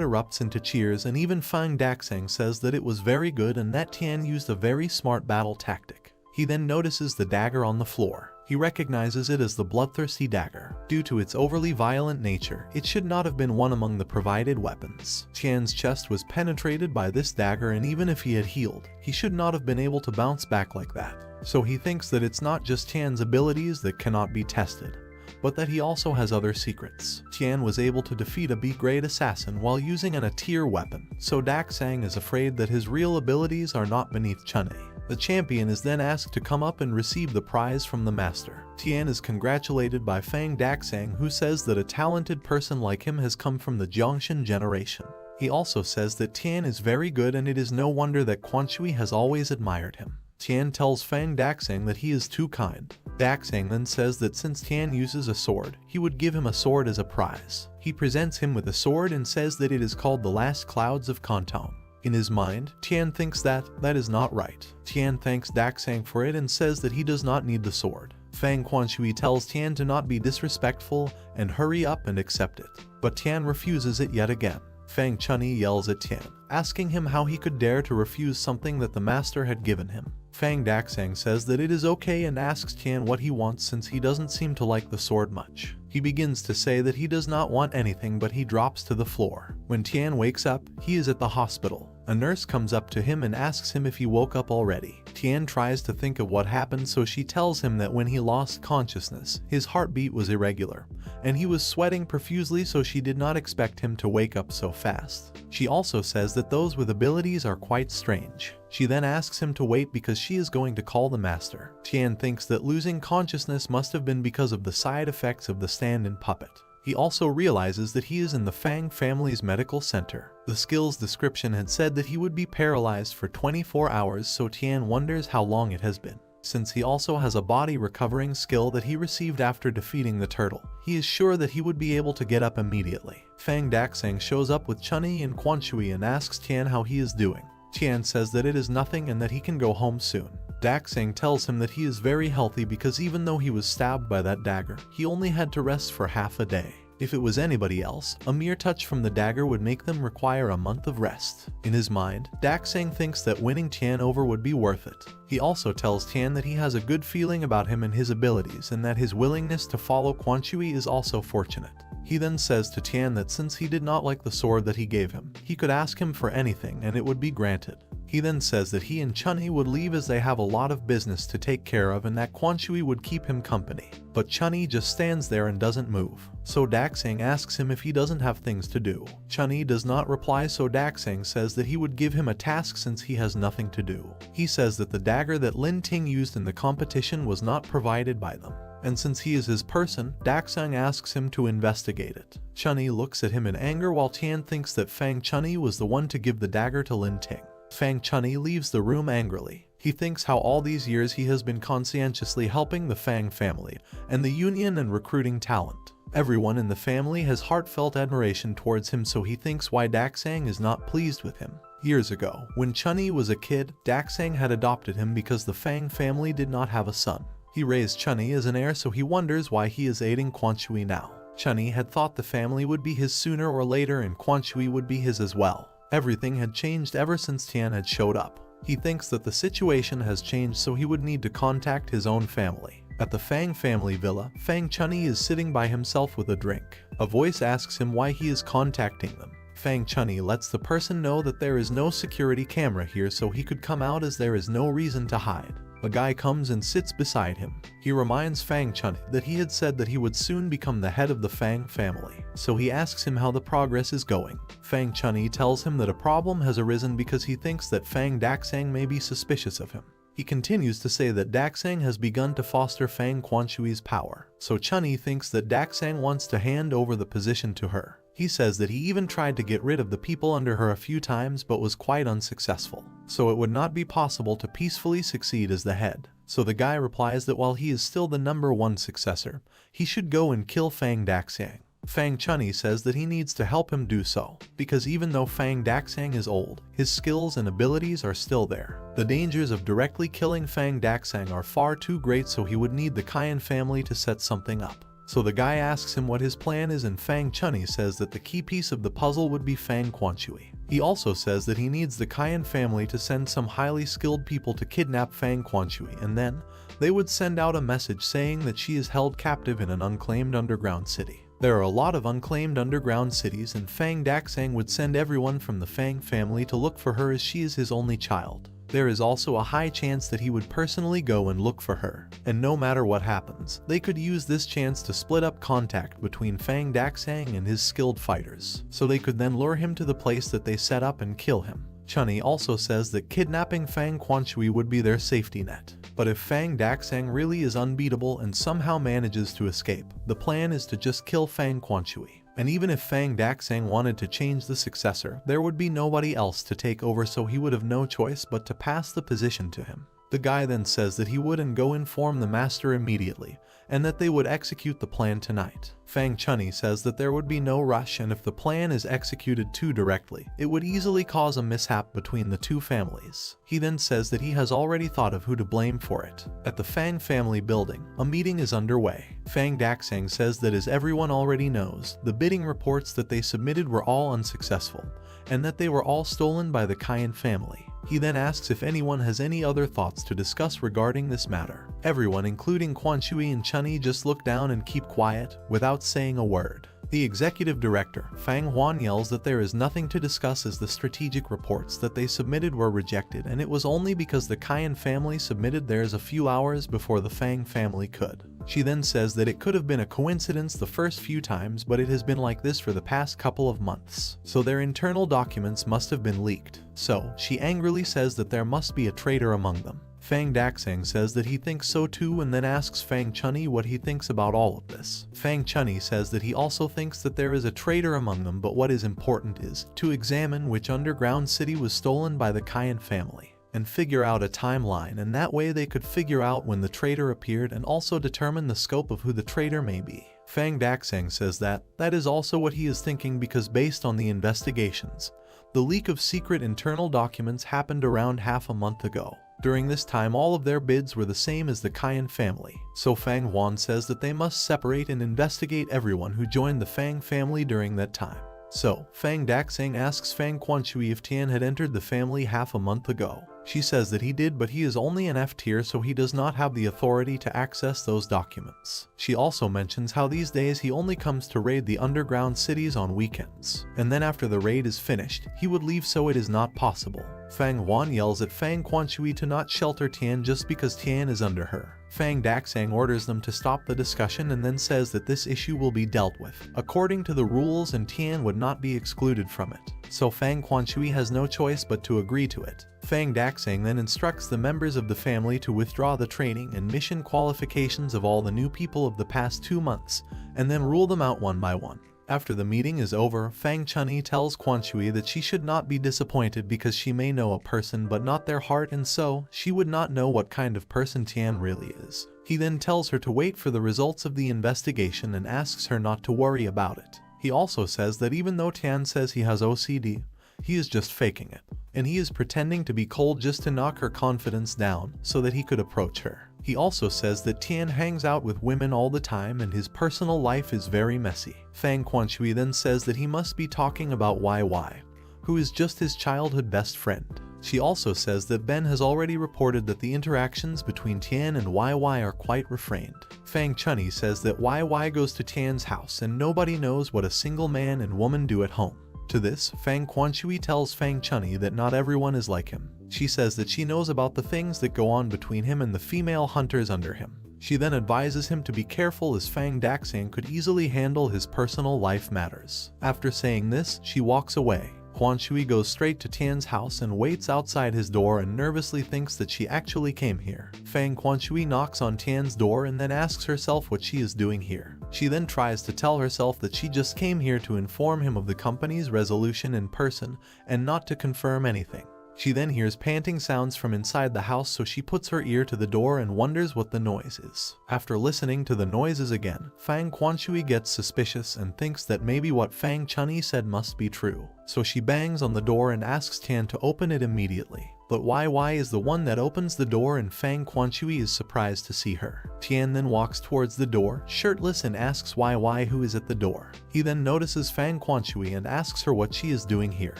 erupts into cheers and even Fang Daxian says that it was very good and that Tian used a very smart battle tactic. He then notices the dagger on the floor. He recognizes it as the bloodthirsty dagger. Due to its overly violent nature, it should not have been one among the provided weapons. Tian's chest was penetrated by this dagger and even if he had healed, he should not have been able to bounce back like that. So he thinks that it's not just Tian's abilities that cannot be tested, but that he also has other secrets. Tian was able to defeat a B-grade assassin while using an A-tier weapon, so Daxian is afraid that his real abilities are not beneath Chunyi. The champion is then asked to come up and receive the prize from the master. Tian is congratulated by Fang Daxian, who says that a talented person like him has come from the Zhongshan generation. He also says that Tian is very good and it is no wonder that Quanshui has always admired him. Tian tells Fang Daxian that he is too kind. Daxian then says that since Tian uses a sword, he would give him a sword as a prize. He presents him with a sword and says that it is called the Last Clouds of Kanton. In his mind, Tian thinks that is not right. Tian thanks Daxian for it and says that he does not need the sword. Fang Quanshui tells Tian to not be disrespectful and hurry up and accept it. But Tian refuses it yet again. Fang Chunyi yells at Tian, asking him how he could dare to refuse something that the master had given him. Fang Daxang says that it is okay and asks Tian what he wants since he doesn't seem to like the sword much. He begins to say that he does not want anything, but he drops to the floor. When Tian wakes up, he is at the hospital. A nurse comes up to him and asks him if he woke up already. Tian tries to think of what happened, so she tells him that when he lost consciousness, his heartbeat was irregular, and he was sweating profusely, so she did not expect him to wake up so fast. She also says that those with abilities are quite strange. She then asks him to wait because she is going to call the master. Tian thinks that losing consciousness must have been because of the side effects of the stand-in puppet. He also realizes that he is in the Fang family's medical center. The skills description had said that he would be paralyzed for 24 hours, so Tian wonders how long it has been. Since he also has a body recovering skill that he received after defeating the turtle, he is sure that he would be able to get up immediately. Fang Daxang shows up with Chunyi and Quanshui and asks Tian how he is doing. Tian says that it is nothing and that he can go home soon. Daxang tells him that he is very healthy because even though he was stabbed by that dagger, he only had to rest for half a day. If it was anybody else, a mere touch from the dagger would make them require a month of rest. In his mind, Daxang thinks that winning Tian over would be worth it. He also tells Tian that he has a good feeling about him and his abilities, and that his willingness to follow Quanshui is also fortunate. He then says to Tian that since he did not like the sword that he gave him, he could ask him for anything and it would be granted. He then says that he and Chunyi would leave as they have a lot of business to take care of and that Quanshui would keep him company. But Chunyi just stands there and doesn't move. So Daxang asks him if he doesn't have things to do. Chunyi does not reply, so Daxang says that he would give him a task since he has nothing to do. He says that the dagger that Lin Ting used in the competition was not provided by them. And since he is his person, Daxang asks him to investigate it. Chunyi looks at him in anger while Tian thinks that Fang Chunyi was the one to give the dagger to Lin Ting. Fang Chunyi leaves the room angrily. He thinks how all these years he has been conscientiously helping the Fang family and the union and recruiting talent. Everyone in the family has heartfelt admiration towards him, so he thinks why Daxang is not pleased with him. Years ago, when Chunyi was a kid, Daxang had adopted him because the Fang family did not have a son. He raised Chunyi as an heir, so he wonders why he is aiding Quanshui now. Chunyi had thought the family would be his sooner or later and Quanshui would be his as well. Everything had changed ever since Tian had showed up. He thinks that the situation has changed, so he would need to contact his own family. At the Fang family villa, Fang Chunyi is sitting by himself with a drink. A voice asks him why he is contacting them. Fang Chunyi lets the person know that there is no security camera here, so he could come out as there is no reason to hide. A guy comes and sits beside him. He reminds Fang Chunyi that he had said that he would soon become the head of the Fang family, so he asks him how the progress is going. Fang Chunyi tells him that a problem has arisen because he thinks that Fang Daxang may be suspicious of him. He continues to say that Daxang has begun to foster Fang Quanshui's power, so Chunyi thinks that Daxang wants to hand over the position to her. He says that he even tried to get rid of the people under her a few times but was quite unsuccessful, so it would not be possible to peacefully succeed as the head. So the guy replies that while he is still the #1 successor, he should go and kill Fang Daxang. Fang Chunyi says that he needs to help him do so, because even though Fang Daxang is old, his skills and abilities are still there. The dangers of directly killing Fang Daxang are far too great, so he would need the Cayenne family to set something up. So the guy asks him what his plan is, and Fang Chunyi says that the key piece of the puzzle would be Fang Quanshui. He also says that he needs the Cayenne family to send some highly skilled people to kidnap Fang Quanshui, and then they would send out a message saying that she is held captive in an unclaimed underground city. There are a lot of unclaimed underground cities, and Fang Daxang would send everyone from the Fang family to look for her as she is his only child. There is also a high chance that he would personally go and look for her, and no matter what happens, they could use this chance to split up contact between Fang Daxang and his skilled fighters, so they could then lure him to the place that they set up and kill him. Chunyi also says that kidnapping Fang Quanshui would be their safety net. But if Fang Daxang really is unbeatable and somehow manages to escape, the plan is to just kill Fang Quanshui. And even if Fang Daxang wanted to change the successor, there would be nobody else to take over, so he would have no choice but to pass the position to him. The guy then says that he would and go inform the master immediately, and that they would execute the plan tonight. Fang Chunny says that there would be no rush, and if the plan is executed too directly, it would easily cause a mishap between the two families. He then says that he has already thought of who to blame for it. At the Fang family building, a meeting is underway. Fang Daxang says that as everyone already knows, the bidding reports that they submitted were all unsuccessful, and that they were all stolen by the Cayenne family. He then asks if anyone has any other thoughts to discuss regarding this matter. Everyone, including Quan Shui and Chunny, just look down and keep quiet, without saying a word. The executive director, Fang Huan, yells that there is nothing to discuss as the strategic reports that they submitted were rejected, and it was only because the Cayenne family submitted theirs a few hours before the Fang family could. She then says that it could have been a coincidence the first few times, but it has been like this for the past couple of months. So their internal documents must have been leaked. So, she angrily says that there must be a traitor among them. Fang Daxang says that he thinks so too, and then asks Fang Chunny what he thinks about all of this. Fang Chunny says that he also thinks that there is a traitor among them, but what is important is to examine which underground city was stolen by the Cayenne family, and figure out a timeline, and that way they could figure out when the traitor appeared and also determine the scope of who the traitor may be. Fang Daxang says that is also what he is thinking, because based on the investigations, the leak of secret internal documents happened around half a month ago. During this time, all of their bids were the same as the Cayenne family, so Fang Huan says that they must separate and investigate everyone who joined the Fang family during that time. So, Fang Daxang asks Fang Quanshui if Tian had entered the family half a month ago. She says that he did, but he is only an F tier, so he does not have the authority to access those documents. She also mentions how these days he only comes to raid the underground cities on weekends, and then after the raid is finished, he would leave, so it is not possible. Fang Huan yells at Fang Quanshui to not shelter Tian just because Tian is under her. Fang Daxang orders them to stop the discussion and then says that this issue will be dealt with according to the rules, and Tian would not be excluded from it. So Fang Quanshui has no choice but to agree to it. Fang Daxang then instructs the members of the family to withdraw the training and mission qualifications of all the new people of the past 2 months, and then rule them out one by one. After the meeting is over, Fang Chunyi tells Quanshui that she should not be disappointed because she may know a person but not their heart, and so she would not know what kind of person Tian really is. He then tells her to wait for the results of the investigation and asks her not to worry about it. He also says that even though Tian says he has OCD, he is just faking it, and he is pretending to be cold just to knock her confidence down so that he could approach her. He also says that Tian hangs out with women all the time and his personal life is very messy. Fang Quanshui then says that he must be talking about YY, who is just his childhood best friend. She also says that Ben has already reported that the interactions between Tian and YY are quite refrained. Fang Chunyi says that YY goes to Tian's house and nobody knows what a single man and woman do at home. To this, Fang Quanshui tells Fang Chunyi that not everyone is like him. She says that she knows about the things that go on between him and the female hunters under him. She then advises him to be careful as Fang Daxang could easily handle his personal life matters. After saying this, she walks away. Quanshui goes straight to Tian's house and waits outside his door and nervously thinks that she actually came here. Fang Quanshui knocks on Tian's door and then asks herself what she is doing here. She then tries to tell herself that she just came here to inform him of the company's resolution in person and not to confirm anything. She then hears panting sounds from inside the house, so she puts her ear to the door and wonders what the noise is. After listening to the noises again, Fang Quanshui gets suspicious and thinks that maybe what Fang Chunyi said must be true. So she bangs on the door and asks Tian to open it immediately. But YY is the one that opens the door and Fang Quanshui is surprised to see her. Tian then walks towards the door, shirtless, and asks YY who is at the door. He then notices Fang Quanshui and asks her what she is doing here.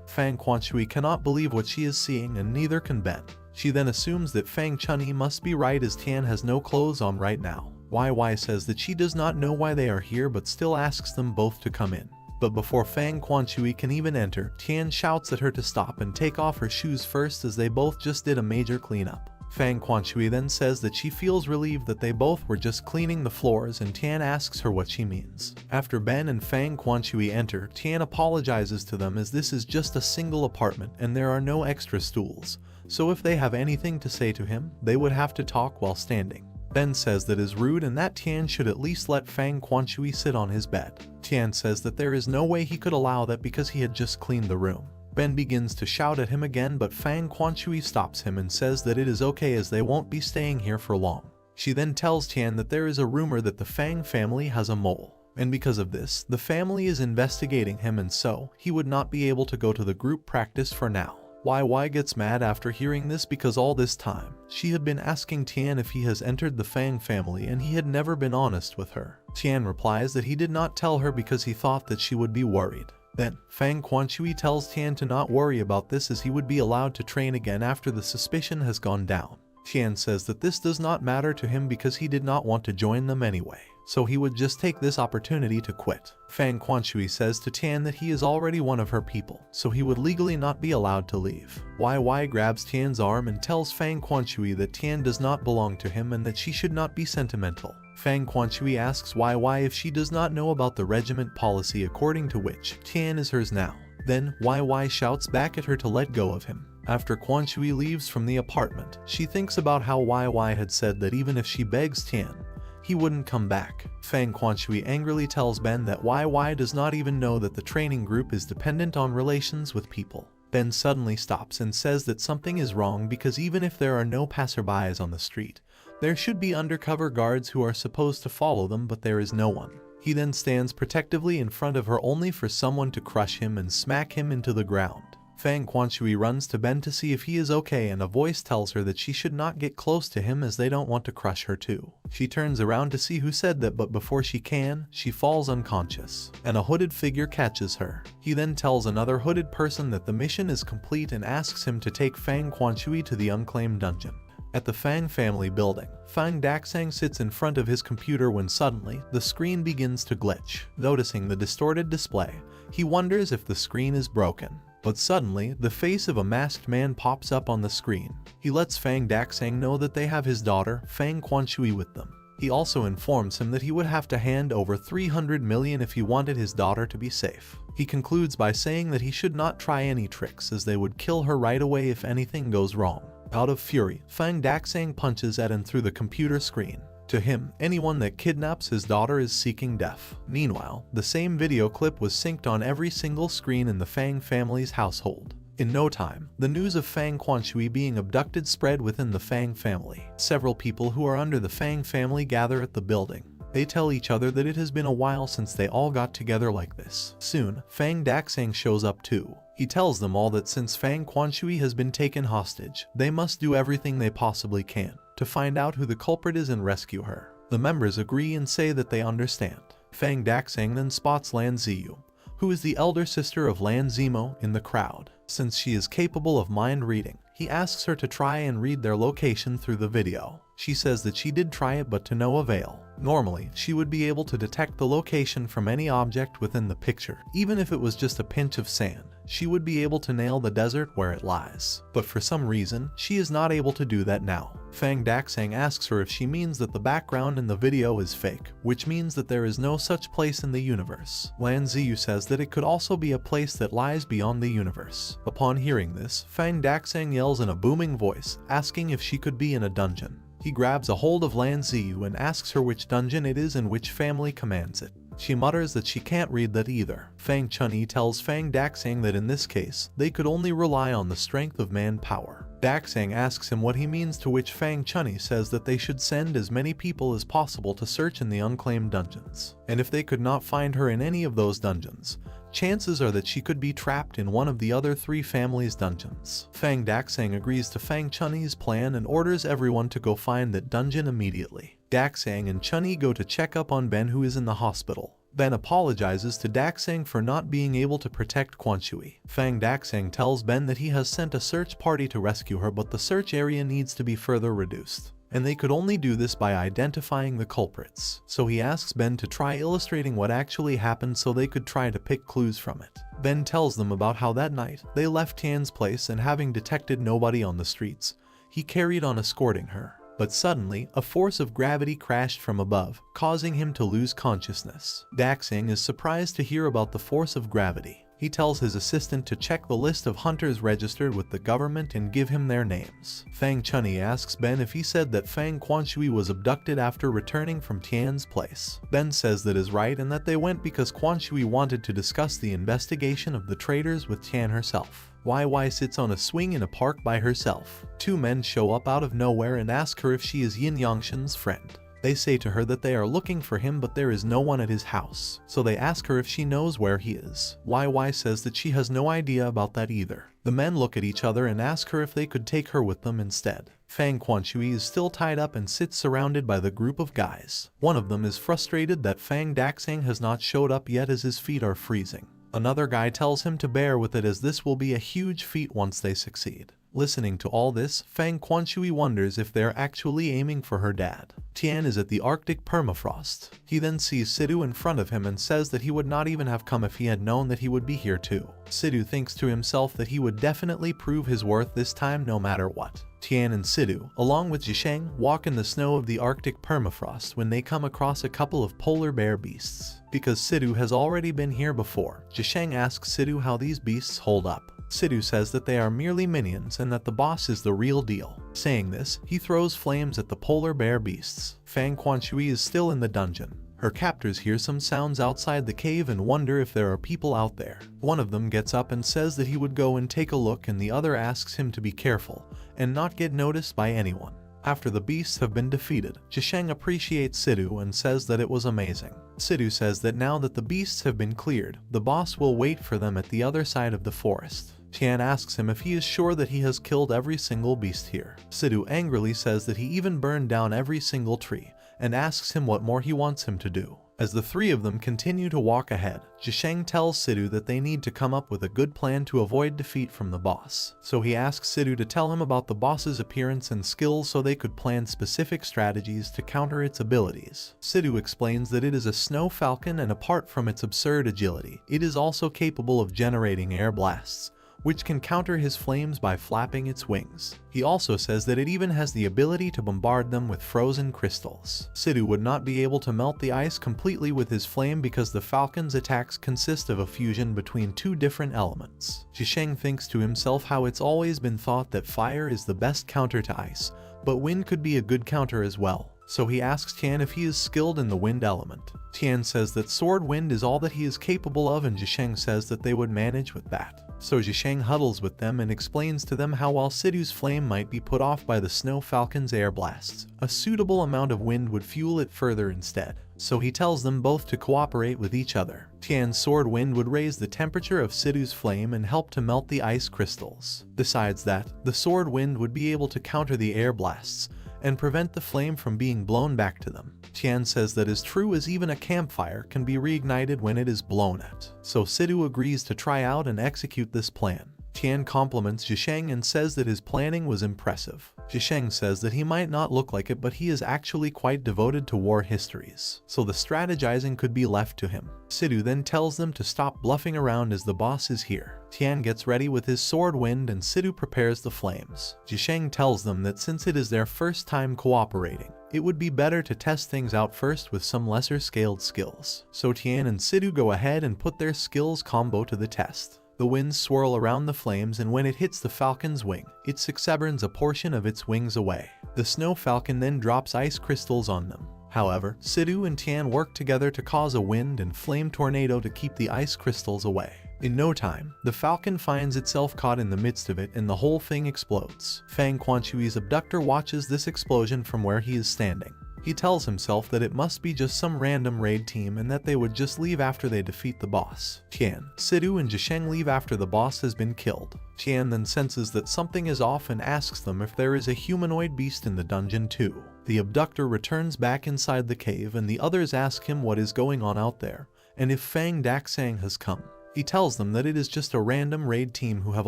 Fang Quanshui cannot believe what she is seeing and neither can Ben. She then assumes that Fang Chunyi must be right as Tian has no clothes on right now. YY says that she does not know why they are here but still asks them both to come in. But before Fang Quanshui can even enter, Tian shouts at her to stop and take off her shoes first as they both just did a major cleanup. Fang Quanshui then says that she feels relieved that they both were just cleaning the floors, and Tian asks her what she means. After Ben and Fang Quanshui enter, Tian apologizes to them as this is just a single apartment and there are no extra stools, so if they have anything to say to him, they would have to talk while standing. Ben says that is rude and that Tian should at least let Fang Quanshui sit on his bed. Tian says that there is no way he could allow that because he had just cleaned the room. Ben begins to shout at him again, but Fang Quanshui stops him and says that it is okay as they won't be staying here for long. She then tells Tian that there is a rumor that the Fang family has a mole, and because of this, the family is investigating him, and so he would not be able to go to the group practice for now. YY gets mad after hearing this because all this time, she had been asking Tian if he has entered the Fang family and he had never been honest with her. Tian replies that he did not tell her because he thought that she would be worried. Then, Fang Quanshui tells Tian to not worry about this as he would be allowed to train again after the suspicion has gone down. Tian says that this does not matter to him because he did not want to join them anyway, so he would just take this opportunity to quit. Fang Quanshui says to Tian that he is already one of her people, so he would legally not be allowed to leave. YY grabs Tian's arm and tells Fang Quanshui that Tian does not belong to him and that she should not be sentimental. Fang Quanshui asks YY if she does not know about the regiment policy according to which Tian is hers now. Then, YY shouts back at her to let go of him. After Quanshui leaves from the apartment, she thinks about how YY had said that even if she begs Tian, he wouldn't come back. Fang Quanshui angrily tells Ben that YY does not even know that the training group is dependent on relations with people. Ben suddenly stops and says that something is wrong because even if there are no passerbys on the street, there should be undercover guards who are supposed to follow them, but there is no one. He then stands protectively in front of her only for someone to crush him and smack him into the ground. Fang Quanshui runs to Ben to see if he is okay, and a voice tells her that she should not get close to him as they don't want to crush her too. She turns around to see who said that, but before she can, she falls unconscious, and a hooded figure catches her. He then tells another hooded person that the mission is complete and asks him to take Fang Quanshui to the unclaimed dungeon. At the Fang family building, Fang Daxang sits in front of his computer when suddenly, the screen begins to glitch. Noticing the distorted display, he wonders if the screen is broken. But suddenly, the face of a masked man pops up on the screen. He lets Fang Daxang know that they have his daughter, Fang Quanshui, with them. He also informs him that he would have to hand over 300 million if he wanted his daughter to be safe. He concludes by saying that he should not try any tricks as they would kill her right away if anything goes wrong. Out of fury, Fang Daxang punches at him through the computer screen. To him, anyone that kidnaps his daughter is seeking death. Meanwhile, the same video clip was synced on every single screen in the Fang family's household. In no time, the news of Fang Quanshui being abducted spread within the Fang family. Several people who are under the Fang family gather at the building. They tell each other that it has been a while since they all got together like this. Soon, Fang Daxang shows up too. He tells them all that since Fang Quanshui has been taken hostage, they must do everything they possibly can to find out who the culprit is and rescue her. The members agree and say that they understand. Fang Daxang then spots Lan Ziyu, who is the elder sister of Lan Zimo, in the crowd. Since she is capable of mind reading, he asks her to try and read their location through the video. She says that she did try it but to no avail. Normally, she would be able to detect the location from any object within the picture. Even if it was just a pinch of sand, she would be able to nail the desert where it lies. But for some reason, she is not able to do that now. Fang Daxang asks her if she means that the background in the video is fake, which means that there is no such place in the universe. Lan Ziyu says that it could also be a place that lies beyond the universe. Upon hearing this, Fang Daxang yells in a booming voice, asking if she could be in a dungeon. He grabs a hold of Lan Ziyu and asks her which dungeon it is and which family commands it. She mutters that she can't read that either. Fang Chunyi tells Fang Daxang that in this case, they could only rely on the strength of manpower. Daxang asks him what he means, to which Fang Chunyi says that they should send as many people as possible to search in the unclaimed dungeons. And if they could not find her in any of those dungeons, chances are that she could be trapped in one of the other three families' dungeons. Fang Daxang agrees to Fang Chunyi's plan and orders everyone to go find that dungeon immediately. Daxang and Chunyi go to check up on Ben, who is in the hospital. Ben apologizes to Daxang for not being able to protect Quanshui. Fang Daxang tells Ben that he has sent a search party to rescue her, but the search area needs to be further reduced, and they could only do this by identifying the culprits. So he asks Ben to try illustrating what actually happened so they could try to pick clues from it. Ben tells them about how that night they left Tian's place, and having detected nobody on the streets, he carried on escorting her. But suddenly, a force of gravity crashed from above, causing him to lose consciousness. Daxang is surprised to hear about the force of gravity. He tells his assistant to check the list of hunters registered with the government and give him their names. Fang Chunyi asks Ben if he said that Fang Quanshui was abducted after returning from Tian's place. Ben says that is right and that they went because Quanshui wanted to discuss the investigation of the traitors with Tian herself. YY sits on a swing in a park by herself. Two men show up out of nowhere and ask her if she is Yin Yangshen's friend. They say to her that they are looking for him but there is no one at his house, so they ask her if she knows where he is. YY says that she has no idea about that either. The men look at each other and ask her if they could take her with them instead. Fang Quanshui is still tied up and sits surrounded by the group of guys. One of them is frustrated that Fang Daxang has not showed up yet as his feet are freezing. Another guy tells him to bear with it as this will be a huge feat once they succeed. Listening to all this, Fang Quanshui wonders if they're actually aiming for her dad. Tian is at the Arctic permafrost. He then sees Sidhu in front of him and says that he would not even have come if he had known that he would be here too. Sidhu thinks to himself that he would definitely prove his worth this time no matter what. Tian and Sidhu, along with Zhisheng, walk in the snow of the Arctic permafrost when they come across a couple of polar bear beasts. Because Sidhu has already been here before, Zhisheng asks Sidhu how these beasts hold up. Sidhu says that they are merely minions and that the boss is the real deal. Saying this, he throws flames at the polar bear beasts. Fang Quanshui is still in the dungeon. Her captors hear some sounds outside the cave and wonder if there are people out there. One of them gets up and says that he would go and take a look and the other asks him to be careful and not get noticed by anyone. After the beasts have been defeated, Zhisheng appreciates Sidhu and says that it was amazing. Sidhu says that now that the beasts have been cleared, the boss will wait for them at the other side of the forest. Tian asks him if he is sure that he has killed every single beast here. Sidhu angrily says that he even burned down every single tree and asks him what more he wants him to do. As the three of them continue to walk ahead, Zhisheng tells Sidhu that they need to come up with a good plan to avoid defeat from the boss. So he asks Sidhu to tell him about the boss's appearance and skills so they could plan specific strategies to counter its abilities. Sidhu explains that it is a snow falcon and apart from its absurd agility, it is also capable of generating air blasts, which can counter his flames by flapping its wings. He also says that it even has the ability to bombard them with frozen crystals. Sidhu would not be able to melt the ice completely with his flame because the falcon's attacks consist of a fusion between two different elements. Zhisheng thinks to himself how it's always been thought that fire is the best counter to ice, but wind could be a good counter as well. So he asks Tian if he is skilled in the wind element. Tian says that sword wind is all that he is capable of and Zhisheng says that they would manage with that. So Zhisheng huddles with them and explains to them how while Sidhu's flame might be put off by the snow falcon's air blasts, a suitable amount of wind would fuel it further instead. So he tells them both to cooperate with each other. Tian's sword wind would raise the temperature of Sidhu's flame and help to melt the ice crystals. Besides that, the sword wind would be able to counter the air blasts and prevent the flame from being blown back to them. Tian says that is true as even a campfire can be reignited when it is blown at. So Sidhu agrees to try out and execute this plan. Tian compliments Zhisheng and says that his planning was impressive. Zhisheng says that he might not look like it but he is actually quite devoted to war histories, so the strategizing could be left to him. Sidhu then tells them to stop bluffing around as the boss is here. Tian gets ready with his sword wind and Sidhu prepares the flames. Zhisheng tells them that since it is their first time cooperating, it would be better to test things out first with some lesser scaled skills. So Tian and Sidhu go ahead and put their skills combo to the test. The winds swirl around the flames and when it hits the falcon's wing, it succeburns a portion of its wings away. The snow falcon then drops ice crystals on them. However, Sidhu and Tian work together to cause a wind and flame tornado to keep the ice crystals away. In no time, the falcon finds itself caught in the midst of it and the whole thing explodes. Fang Quanshui's abductor watches this explosion from where he is standing. He tells himself that it must be just some random raid team and that they would just leave after they defeat the boss. Tian, Sidhu and Zhisheng leave after the boss has been killed. Tian then senses that something is off and asks them if there is a humanoid beast in the dungeon too. The abductor returns back inside the cave and the others ask him what is going on out there and if Fang Daxang has come. He tells them that it is just a random raid team who have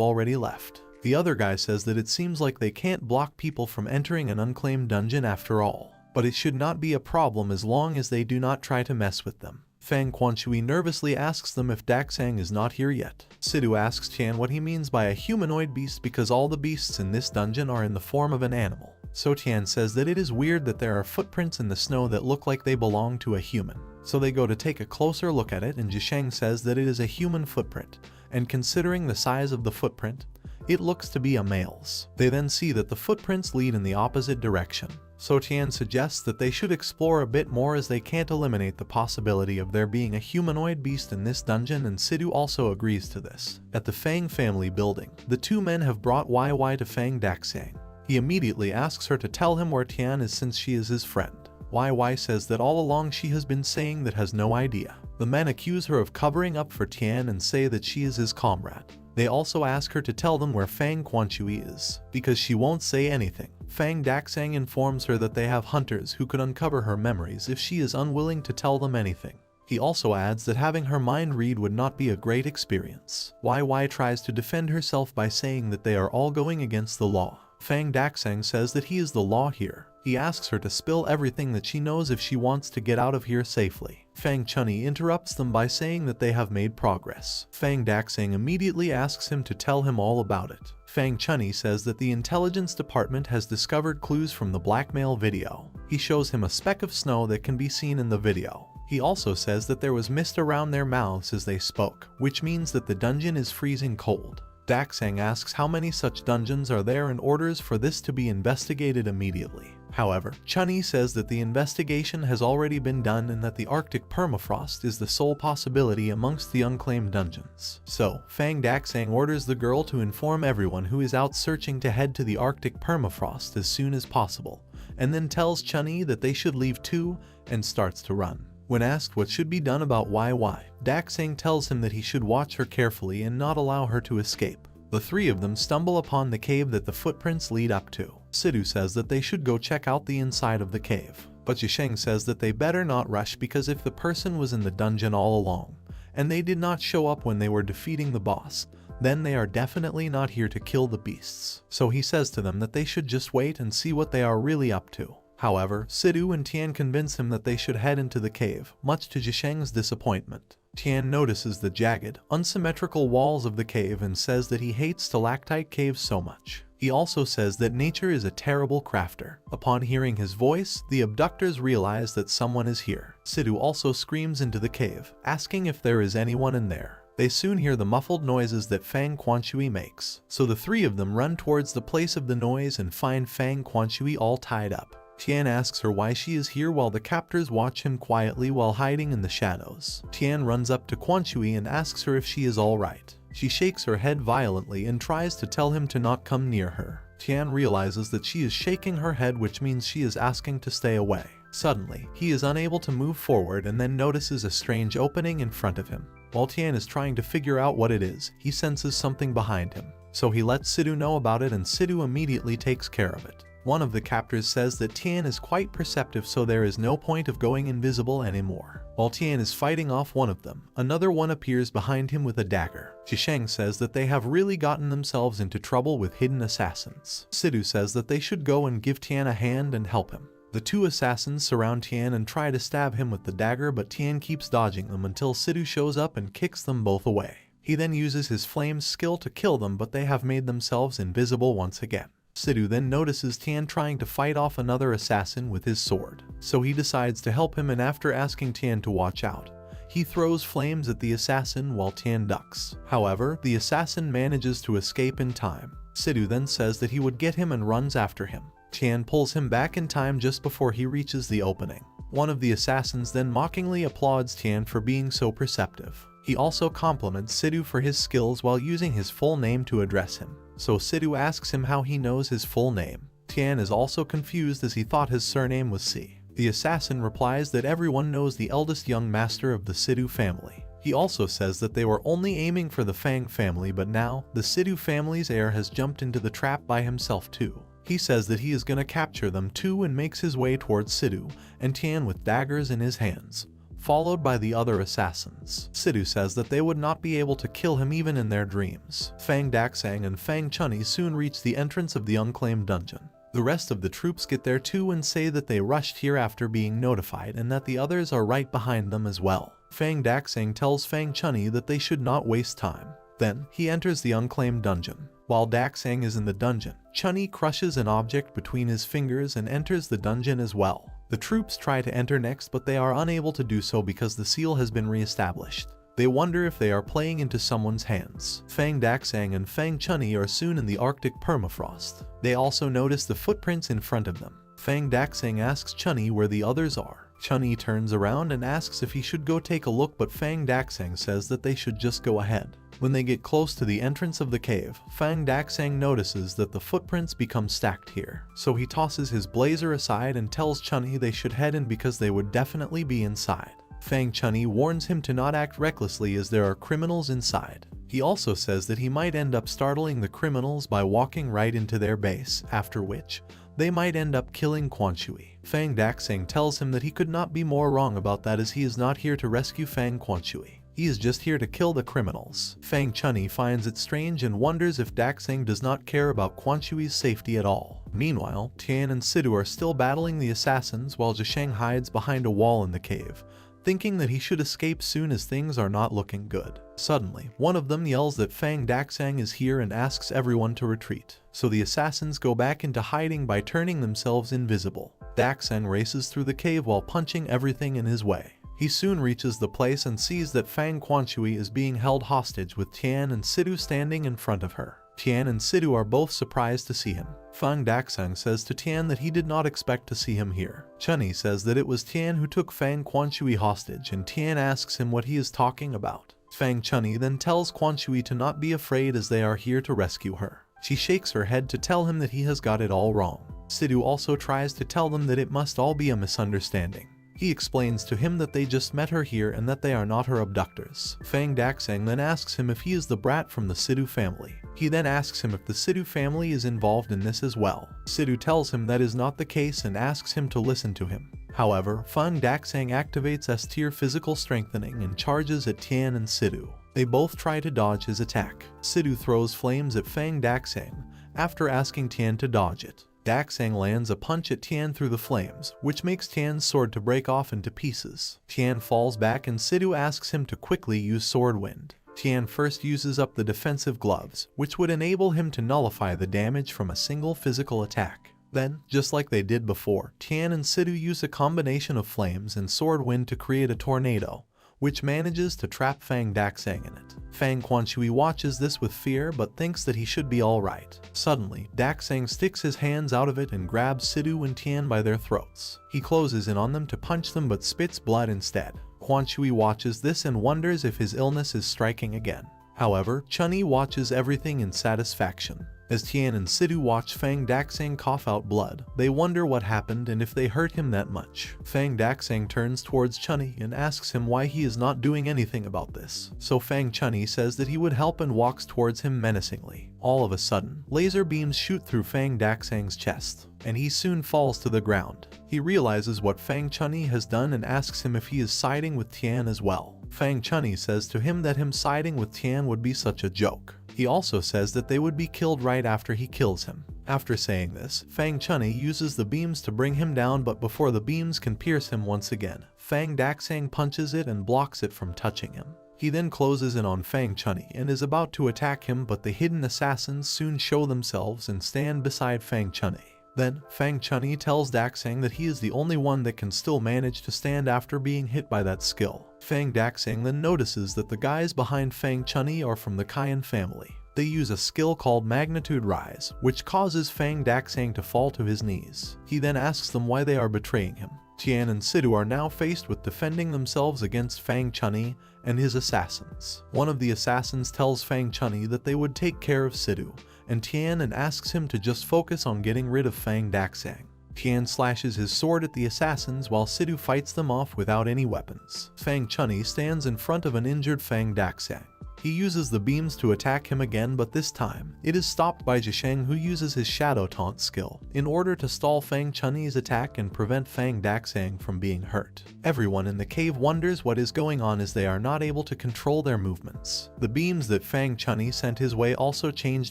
already left. The other guy says that it seems like they can't block people from entering an unclaimed dungeon after all, but it should not be a problem as long as they do not try to mess with them. Fang Quanshui nervously asks them if Daxang is not here yet. Sidhu asks Tian what he means by a humanoid beast because all the beasts in this dungeon are in the form of an animal. So Tian says that it is weird that there are footprints in the snow that look like they belong to a human. So they go to take a closer look at it, and Zhisheng says that it is a human footprint, and considering the size of the footprint, it looks to be a male's. They then see that the footprints lead in the opposite direction. So Tian suggests that they should explore a bit more as they can't eliminate the possibility of there being a humanoid beast in this dungeon, and Sidhu also agrees to this. At the Fang family building, the two men have brought YY to Fang Daxang. He immediately asks her to tell him where Tian is since she is his friend. YY says that all along she has been saying that has no idea. The men accuse her of covering up for Tian and say that she is his comrade. They also ask her to tell them where Fang Quanshui is, because she won't say anything. Fang Daxang informs her that they have hunters who could uncover her memories if she is unwilling to tell them anything. He also adds that having her mind read would not be a great experience. YY tries to defend herself by saying that they are all going against the law. Fang Daxang says that he is the law here. He asks her to spill everything that she knows if she wants to get out of here safely. Fang Chunni interrupts them by saying that they have made progress. Fang Daxang immediately asks him to tell him all about it. Fang Chunni says that the intelligence department has discovered clues from the blackmail video. He shows him a speck of snow that can be seen in the video. He also says that there was mist around their mouths as they spoke, which means that the dungeon is freezing cold. Daxang asks how many such dungeons are there and orders for this to be investigated immediately. However, Chunni says that the investigation has already been done and that the Arctic permafrost is the sole possibility amongst the unclaimed dungeons. So, Fang Daxang orders the girl to inform everyone who is out searching to head to the Arctic permafrost as soon as possible, and then tells Chunni that they should leave too and starts to run. When asked what should be done about YY, Daxang tells him that he should watch her carefully and not allow her to escape. The three of them stumble upon the cave that the footprints lead up to. Sidhu says that they should go check out the inside of the cave, but Zhisheng says that they better not rush because if the person was in the dungeon all along, and they did not show up when they were defeating the boss, then they are definitely not here to kill the beasts. So he says to them that they should just wait and see what they are really up to. However, Sidhu and Tian convince him that they should head into the cave, much to Zhisheng's disappointment. Tian notices the jagged, unsymmetrical walls of the cave and says that he hates stalactite caves so much. He also says that nature is a terrible crafter. Upon hearing his voice, the abductors realize that someone is here. Sidhu also screams into the cave, asking if there is anyone in there. They soon hear the muffled noises that Fang Quanshui makes, so the three of them run towards the place of the noise and find Fang Quanshui all tied up. Tian asks her why she is here while the captors watch him quietly while hiding in the shadows. Tian runs up to Quanshui and asks her if she is alright. She shakes her head violently and tries to tell him to not come near her. Tian realizes that she is shaking her head, which means she is asking to stay away. Suddenly, he is unable to move forward and then notices a strange opening in front of him. While Tian is trying to figure out what it is, he senses something behind him. So he lets Sidhu know about it and Sidhu immediately takes care of it. One of the captors says that Tian is quite perceptive, so there is no point of going invisible anymore. While Tian is fighting off one of them, another one appears behind him with a dagger. Zhisheng says that they have really gotten themselves into trouble with hidden assassins. Sidhu says that they should go and give Tian a hand and help him. The two assassins surround Tian and try to stab him with the dagger, but Tian keeps dodging them until Sidhu shows up and kicks them both away. He then uses his flames skill to kill them, but they have made themselves invisible once again. Sidhu then notices Tian trying to fight off another assassin with his sword, so he decides to help him, and after asking Tian to watch out, he throws flames at the assassin while Tian ducks. However, the assassin manages to escape in time. Sidhu then says that he would get him and runs after him. Tian pulls him back in time just before he reaches the opening. One of the assassins then mockingly applauds Tian for being so perceptive. He also compliments Sidhu for his skills while using his full name to address him. So Sidhu asks him how he knows his full name. Tian is also confused as he thought his surname was Si. The assassin replies that everyone knows the eldest young master of the Sidhu family. He also says that they were only aiming for the Fang family, but now the Sidhu family's heir has jumped into the trap by himself too. He says that he is gonna capture them too and makes his way towards Sidhu and Tian with daggers in his hands, followed by the other assassins. Sidhu says that they would not be able to kill him even in their dreams. Fang Daxang and Fang Chunni soon reach the entrance of the unclaimed dungeon. The rest of the troops get there too and say that they rushed here after being notified and that the others are right behind them as well. Fang Daxang tells Fang Chunni that they should not waste time. Then, he enters the unclaimed dungeon. While Daxang is in the dungeon, Chun-Yi crushes an object between his fingers and enters the dungeon as well. The troops try to enter next, but they are unable to do so because the seal has been re-established. They wonder if they are playing into someone's hands. Fang Daxang and Fang Chun-Yi are soon in the Arctic permafrost. They also notice the footprints in front of them. Fang Daxang asks Chun-Yi where the others are. Chun-Yi turns around and asks if he should go take a look, but Fang Daxang says that they should just go ahead. When they get close to the entrance of the cave, Fang Daxang notices that the footprints become stacked here. So he tosses his blazer aside and tells Chun-Yi they should head in because they would definitely be inside. Fang Chun-Yi warns him to not act recklessly as there are criminals inside. He also says that he might end up startling the criminals by walking right into their base, after which they might end up killing Quan Shui. Fang Daxang tells him that he could not be more wrong about that, as he is not here to rescue Fang Quan Shui. He is just here to kill the criminals. Fang Chun-Yi finds it strange and wonders if Daxang does not care about Quan Shui's safety at all. Meanwhile, Tian and Sidu are still battling the assassins while Zhisheng hides behind a wall in the cave, thinking that he should escape soon as things are not looking good. Suddenly, one of them yells that Fang Daxang is here and asks everyone to retreat. So the assassins go back into hiding by turning themselves invisible. Daxang races through the cave while punching everything in his way. He soon reaches the place and sees that Fang Quan Shui is being held hostage with Tian and Sidu standing in front of her. Tian and Sidu are both surprised to see him. Fang Daxang says to Tian that he did not expect to see him here. Chun-Yi says that it was Tian who took Fang Quan Shui hostage, and Tian asks him what he is talking about. Fang Chun-Yi then tells Quan Shui to not be afraid as they are here to rescue her. She shakes her head to tell him that he has got it all wrong. Sidu also tries to tell them that it must all be a misunderstanding. He explains to him that they just met her here and that they are not her abductors. Fang Daxang then asks him if he is the brat from the Sidu family. He then asks him if the Sidu family is involved in this as well. Sidu tells him that is not the case and asks him to listen to him. However, Fang Daxang activates S-tier physical strengthening and charges at Tian and Sidu. They both try to dodge his attack. Sidu throws flames at Fang Daxang after asking Tian to dodge it. Daxang lands a punch at Tian through the flames, which makes Tian's sword to break off into pieces. Tian falls back and Sidu asks him to quickly use sword wind. Tian first uses up the defensive gloves, which would enable him to nullify the damage from a single physical attack. Then, just like they did before, Tian and Sidu use a combination of flames and sword wind to create a tornado, which manages to trap Fang Daxang in it. Fang Quan Shui watches this with fear but thinks that he should be alright. Suddenly, Daxang sticks his hands out of it and grabs Sidu and Tian by their throats. He closes in on them to punch them but spits blood instead. Quan Shui watches this and wonders if his illness is striking again. However, Chun-Yi watches everything in satisfaction. As Tian and Sidu watch Fang Daxang cough out blood, they wonder what happened and if they hurt him that much. Fang Daxang turns towards Chun-Yi and asks him why he is not doing anything about this. So Fang Chun-Yi says that he would help and walks towards him menacingly. All of a sudden, laser beams shoot through Fang Daxang's chest, and he soon falls to the ground. He realizes what Fang Chun-Yi has done and asks him if he is siding with Tian as well. Fang Chun-Yi says to him that him siding with Tian would be such a joke. He also says that they would be killed right after he kills him. After saying this, Fang Chun-Yi uses the beams to bring him down, but before the beams can pierce him once again, Fang Daxang punches it and blocks it from touching him. He then closes in on Fang Chun-Yi and is about to attack him, but the hidden assassins soon show themselves and stand beside Fang Chun-Yi. Then, Fang Chun-Yi tells Daxang that he is the only one that can still manage to stand after being hit by that skill. Fang Daxang then notices that the guys behind Fang Chun-Yi are from the Cayenne family. They use a skill called Magnitude Rise, which causes Fang Daxang to fall to his knees. He then asks them why they are betraying him. Tian and Sidu are now faced with defending themselves against Fang Chun-Yi and his assassins. One of the assassins tells Fang Chun-Yi that they would take care of Sidu, and Tian asks him to just focus on getting rid of Fang Daxang. Tian slashes his sword at the assassins while Sidu fights them off without any weapons. Fang Chun-Yi stands in front of an injured Fang Daxang. He uses the beams to attack him again, but this time, it is stopped by Zhisheng, who uses his Shadow Taunt skill in order to stall Fang Chun-Yi's attack and prevent Fang Daxang from being hurt. Everyone in the cave wonders what is going on as they are not able to control their movements. The beams that Fang Chun-Yi sent his way also change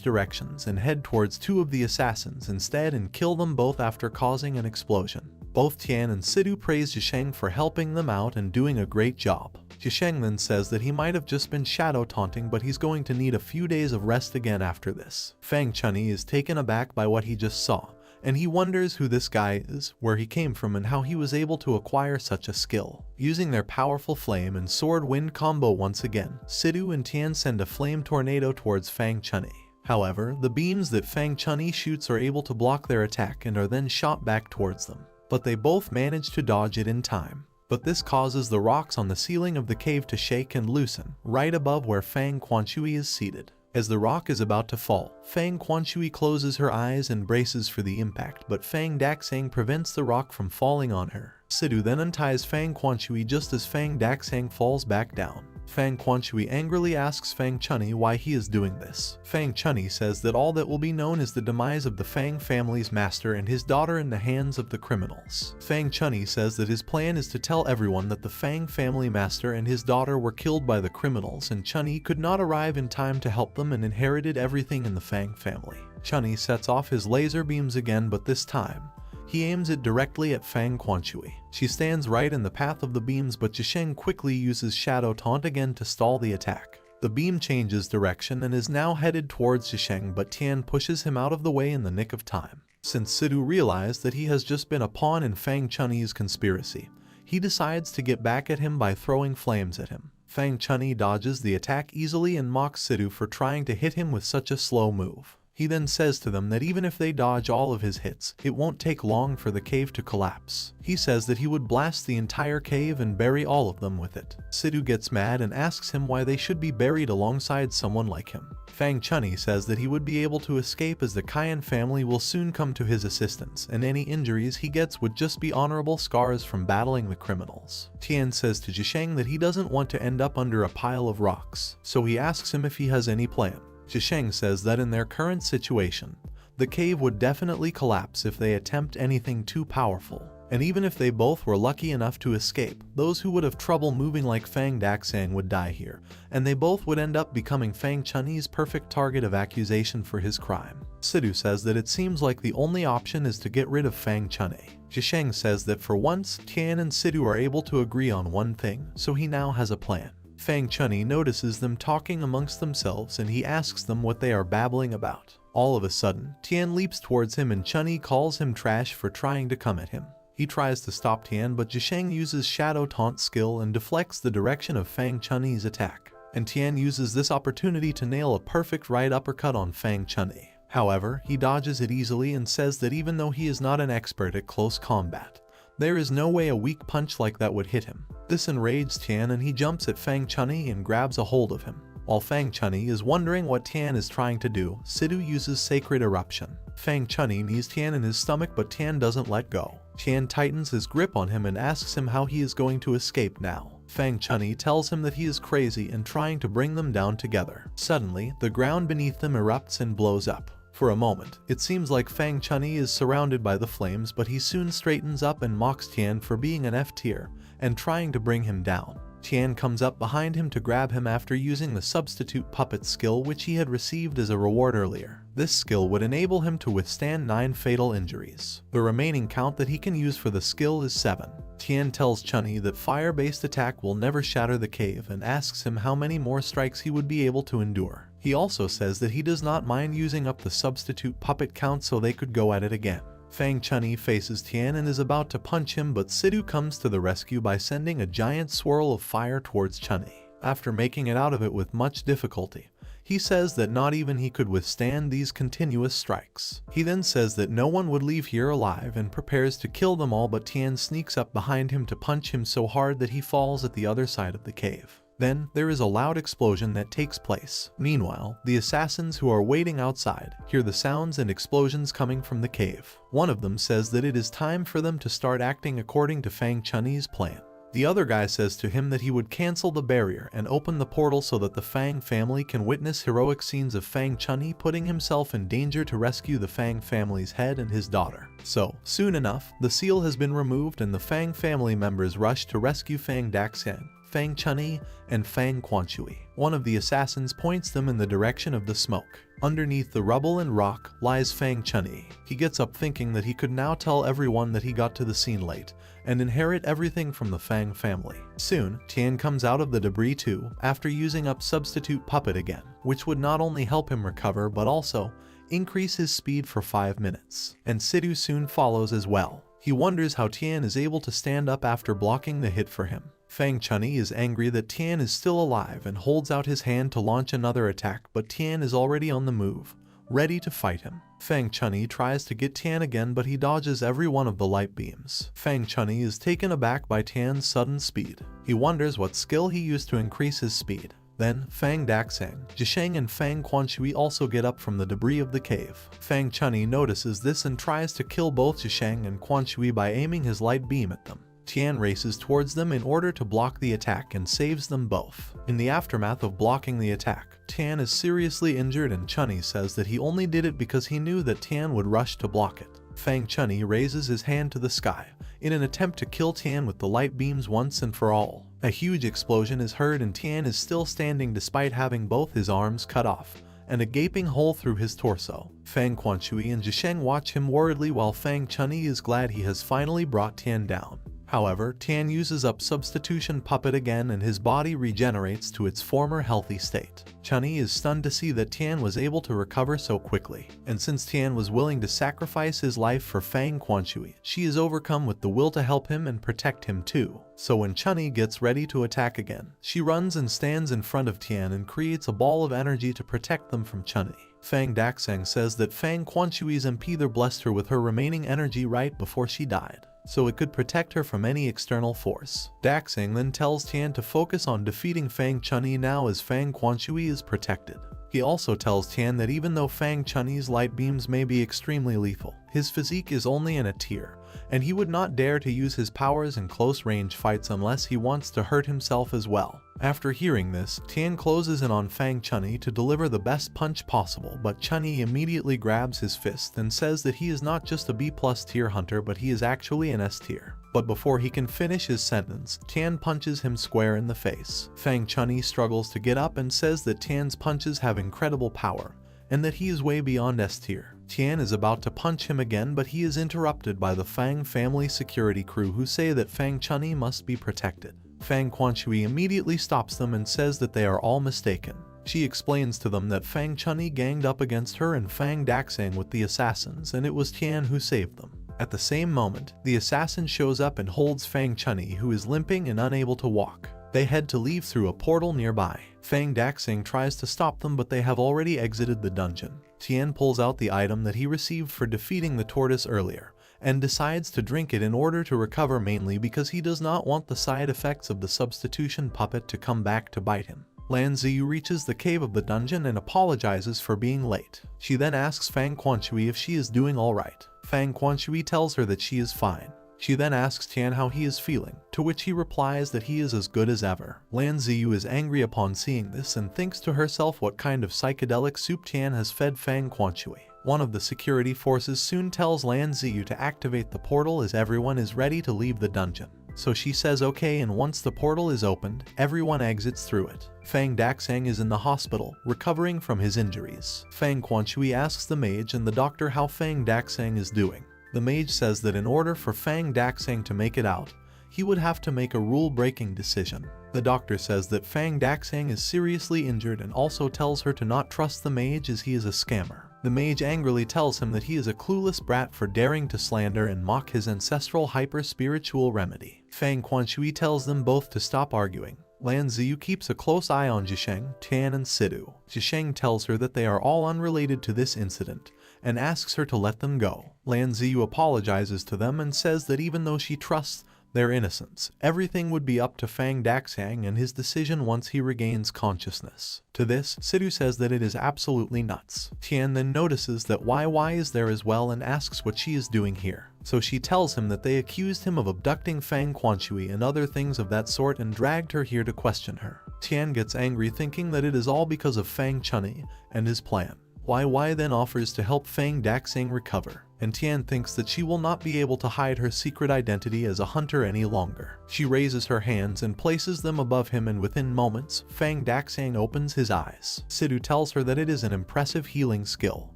directions and head towards two of the assassins instead and kill them both after causing an explosion. Both Tian and Sidu praise Zhisheng for helping them out and doing a great job. Zhisheng then says that he might have just been shadow taunting, but he's going to need a few days of rest again after this. Fang Chunyi is taken aback by what he just saw, and he wonders who this guy is, where he came from, and how he was able to acquire such a skill. Using their powerful flame and sword wind combo once again, Sidu and Tian send a flame tornado towards Fang Chunyi. However, the beams that Fang Chunyi shoots are able to block their attack and are then shot back towards them, but they both manage to dodge it in time. But this causes the rocks on the ceiling of the cave to shake and loosen, right above where Fang Quanshui is seated. As the rock is about to fall, Fang Quanshui closes her eyes and braces for the impact, but Fang Daxang prevents the rock from falling on her. Sidu then unties Fang Quanshui just as Fang Daxang falls back down. Fang Quanshui angrily asks Fang Chunyi why he is doing this. Fang Chunyi says that all that will be known is the demise of the Fang family's master and his daughter in the hands of the criminals. Fang Chunyi says that his plan is to tell everyone that the Fang family master and his daughter were killed by the criminals, and Chunyi could not arrive in time to help them and inherited everything in the Fang family. Chunyi sets off his laser beams again, but this time, he aims it directly at Fang Quanshui. She stands right in the path of the beams, but Zhisheng quickly uses Shadow Taunt again to stall the attack. The beam changes direction and is now headed towards Zhisheng, but Tian pushes him out of the way in the nick of time. Since Sidu realized that he has just been a pawn in Fang Chunyi's conspiracy, he decides to get back at him by throwing flames at him. Fang Chunyi dodges the attack easily and mocks Sidu for trying to hit him with such a slow move. He then says to them that even if they dodge all of his hits, it won't take long for the cave to collapse. He says that he would blast the entire cave and bury all of them with it. Sidu gets mad and asks him why they should be buried alongside someone like him. Fang Chunyi says that he would be able to escape as the Cayenne family will soon come to his assistance, and any injuries he gets would just be honorable scars from battling the criminals. Tian says to Zhisheng that he doesn't want to end up under a pile of rocks, so he asks him if he has any plan. Zhisheng says that in their current situation, the cave would definitely collapse if they attempt anything too powerful, and even if they both were lucky enough to escape, those who would have trouble moving like Fang Daxang would die here, and they both would end up becoming Fang Chunyi's perfect target of accusation for his crime. Sidu says that it seems like the only option is to get rid of Fang Chunyi. Zhisheng says that for once, Tian and Sidu are able to agree on one thing, so he now has a plan. Fang Chunyi notices them talking amongst themselves and he asks them what they are babbling about. All of a sudden, Tian leaps towards him and Chunyi calls him trash for trying to come at him. He tries to stop Tian, but Zhisheng uses Shadow Taunt skill and deflects the direction of Fang Chunyi's attack, and Tian uses this opportunity to nail a perfect right uppercut on Fang Chunyi. However, he dodges it easily and says that even though he is not an expert at close combat, there is no way a weak punch like that would hit him. This enrages Tian and he jumps at Fang Chunyi and grabs a hold of him. While Fang Chunyi is wondering what Tian is trying to do, Sidu uses Sacred Eruption. Fang Chunyi knees Tian in his stomach, but Tian doesn't let go. Tian tightens his grip on him and asks him how he is going to escape now. Fang Chunyi tells him that he is crazy and trying to bring them down together. Suddenly, the ground beneath them erupts and blows up. For a moment, it seems like Fang Chunyi is surrounded by the flames, but he soon straightens up and mocks Tian for being an F-tier and trying to bring him down. Tian comes up behind him to grab him after using the substitute puppet skill which he had received as a reward earlier. This skill would enable him to withstand 9 fatal injuries. The remaining count that he can use for the skill is 7. Tian tells Chunyi that fire-based attack will never shatter the cave and asks him how many more strikes he would be able to endure. He also says that he does not mind using up the substitute puppet count so they could go at it again. Fang Chunyi faces Tian and is about to punch him, but Sidu comes to the rescue by sending a giant swirl of fire towards Chunyi. After making it out of it with much difficulty, he says that not even he could withstand these continuous strikes. He then says that no one would leave here alive and prepares to kill them all, but Tian sneaks up behind him to punch him so hard that he falls at the other side of the cave. Then, there is a loud explosion that takes place. Meanwhile, the assassins who are waiting outside hear the sounds and explosions coming from the cave. One of them says that it is time for them to start acting according to Fang Chunyi's plan. The other guy says to him that he would cancel the barrier and open the portal so that the Fang family can witness heroic scenes of Fang Chunyi putting himself in danger to rescue the Fang family's head and his daughter. So, soon enough, the seal has been removed and the Fang family members rush to rescue Fang Daxang. Fang Chunyi and Fang Quanshui. One of the assassins points them in the direction of the smoke. Underneath the rubble and rock lies Fang Chunyi. He gets up thinking that he could now tell everyone that he got to the scene late and inherit everything from the Fang family. Soon, Tian comes out of the debris too, after using up Substitute Puppet again, which would not only help him recover but also increase his speed for 5 minutes. And Sidu soon follows as well. He wonders how Tian is able to stand up after blocking the hit for him. Fang Chunyi is angry that Tian is still alive and holds out his hand to launch another attack, but Tian is already on the move, ready to fight him. Fang Chunyi tries to get Tian again, but he dodges every one of the light beams. Fang Chunyi is taken aback by Tian's sudden speed. He wonders what skill he used to increase his speed. Then, Fang Daxang, Zhisheng and Fang Quanshui also get up from the debris of the cave. Fang Chunyi notices this and tries to kill both Zhisheng and Quanshui by aiming his light beam at them. Tian races towards them in order to block the attack and saves them both. In the aftermath of blocking the attack, Tian is seriously injured and Chunyi says that he only did it because he knew that Tian would rush to block it. Fang Chunyi raises his hand to the sky in an attempt to kill Tian with the light beams once and for all. A huge explosion is heard and Tian is still standing despite having both his arms cut off and a gaping hole through his torso. Fang Quanshui and Zhisheng watch him worriedly while Fang Chunyi is glad he has finally brought Tian down. However, Tian uses up Substitution Puppet again and his body regenerates to its former healthy state. Chunyi is stunned to see that Tian was able to recover so quickly, and since Tian was willing to sacrifice his life for Fang Quanshui, she is overcome with the will to help him and protect him too. So when Chunyi gets ready to attack again, she runs and stands in front of Tian and creates a ball of energy to protect them from Chunyi. Fang Daxang says that Fang Quanshui's MP blessed her with her remaining energy right before she died, so it could protect her from any external force. Daxang then tells Tian to focus on defeating Fang Chunyi now as Fang Quanshui is protected. He also tells Tian that even though Fang Chunyi's light beams may be extremely lethal, his physique is only in a tier, and he would not dare to use his powers in close-range fights unless he wants to hurt himself as well. After hearing this, Tian closes in on Fang Chunyi to deliver the best punch possible, but Chunyi immediately grabs his fist and says that he is not just a B+ tier hunter but he is actually an S tier. But before he can finish his sentence, Tian punches him square in the face. Fang Chunyi struggles to get up and says that Tian's punches have incredible power, and that he is way beyond S tier. Tian is about to punch him again, but he is interrupted by the Fang family security crew who say that Fang Chunyi must be protected. Fang Quanshui immediately stops them and says that they are all mistaken. She explains to them that Fang Chunyi ganged up against her and Fang Daxang with the assassins, and it was Tian who saved them. At the same moment, the assassin shows up and holds Fang Chunyi, who is limping and unable to walk. They head to leave through a portal nearby. Fang Daxang tries to stop them, but they have already exited the dungeon. Tian pulls out the item that he received for defeating the tortoise earlier, and decides to drink it in order to recover, mainly because he does not want the side effects of the Substitution Puppet to come back to bite him. Lan Ziyu reaches the cave of the dungeon and apologizes for being late. She then asks Fang Quanshui if she is doing alright. Fang Quanshui tells her that she is fine. She then asks Tian how he is feeling, to which he replies that he is as good as ever. Lan Ziyu is angry upon seeing this and thinks to herself what kind of psychedelic soup Tian has fed Fang Quanshui. One of the security forces soon tells Lan Ziyu to activate the portal as everyone is ready to leave the dungeon. So she says okay, and once the portal is opened, everyone exits through it. Fang Daxang is in the hospital, recovering from his injuries. Fang Quanshui asks the mage and the doctor how Fang Daxang is doing. The mage says that in order for Fang Daxang to make it out, he would have to make a rule-breaking decision. The doctor says that Fang Daxang is seriously injured and also tells her to not trust the mage as he is a scammer. The mage angrily tells him that he is a clueless brat for daring to slander and mock his ancestral hyper-spiritual remedy. Fang Quanshui tells them both to stop arguing. Lan Ziyu keeps a close eye on Zhisheng, Tian and Sidu. Zhisheng tells her that they are all unrelated to this incident and asks her to let them go. Lan Ziyu apologizes to them and says that even though she trusts their innocence, everything would be up to Fang Daxang and his decision once he regains consciousness. To this, Sidu says that it is absolutely nuts. Tian then notices that YY is there as well and asks what she is doing here. So she tells him that they accused him of abducting Fang Quanshui and other things of that sort and dragged her here to question her. Tian gets angry, thinking that it is all because of Fang Chunyi and his plan. YY then offers to help Fang Daxang recover, and Tian thinks that she will not be able to hide her secret identity as a hunter any longer. She raises her hands and places them above him, and within moments, Fang Daxang opens his eyes. Sidu tells her that it is an impressive healing skill.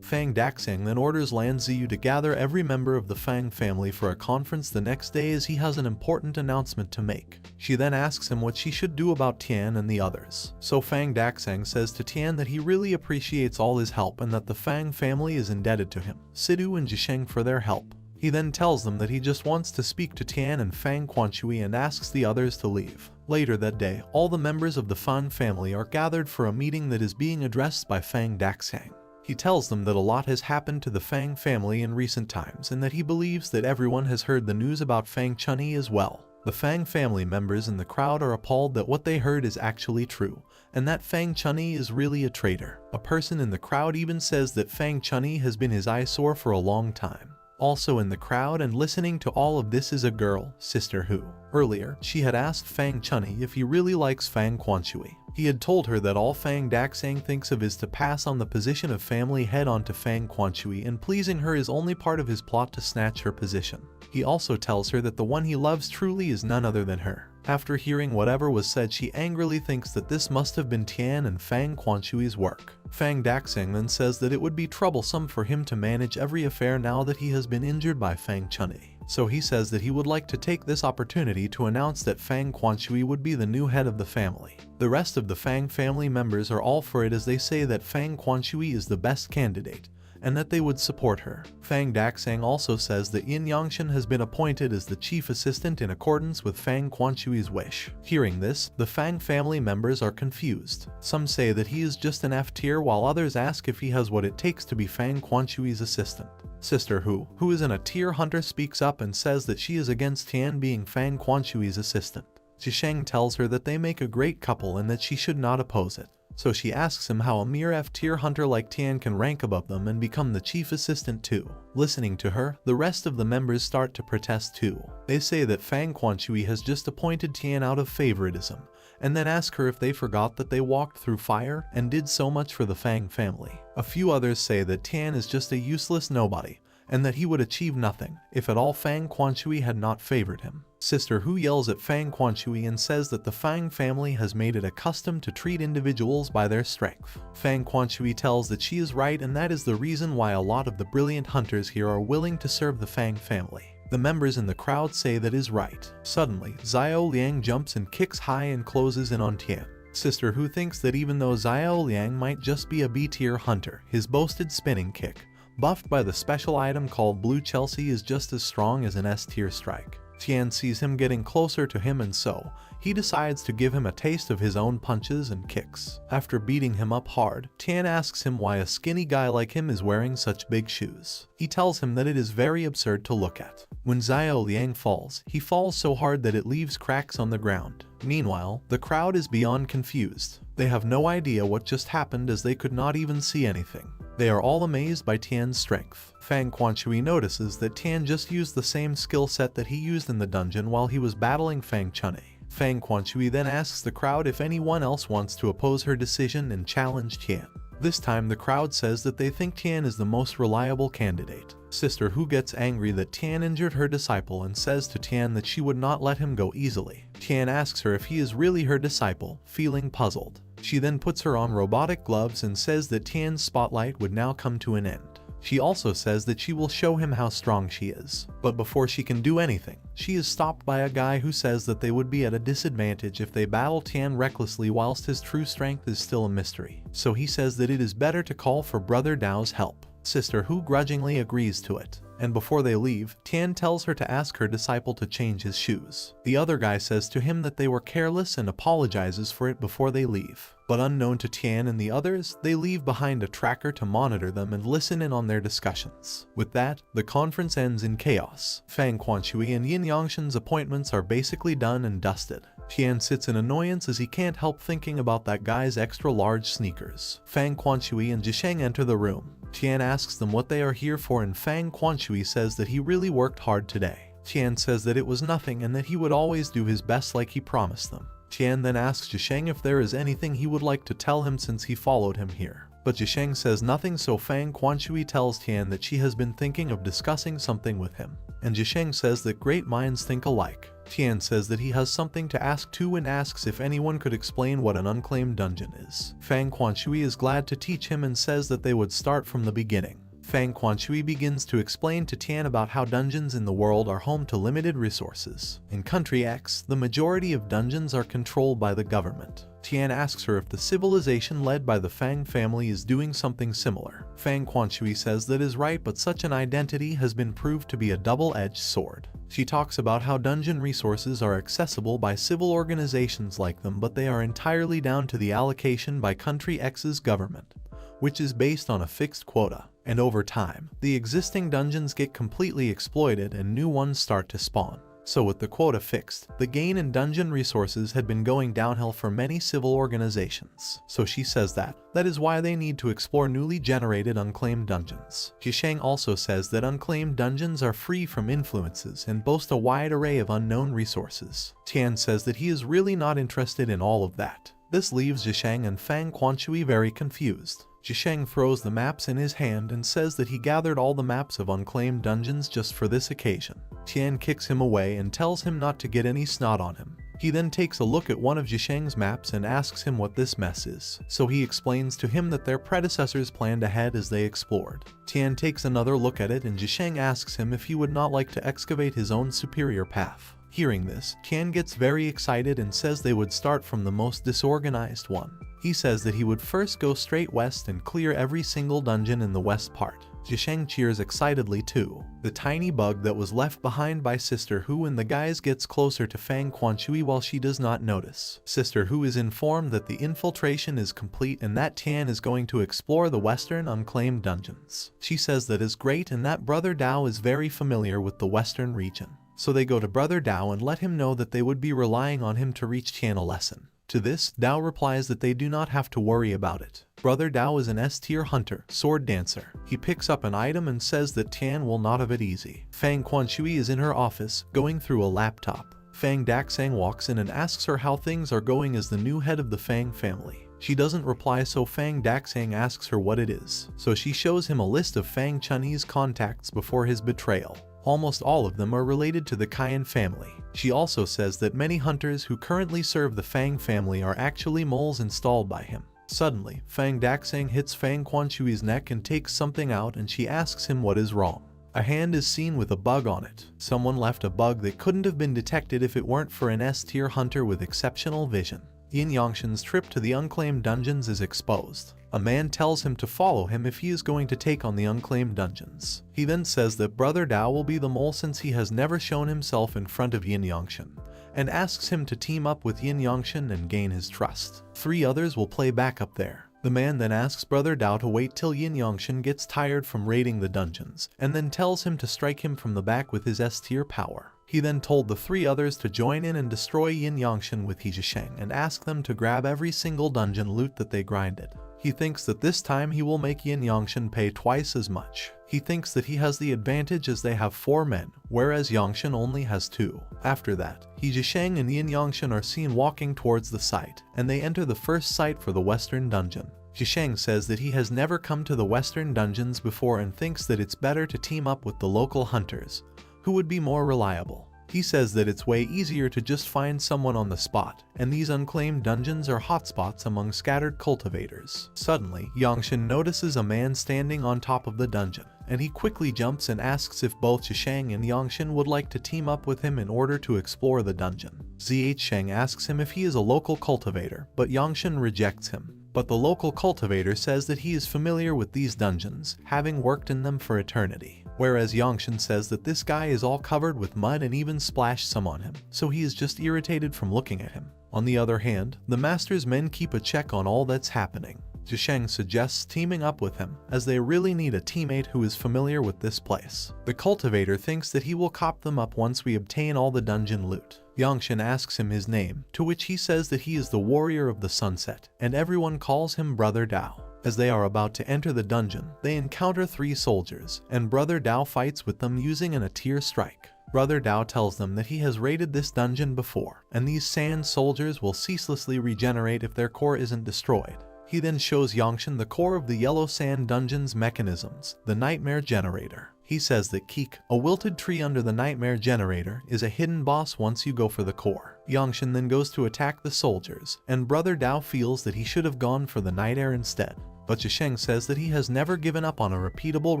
Fang Daxang then orders Lan Ziyu to gather every member of the Fang family for a conference the next day, as he has an important announcement to make. She then asks him what she should do about Tian and the others. So Fang Daxang says to Tian that he really appreciates all his help and that the Fang family is indebted to him, Sidu and Zhisheng, for their help. He then tells them that he just wants to speak to Tian and Fang Quanshui and asks the others to leave. Later that day, all the members of the Fan family are gathered for a meeting that is being addressed by Fang Daxang. He tells them that a lot has happened to the Fang family in recent times and that he believes that everyone has heard the news about Fang Chunyi as well. The Fang family members in the crowd are appalled that what they heard is actually true, and that Fang Chunyi is really a traitor. A person in the crowd even says that Fang Chunyi has been his eyesore for a long time. Also in the crowd and listening to all of this is a girl, Sister Hu. Earlier, she had asked Fang Chunyi if he really likes Fang Quanshui. He had told her that all Fang Daxang thinks of is to pass on the position of family head onto Fang Quanshui, and pleasing her is only part of his plot to snatch her position. He also tells her that the one he loves truly is none other than her. After hearing whatever was said, she angrily thinks that this must have been Tian and Fang Quanshui's work. Fang Daxang then says that it would be troublesome for him to manage every affair now that he has been injured by Fang Chunyi. So he says that he would like to take this opportunity to announce that Fang Quanshui would be the new head of the family. The rest of the Fang family members are all for it, as they say that Fang Quanshui is the best candidate, and that they would support her. Fang Daxang also says that Yin Yangshan has been appointed as the chief assistant in accordance with Fang Quanshui's wish. Hearing this, the Fang family members are confused. Some say that he is just an F tier, while others ask if he has what it takes to be Fang Quanshui's assistant. Sister Hu, who is an A-tier hunter, speaks up and says that she is against Tian being Fang Quanshui's assistant. Zhisheng tells her that they make a great couple and that she should not oppose it. So she asks him how a mere F-tier hunter like Tian can rank above them and become the chief assistant too. Listening to her, the rest of the members start to protest too. They say that Fang Quanshui has just appointed Tian out of favoritism, and then ask her if they forgot that they walked through fire and did so much for the Fang family. A few others say that Tian is just a useless nobody, and that he would achieve nothing if at all Fang Quanshui had not favored him. Sister Hu yells at Fang Quanshui and says that the Fang family has made it a custom to treat individuals by their strength. Fang Quanshui tells that she is right, and that is the reason why a lot of the brilliant hunters here are willing to serve the Fang family. The members in the crowd say that is right. Suddenly, Xiao Liang jumps and kicks high and closes in on Tian. Sister Hu thinks that even though Xiao Liang might just be a B-tier hunter, his boasted spinning kick, buffed by the special item called Blue Chelsea, is just as strong as an S-tier strike. Tian sees him getting closer to him, and so he decides to give him a taste of his own punches and kicks. After beating him up hard, Tian asks him why a skinny guy like him is wearing such big shoes. He tells him that it is very absurd to look at. When Xiao Liang falls, he falls so hard that it leaves cracks on the ground. Meanwhile, the crowd is beyond confused. They have no idea what just happened, as they could not even see anything. They are all amazed by Tian's strength. Fang Quanshui notices that Tian just used the same skill set that he used in the dungeon while he was battling Fang Chunyi. Fang Quanshui then asks the crowd if anyone else wants to oppose her decision and challenge Tian. This time the crowd says that they think Tian is the most reliable candidate. Sister Hu gets angry that Tian injured her disciple and says to Tian that she would not let him go easily. Tian asks her if he is really her disciple, feeling puzzled. She then puts her on robotic gloves and says that Tian's spotlight would now come to an end. She also says that she will show him how strong she is. But before she can do anything, she is stopped by a guy who says that they would be at a disadvantage if they battle Tian recklessly whilst his true strength is still a mystery. So he says that it is better to call for Brother Dao's help. Sister Hu grudgingly agrees to it, and before they leave, Tian tells her to ask her disciple to change his shoes. The other guy says to him that they were careless and apologizes for it before they leave. But unknown to Tian and the others, they leave behind a tracker to monitor them and listen in on their discussions. With that, the conference ends in chaos. Fang Quanshui and Yin Yangshan's appointments are basically done and dusted. Tian sits in annoyance as he can't help thinking about that guy's extra large sneakers. Fang Quanshui and Zhisheng enter the room. Tian asks them what they are here for, and Fang Quanshui says that he really worked hard today. Tian says that it was nothing and that he would always do his best like he promised them. Tian then asks Zhisheng if there is anything he would like to tell him since he followed him here. But Zhisheng says nothing, so Fang Quanshui tells Tian that she has been thinking of discussing something with him. And Zhisheng says that great minds think alike. Tian says that he has something to ask too and asks if anyone could explain what an unclaimed dungeon is. Fang Quanshui is glad to teach him and says that they would start from the beginning. Fang Quanshui begins to explain to Tian about how dungeons in the world are home to limited resources. In Country X, the majority of dungeons are controlled by the government. Tian asks her if the civilization led by the Fang family is doing something similar. Fang Quanshui says that is right, but such an identity has been proved to be a double-edged sword. She talks about how dungeon resources are accessible by civil organizations like them, but they are entirely down to the allocation by Country X's government, which is based on a fixed quota. And over time, the existing dungeons get completely exploited and new ones start to spawn. So with the quota fixed, the gain in dungeon resources had been going downhill for many civil organizations. So she says that is why they need to explore newly generated unclaimed dungeons. Zhisheng also says that unclaimed dungeons are free from influences and boast a wide array of unknown resources. Tian says that he is really not interested in all of that. This leaves Zhisheng and Fang Quanshui very confused. Zhisheng throws the maps in his hand and says that he gathered all the maps of unclaimed dungeons just for this occasion. Tian kicks him away and tells him not to get any snot on him. He then takes a look at one of Zhisheng's maps and asks him what this mess is, so he explains to him that their predecessors planned ahead as they explored. Tian takes another look at it and Zhisheng asks him if he would not like to excavate his own superior path. Hearing this, Tian gets very excited and says they would start from the most disorganized one. He says that he would first go straight west and clear every single dungeon in the west part. Zhisheng cheers excitedly too. The tiny bug that was left behind by Sister Hu and the guys gets closer to Fang Quanshui while she does not notice. Sister Hu is informed that the infiltration is complete and that Tian is going to explore the western unclaimed dungeons. She says that is great and that Brother Dao is very familiar with the western region. So they go to Brother Dao and let him know that they would be relying on him to reach Tian a lesson. To this, Dao replies that they do not have to worry about it. Brother Dao is an S-tier hunter, sword dancer. He picks up an item and says that Tian will not have it easy. Fang Quanshui is in her office, going through a laptop. Fang Daxang walks in and asks her how things are going as the new head of the Fang family. She doesn't reply, so Fang Daxang asks her what it is. So she shows him a list of Fang Chunyi's contacts before his betrayal. Almost all of them are related to the Cayenne family. She also says that many hunters who currently serve the Fang family are actually moles installed by him. Suddenly, Fang Daxang hits Fang Quanshui's neck and takes something out and she asks him what is wrong. A hand is seen with a bug on it. Someone left a bug that couldn't have been detected if it weren't for an S-tier hunter with exceptional vision. Yin Yangshan's trip to the unclaimed dungeons is exposed. A man tells him to follow him if he is going to take on the unclaimed dungeons. He then says that Brother Dao will be the mole since he has never shown himself in front of Yin Yangshan, and asks him to team up with Yin Yangshan and gain his trust. 3 others will play backup there. The man then asks Brother Dao to wait till Yin Yangshan gets tired from raiding the dungeons, and then tells him to strike him from the back with his S-tier power. He then told the 3 others to join in and destroy Yin Yangshan with Zhisheng and ask them to grab every single dungeon loot that they grinded. He thinks that this time he will make Yin Yangshan pay twice as much. He thinks that he has the advantage as they have 4 men, whereas Yangshan only has 2. After that, Zhisheng and Yin Yangshan are seen walking towards the site, and they enter the first site for the western dungeon. Zhisheng says that he has never come to the western dungeons before and thinks that it's better to team up with the local hunters, who would be more reliable. He says that it's way easier to just find someone on the spot, and these unclaimed dungeons are hotspots among scattered cultivators. Suddenly, Yangshan notices a man standing on top of the dungeon, and he quickly jumps and asks if both Zhisheng and Yangshan would like to team up with him in order to explore the dungeon. Zhisheng asks him if he is a local cultivator, but Yangshan rejects him. But the local cultivator says that he is familiar with these dungeons, having worked in them for eternity. Whereas Yangshan says that this guy is all covered with mud and even splashed some on him, so he is just irritated from looking at him. On the other hand, the master's men keep a check on all that's happening. Zhisheng suggests teaming up with him, as they really need a teammate who is familiar with this place. The cultivator thinks that he will cop them up once we obtain all the dungeon loot. Yangshan asks him his name, to which he says that he is the warrior of the sunset, and everyone calls him Brother Dao. As they are about to enter the dungeon, they encounter 3 soldiers, and Brother Dao fights with them using an A-tier strike. Brother Dao tells them that he has raided this dungeon before, and these sand soldiers will ceaselessly regenerate if their core isn't destroyed. He then shows Yangshan the core of the Yellow Sand Dungeon's mechanisms, the Nightmare Generator. He says that Keek, a wilted tree under the Nightmare Generator, is a hidden boss once you go for the core. Yangshan then goes to attack the soldiers, and Brother Dao feels that he should have gone for the Night Air instead. But Zhisheng says that he has never given up on a repeatable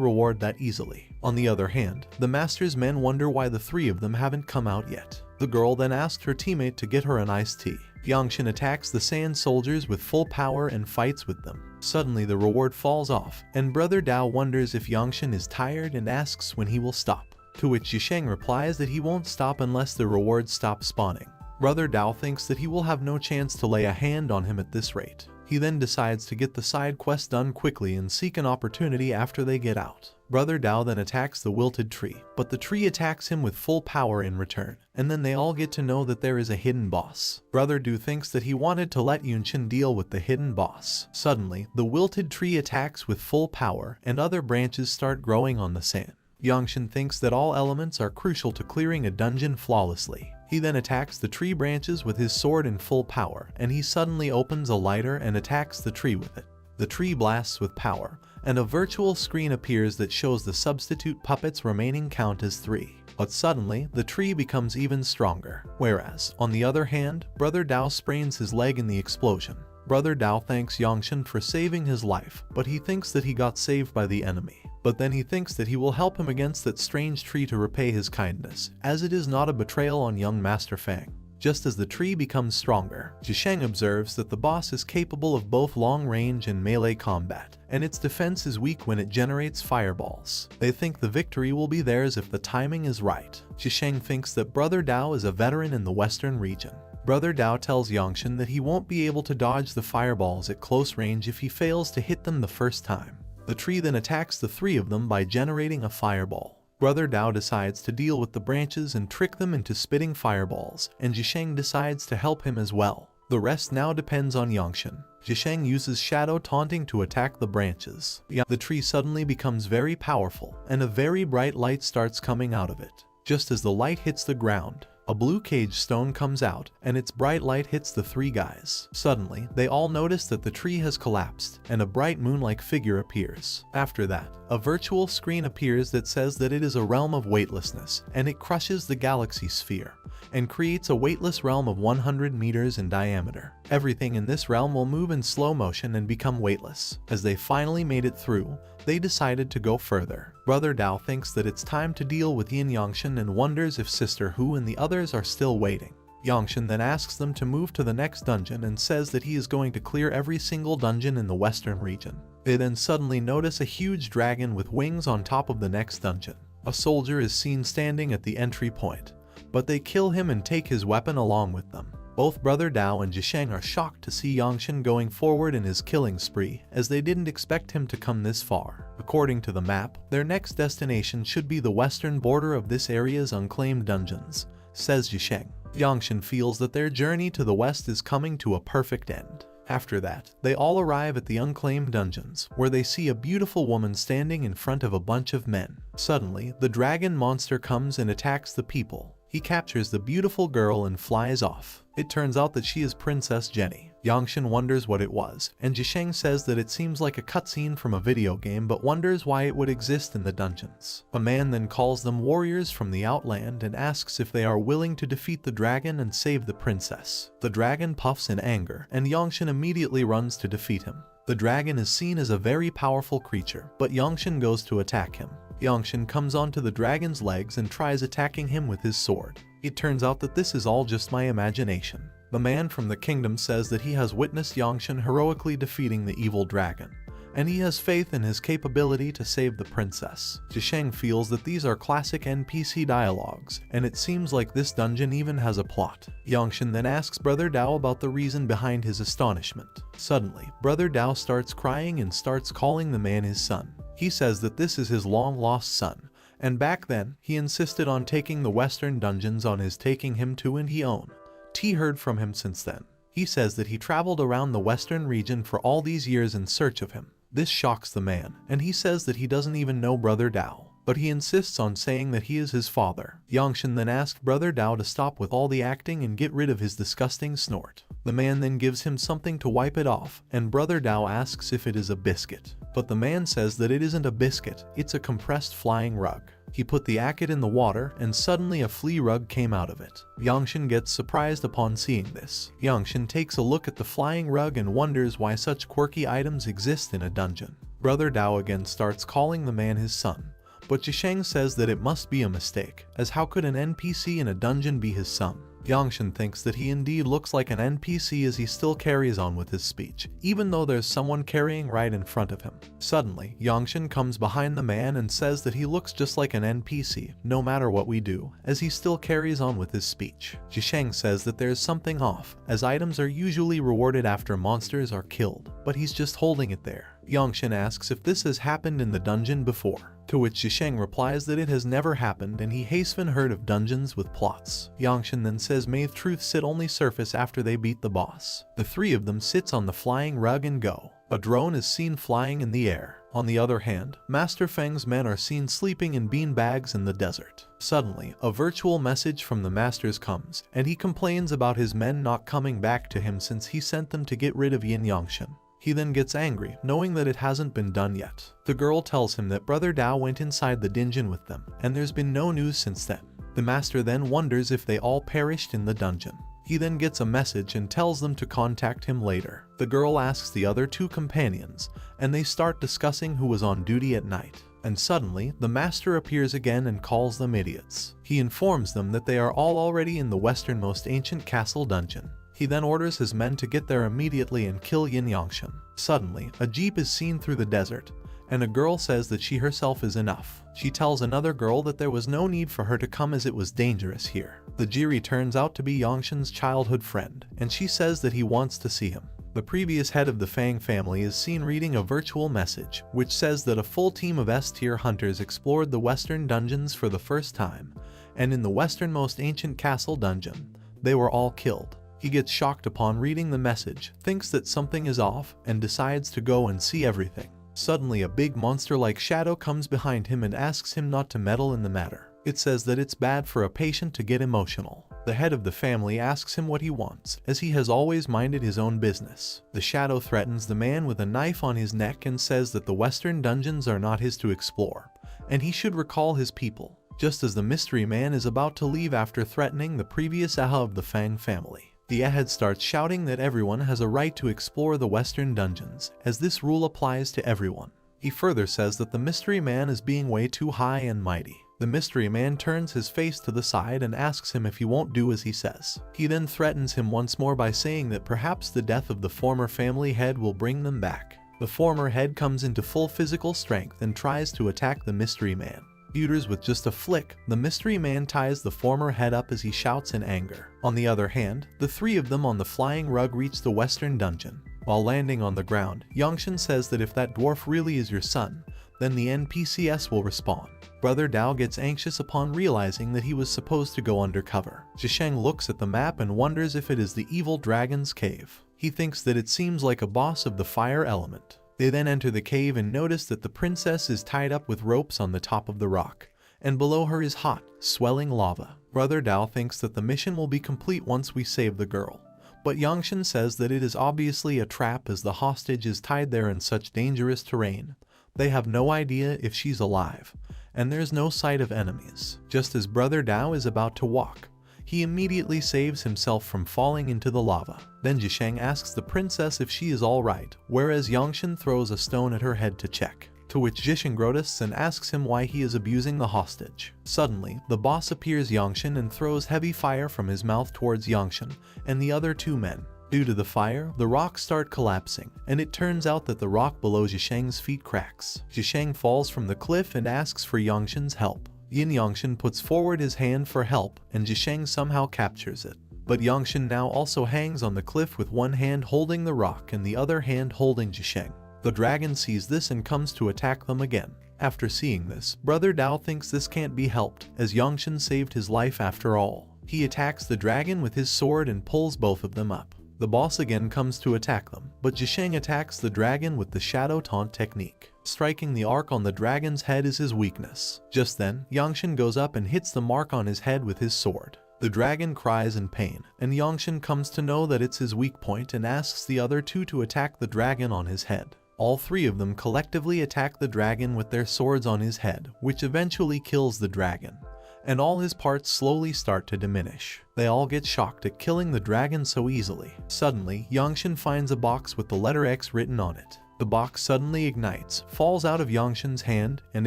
reward that easily. On the other hand, the Master's men wonder why the three of them haven't come out yet. The girl then asks her teammate to get her an iced tea. Yangshan attacks the sand soldiers with full power and fights with them. Suddenly the reward falls off, and Brother Dao wonders if Yangshan is tired and asks when he will stop. To which Zhisheng replies that he won't stop unless the reward stops spawning. Brother Dao thinks that he will have no chance to lay a hand on him at this rate. He then decides to get the side quest done quickly and seek an opportunity after they get out. Brother Dao then attacks the wilted tree, but the tree attacks him with full power in return, and then they all get to know that there is a hidden boss. Brother Du thinks that he wanted to let Yunshin deal with the hidden boss. Suddenly, the wilted tree attacks with full power, and other branches start growing on the sand. Yangshan thinks that all elements are crucial to clearing a dungeon flawlessly. He then attacks the tree branches with his sword in full power, and he suddenly opens a lighter and attacks the tree with it. The tree blasts with power, and a virtual screen appears that shows the substitute puppet's remaining count as 3. But suddenly, the tree becomes even stronger. Whereas, on the other hand, Brother Dao sprains his leg in the explosion. Brother Dao thanks Yangshan for saving his life, but he thinks that he got saved by the enemy. But then he thinks that he will help him against that strange tree to repay his kindness, as it is not a betrayal on young Master Fang. Just as the tree becomes stronger, Zhisheng observes that the boss is capable of both long-range and melee combat, and its defense is weak when it generates fireballs. They think the victory will be theirs if the timing is right. Zhisheng thinks that Brother Dao is a veteran in the western region. Brother Dao tells Yangshan that he won't be able to dodge the fireballs at close range if he fails to hit them the first time. The tree then attacks the three of them by generating a fireball. Brother Dao decides to deal with the branches and trick them into spitting fireballs, and Zhisheng decides to help him as well. The rest now depends on Yangshan. Zhisheng uses shadow taunting to attack the branches. The tree suddenly becomes very powerful, and a very bright light starts coming out of it. Just as the light hits the ground, a blue cage stone comes out, and its bright light hits the three guys. Suddenly, they all notice that the tree has collapsed, and a bright moon-like figure appears. After that, a virtual screen appears that says that it is a realm of weightlessness, and it crushes the galaxy sphere, and creates a weightless realm of 100 meters in diameter. Everything in this realm will move in slow motion and become weightless. As they finally made it through, they decided to go further. Brother Dao thinks that it's time to deal with Yin Yangshan and wonders if Sister Hu and the others are still waiting. Yangshan then asks them to move to the next dungeon and says that he is going to clear every single dungeon in the western region. They then suddenly notice a huge dragon with wings on top of the next dungeon. A soldier is seen standing at the entry point, but they kill him and take his weapon along with them. Both Brother Dao and Zhisheng are shocked to see Yangshan going forward in his killing spree, as they didn't expect him to come this far. According to the map, their next destination should be the western border of this area's unclaimed dungeons, says Zhisheng. Yangshan feels that their journey to the west is coming to a perfect end. After that, they all arrive at the unclaimed dungeons, where they see a beautiful woman standing in front of a bunch of men. Suddenly, the dragon monster comes and attacks the people. He captures the beautiful girl and flies off. It turns out that she is Princess Jenny. Yangshan wonders what it was, and Zhisheng says that it seems like a cutscene from a video game but wonders why it would exist in the dungeons. A man then calls them warriors from the Outland and asks if they are willing to defeat the dragon and save the princess. The dragon puffs in anger, and Yangshan immediately runs to defeat him. The dragon is seen as a very powerful creature, but Yangshan goes to attack him. Yangshan comes onto the dragon's legs and tries attacking him with his sword. It turns out that this is all just my imagination. The man from the kingdom says that he has witnessed Yangshan heroically defeating the evil dragon, and he has faith in his capability to save the princess. Zhisheng feels that these are classic NPC dialogues, and it seems like this dungeon even has a plot. Yangshan then asks Brother Dao about the reason behind his astonishment. Suddenly, Brother Dao starts crying and starts calling the man his son. He says that this is his long-lost son, and back then, he insisted on taking the western dungeons on his taking him to, and he heard from him since then. He says that he traveled around the western region for all these years in search of him. This shocks the man, and he says that he doesn't even know Brother Dao. but he insists on saying that he is his father. Yangshan then asks Brother Dao to stop with all the acting and get rid of his disgusting snort. The man then gives him something to wipe it off, and Brother Dao asks if it is a biscuit. But the man says that it isn't a biscuit, it's a compressed flying rug. He put the acid in the water, and suddenly a flea rug came out of it. Yangshan gets surprised upon seeing this. Yangshan takes a look at the flying rug and wonders why such quirky items exist in a dungeon. Brother Dao again starts calling the man his son, but Zhisheng says that it must be a mistake, as how could an NPC in a dungeon be his son? Yangshan thinks that he indeed looks like an NPC as he still carries on with his speech, even though there's someone carrying right in front of him. Suddenly, Yangshan comes behind the man and says that he looks just like an NPC, no matter what we do, as he still carries on with his speech. Zhisheng says that there's something off, as items are usually rewarded after monsters are killed, but he's just holding it there. Yangshan asks if this has happened in the dungeon before, to which Zhisheng replies that it has never happened and he has heard of dungeons with plots. Yangshan then says may truth sit only surface after they beat the boss. The three of them sits on the flying rug and go. A drone is seen flying in the air. On the other hand, Master Feng's men are seen sleeping in bean bags in the desert. Suddenly, a virtual message from the masters comes, and he complains about his men not coming back to him since he sent them to get rid of Yin Yangshan. He then gets angry, knowing that it hasn't been done yet. The girl tells him that Brother Dao went inside the dungeon with them, and there's been no news since then. The master then wonders if they all perished in the dungeon. He then gets a message and tells them to contact him later. The girl asks the other two companions, and they start discussing who was on duty at night. And suddenly, the master appears again and calls them idiots. He informs them that they are all already in the westernmost ancient castle dungeon. He then orders his men to get there immediately and kill Yin Yangshan. Suddenly, a jeep is seen through the desert, and a girl says that she herself is enough. She tells another girl that there was no need for her to come as it was dangerous here. The Jiri turns out to be Yangshan's childhood friend, and she says that he wants to see him. The previous head of the Fang family is seen reading a virtual message, which says that a full team of S-tier hunters explored the western dungeons for the first time, and in the westernmost ancient castle dungeon, they were all killed. He gets shocked upon reading the message, thinks that something is off, and decides to go and see everything. Suddenly a big monster-like shadow comes behind him and asks him not to meddle in the matter. It says that it's bad for a patient to get emotional. The head of the family asks him what he wants, as he has always minded his own business. The shadow threatens the man with a knife on his neck and says that the western dungeons are not his to explore, and he should recall his people, just as the mystery man is about to leave after threatening the previous Aha of the Fang family. The Ahead starts shouting that everyone has a right to explore the western dungeons, as this rule applies to everyone. He further says that the mystery man is being way too high and mighty. The mystery man turns his face to the side and asks him if he won't do as he says. He then threatens him once more by saying that perhaps the death of the former family head will bring them back. The former head comes into full physical strength and tries to attack the mystery man. With just a flick, the mystery man ties the former head up as he shouts in anger. On the other hand, the three of them on the flying rug reach the western dungeon. While landing on the ground, Yangshan says that if that dwarf really is your son, then the NPCs will respawn. Brother Dao gets anxious upon realizing that he was supposed to go undercover. Zhisheng looks at the map and wonders if it is the evil dragon's cave. He thinks that it seems like a boss of the fire element. They then enter the cave and notice that the princess is tied up with ropes on the top of the rock, and below her is hot, swelling lava. Brother Dao thinks that the mission will be complete once we save the girl, but Yangshan says that it is obviously a trap as the hostage is tied there in such dangerous terrain. They have no idea if she's alive, and there's no sight of enemies. Just as Brother Dao is about to walk, he immediately saves himself from falling into the lava. Then Zhisheng asks the princess if she is alright, whereas Yangshan throws a stone at her head to check, to which Zhisheng protests and asks him why he is abusing the hostage. Suddenly, the boss appears Yangshan and throws heavy fire from his mouth towards Yangshan and the other two men. Due to the fire, the rocks start collapsing, and it turns out that the rock below Zhisheng's feet cracks. Zhisheng falls from the cliff and asks for Yangshan's help. Yin Yangshan puts forward his hand for help, and Zhisheng somehow captures it. But Yangshan now also hangs on the cliff with one hand holding the rock and the other hand holding Zhisheng. The dragon sees this and comes to attack them again. After seeing this, Brother Dao thinks this can't be helped, as Yangshan saved his life after all. He attacks the dragon with his sword and pulls both of them up. The boss again comes to attack them, but Jisheng attacks the dragon with the shadow taunt technique. Striking the arc on the dragon's head is his weakness. Just then, Yangshin goes up and hits the mark on his head with his sword. The dragon cries in pain, and Yangshin comes to know that it's his weak point and asks the other two to attack the dragon on his head. All three of them collectively attack the dragon with their swords on his head, which eventually kills the dragon, and all his parts slowly start to diminish. They all get shocked at killing the dragon so easily. Suddenly, Yangshin finds a box with the letter X written on it. The box suddenly ignites, falls out of Yangshin's hand, and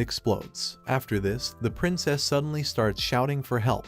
explodes. After this, the princess suddenly starts shouting for help.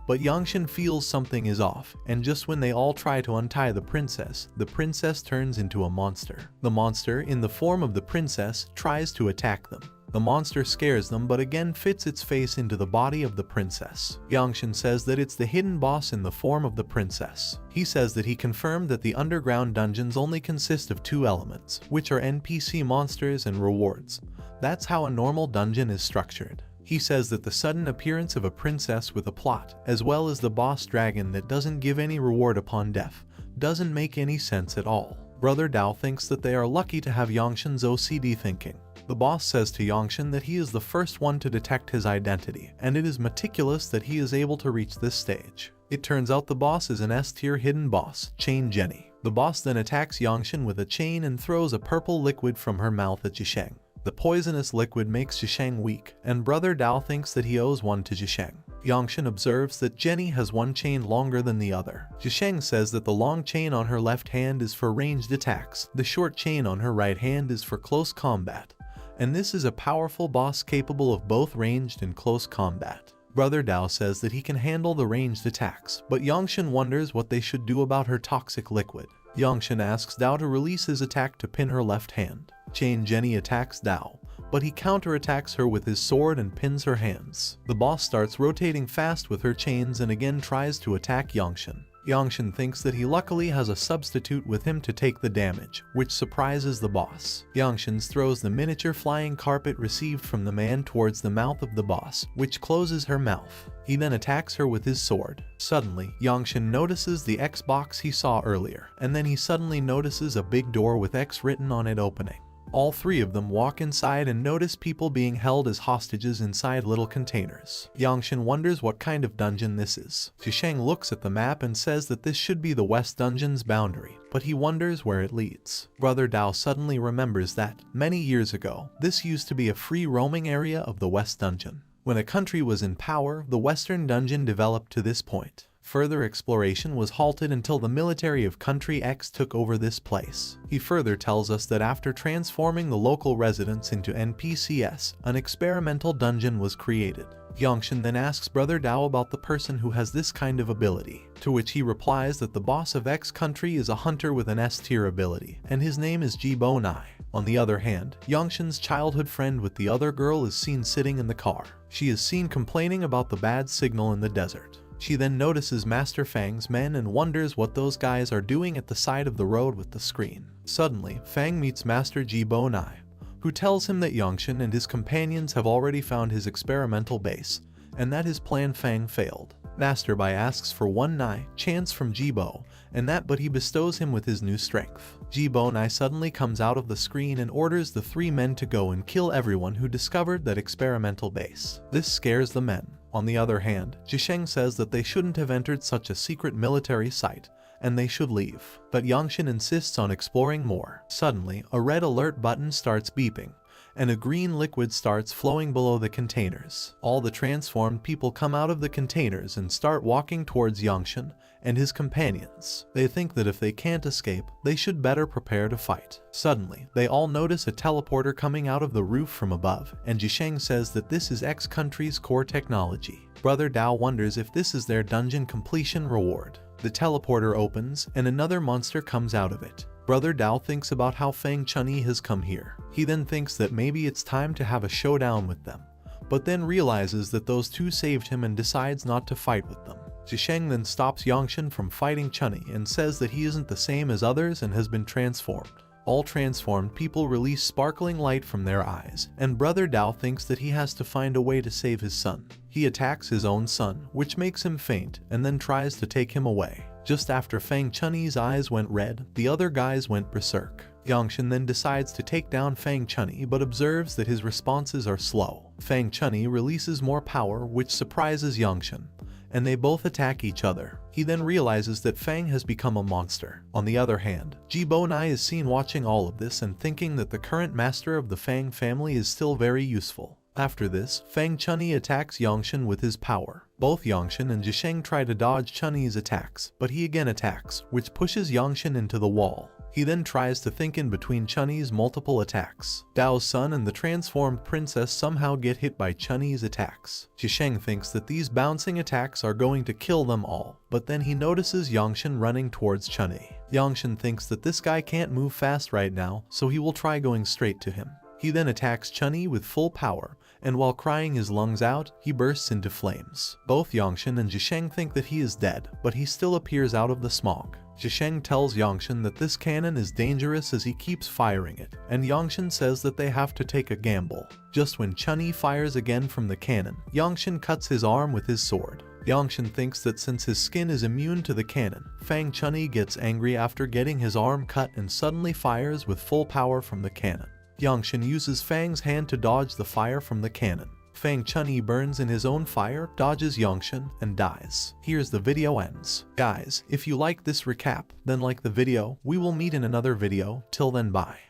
But Yangshin feels something is off, and just when they all try to untie the princess turns into a monster. The monster, in the form of the princess, tries to attack them. The monster scares them but again fits its face into the body of the princess. Yangshin says that it's the hidden boss in the form of the princess. He says that he confirmed that the underground dungeons only consist of two elements, which are NPC monsters and rewards. That's how a normal dungeon is structured. He says that the sudden appearance of a princess with a plot, as well as the boss dragon that doesn't give any reward upon death, doesn't make any sense at all. Brother Dao thinks that they are lucky to have Yangshin's OCD thinking. The boss says to Yangshin that he is the first one to detect his identity, and it is meticulous that he is able to reach this stage. It turns out the boss is an S-tier hidden boss, Chain Jenny. The boss then attacks Yangshin with a chain and throws a purple liquid from her mouth at Jisheng. The poisonous liquid makes Jisheng weak, and Brother Dao thinks that he owes one to Jisheng. Yangshin observes that Jenny has one chain longer than the other. Jisheng says that the long chain on her left hand is for ranged attacks, the short chain on her right hand is for close combat, and this is a powerful boss capable of both ranged and close combat. Brother Dao says that he can handle the ranged attacks, but Yangshin wonders what they should do about her toxic liquid. Yangshin asks Dao to release his attack to pin her left hand. Chain Jenny attacks Dao, but he counterattacks her with his sword and pins her hands. The boss starts rotating fast with her chains and again tries to attack Yangshin. Yangshin thinks that he luckily has a substitute with him to take the damage, which surprises the boss. Yangshin throws the miniature flying carpet received from the man towards the mouth of the boss, which closes her mouth. He then attacks her with his sword. Suddenly, Yangshin notices the X box he saw earlier, and then he suddenly notices a big door with X written on it opening. All three of them walk inside and notice people being held as hostages inside little containers. Yangshin wonders what kind of dungeon this is. Jisheng looks at the map and says that this should be the West Dungeon's boundary, but he wonders where it leads. Brother Dao suddenly remembers that, many years ago, this used to be a free roaming area of the West Dungeon. When a country was in power, the Western Dungeon developed to this point. Further exploration was halted until the military of Country X took over this place. He further tells us that after transforming the local residents into NPCs, an experimental dungeon was created. Yangshin then asks Brother Dao about the person who has this kind of ability, to which he replies that the boss of X country is a hunter with an S-tier ability, and his name is Jibo Nai. On the other hand, Yangshin's childhood friend with the other girl is seen sitting in the car. She is seen complaining about the bad signal in the desert. She then notices Master Fang's men and wonders what those guys are doing at the side of the road with the screen. Suddenly, Fang meets Master Jibo Nai, who tells him that Yangshin and his companions have already found his experimental base, and that his plan Fang failed. Master Bai asks for one Nai chance from Jibo, but he bestows him with his new strength. Jibo Nai suddenly comes out of the screen and orders the three men to go and kill everyone who discovered that experimental base. This scares the men. On the other hand, Jisheng says that they shouldn't have entered such a secret military site, and they should leave. But Yangshin insists on exploring more. Suddenly, a red alert button starts beeping, and a green liquid starts flowing below the containers. All the transformed people come out of the containers and start walking towards Yangshin and his companions. They think that if they can't escape, they should better prepare to fight. Suddenly, they all notice a teleporter coming out of the roof from above, and Jisheng says that this is X country's core technology. Brother Dao wonders if this is their dungeon completion reward. The teleporter opens, and another monster comes out of it. Brother Dao thinks about how Fang Chunyi has come here. He then thinks that maybe it's time to have a showdown with them, but then realizes that those two saved him and decides not to fight with them. Jisheng then stops Yangshin from fighting Chunyi and says that he isn't the same as others and has been transformed. All transformed people release sparkling light from their eyes, and Brother Dao thinks that he has to find a way to save his son. He attacks his own son, which makes him faint, and then tries to take him away. Just after Fang Chunni's eyes went red, the other guys went berserk. Yangshan then decides to take down Fang Chunni but observes that his responses are slow. Fang Chunni releases more power which surprises Yangshan, and they both attack each other. He then realizes that Fang has become a monster. On the other hand, Jibonai is seen watching all of this and thinking that the current master of the Fang family is still very useful. After this, Fang Chunni attacks Yangshan with his power. Both Yangshan and Zhisheng try to dodge Chunni's attacks, but he again attacks, which pushes Yangshan into the wall. He then tries to think in between Chunni's multiple attacks. Dao's son and the transformed princess somehow get hit by Chunni's attacks. Zhisheng thinks that these bouncing attacks are going to kill them all, but then he notices Yangshan running towards Chunni. Yangshan thinks that this guy can't move fast right now, so he will try going straight to him. He then attacks Chunni with full power, and while crying his lungs out, he bursts into flames. Both Yangshan and Zhisheng think that he is dead, but he still appears out of the smog. Zhisheng tells Yangshan that this cannon is dangerous as he keeps firing it, and Yangshan says that they have to take a gamble. Just when Chunni fires again from the cannon, Yangshan cuts his arm with his sword. Yangshan thinks that since his skin is immune to the cannon, Fang Chunni gets angry after getting his arm cut and suddenly fires with full power from the cannon. Yangshan uses Fang's hand to dodge the fire from the cannon. Fang Chunni burns in his own fire, dodges Yangshan, and dies. Here's the video ends. Guys, if you like this recap, then like the video. We will meet in another video. Till then, bye.